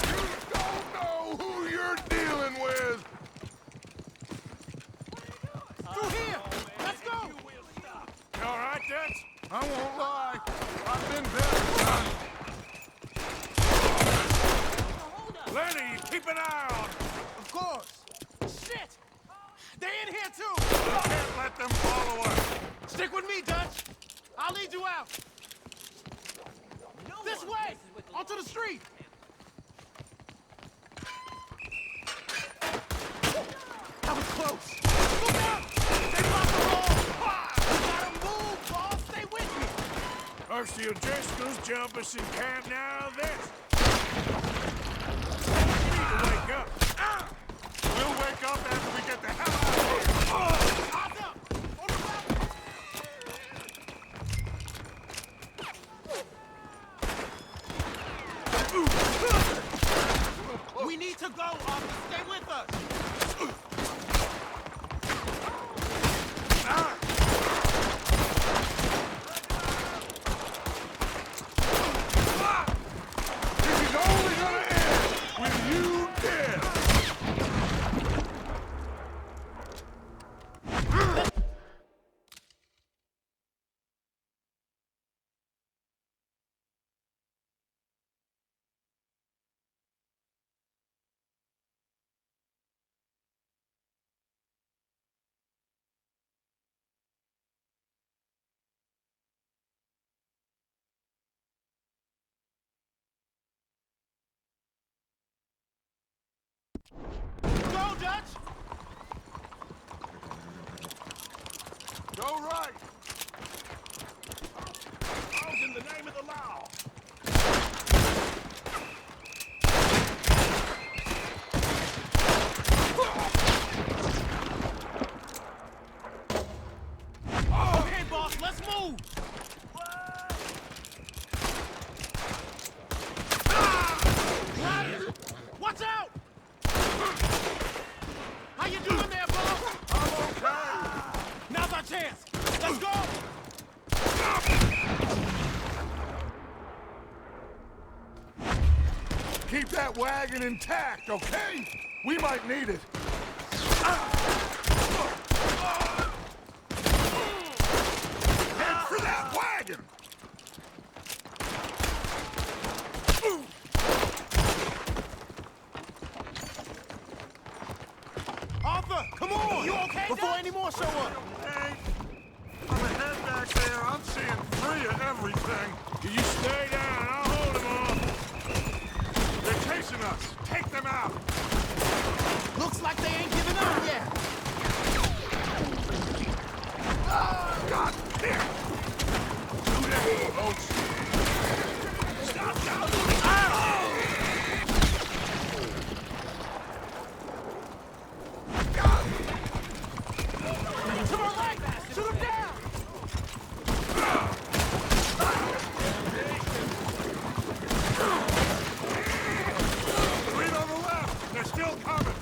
You don't know who you're dealing with. Through here. Let's go. You all right, Dutch? I won't lie. I've been better, son. Lenny, keep an eye on him. Of course. Shit. They're in here too. Can't let them follow us. Stick with me, Dutch. I'll lead you out. This way. Onto the street. That was close. Look out! They blocked the road. You gotta move, boss. Stay with me. First the O'Driscolls jump us in camp, now this. You need to wake up. We'll wake up after we get the hell out of here. Eyes up. On the balcony. We need to go, Arthur. Stay with us. This is only gonna end with you dead. Go, Dutch. Go right. All's in the name of the law. Okay, boss, let's move. Ryan, watch out! How you doing there, boss? I'm okay. Now's our chance. Let's go. Keep that wagon intact, okay? We might need it. Head for that wagon! Arthur, come on! You okay, Before Dutch? any more show up! Hey, I'm ahead back there. I'm seeing 3 of everything. You stay down. I'll hold him off. They're chasing us. Take them out. Looks like they ain't giving up yet. God, here! Do that, folks. Stop, stop! To our right! Shoot him down! Three on the left. They're still coming.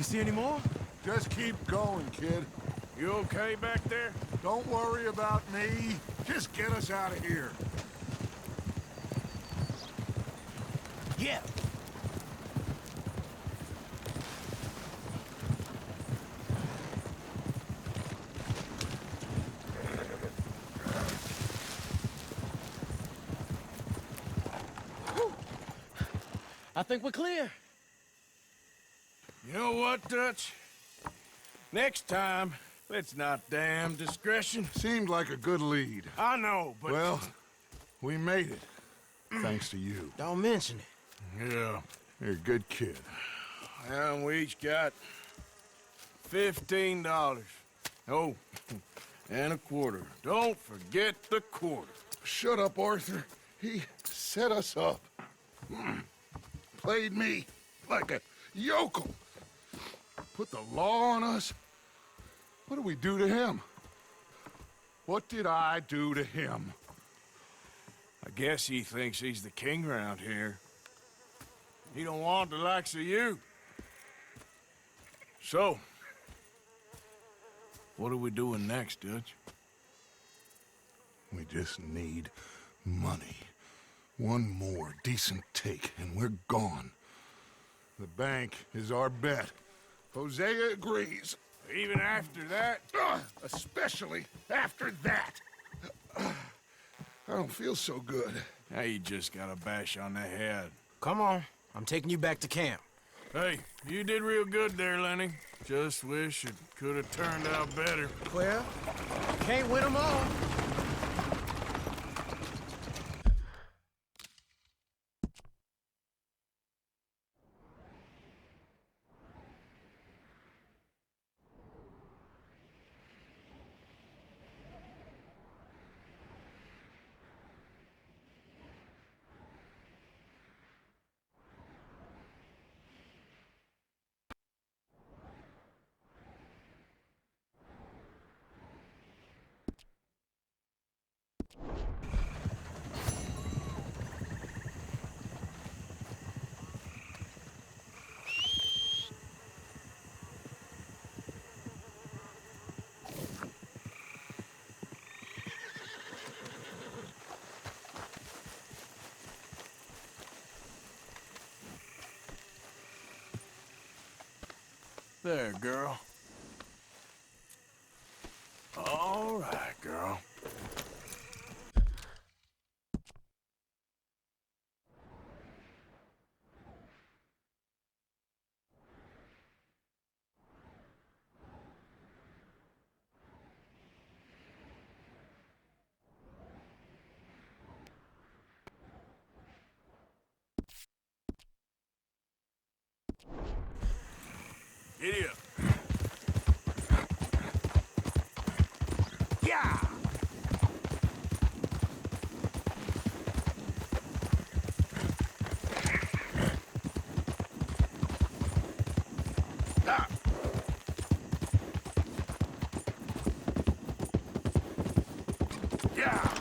see any more? Just keep going, kid. You okay back there? Don't worry about me. Just get us out of here. Yeah. I think we're clear. You know what, Dutch? Next time, let's not damn discretion. Seemed like a good lead. I know, but... Well, we made it. Thanks to you. Don't mention it. Yeah. You're a good kid. And we each got $15. Oh, and a quarter. Don't forget the quarter. Shut up, Arthur. He set us up. Played me like a yokel. Put the law on us. What did we do to him? What did I do to him? I guess he thinks he's the king around here. He don't want the likes of you. So, what are we doing next, Dutch? We just need money. One more decent take, and we're gone. The bank is our bet. Hosea agrees. Even after that? Especially after that. I don't feel so good. Now you just got a bash on the head. Come on. I'm taking you back to camp. Hey, you did real good there, Lenny. Just wish it could have turned out better. Well, can't win them all. There, girl. All right, girl. Giddy up. Yeah! Ah. Yeah!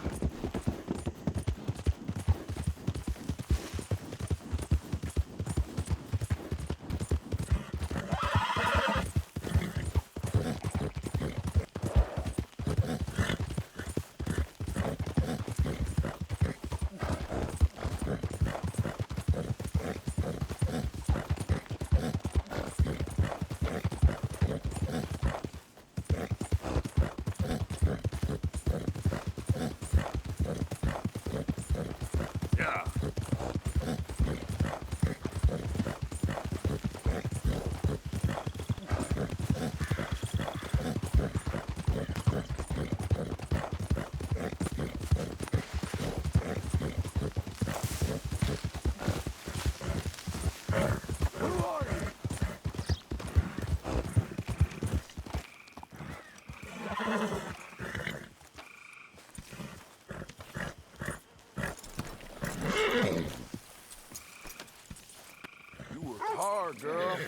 You worked hard, girl.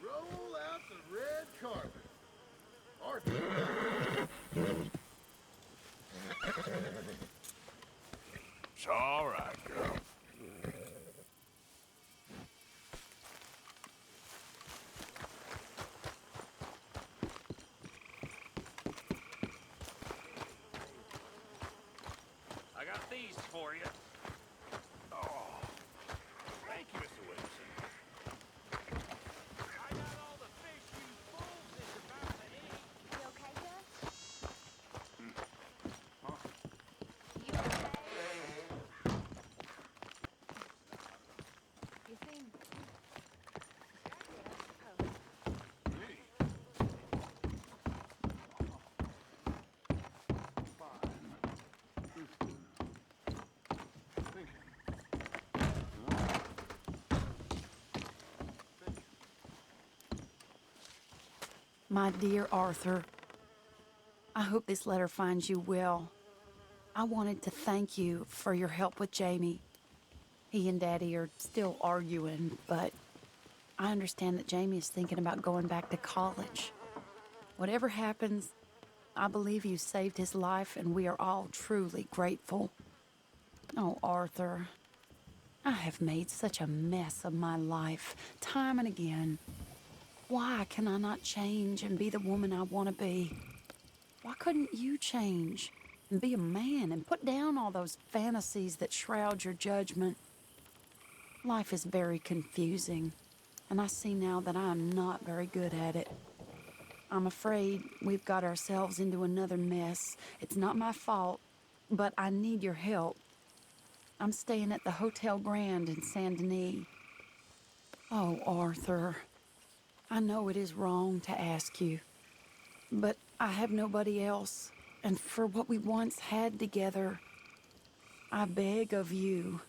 Roll out the red carpet. Arthur. It's all right, girl. for you. Oh, thank you, Mr. Williamson. I got all the fish you fools is about to eat. You okay, Gus? Huh? You okay? You seem My dear Arthur, I hope this letter finds you well. I wanted to thank you for your help with Jamie. He and Daddy are still arguing, but I understand that Jamie is thinking about going back to college. Whatever happens, I believe you saved his life, and we are all truly grateful. Oh, Arthur, I have made such a mess of my life, time and again. Why can I not change and be the woman I want to be? Why couldn't you change and be a man and put down all those fantasies that shroud your judgment? Life is very confusing, and I see now that I am not very good at it. I'm afraid we've got ourselves into another mess. It's not my fault, but I need your help. I'm staying at the Hotel Grand in Saint Denis. Oh, Arthur, I know it is wrong to ask you, but I have nobody else, and for what we once had together, I beg of you,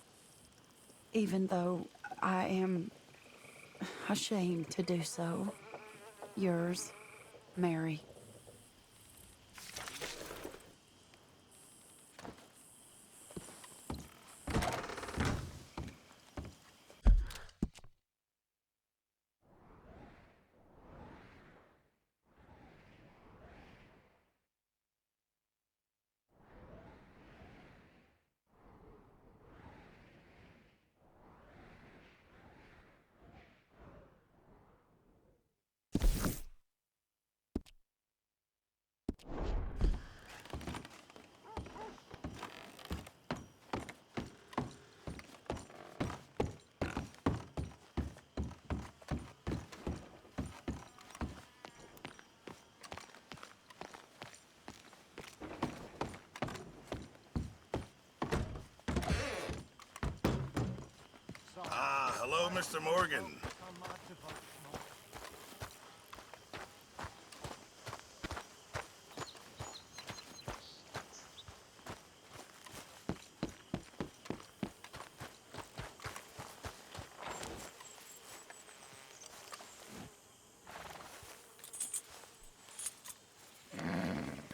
even though I am ashamed to do so. Yours, Mary. Ah, hello, Mr. Morgan.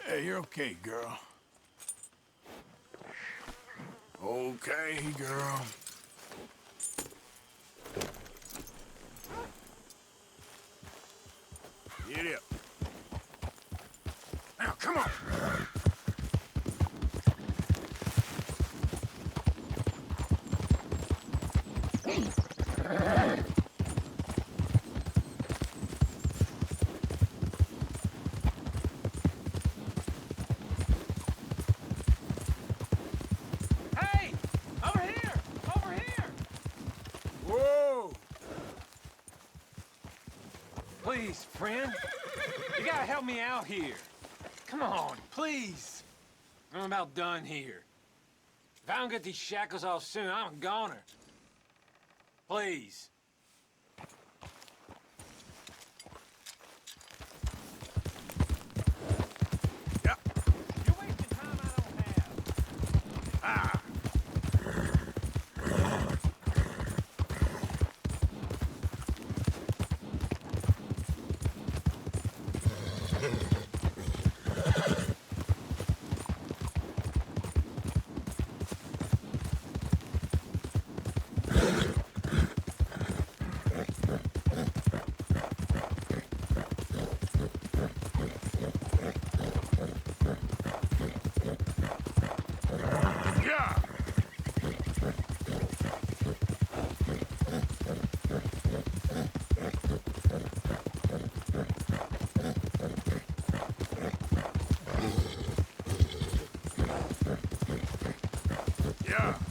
Hey, you're okay, girl. Okay, girl. Get up. Now, come on. Hey! Over here! Over here! Whoa! Please, friend. You gotta help me out here. Come on, please. I'm about done here. If I don't get these shackles off soon, I'm a goner. Please. Yep. You're wasting time I don't have. Ah! Yeah.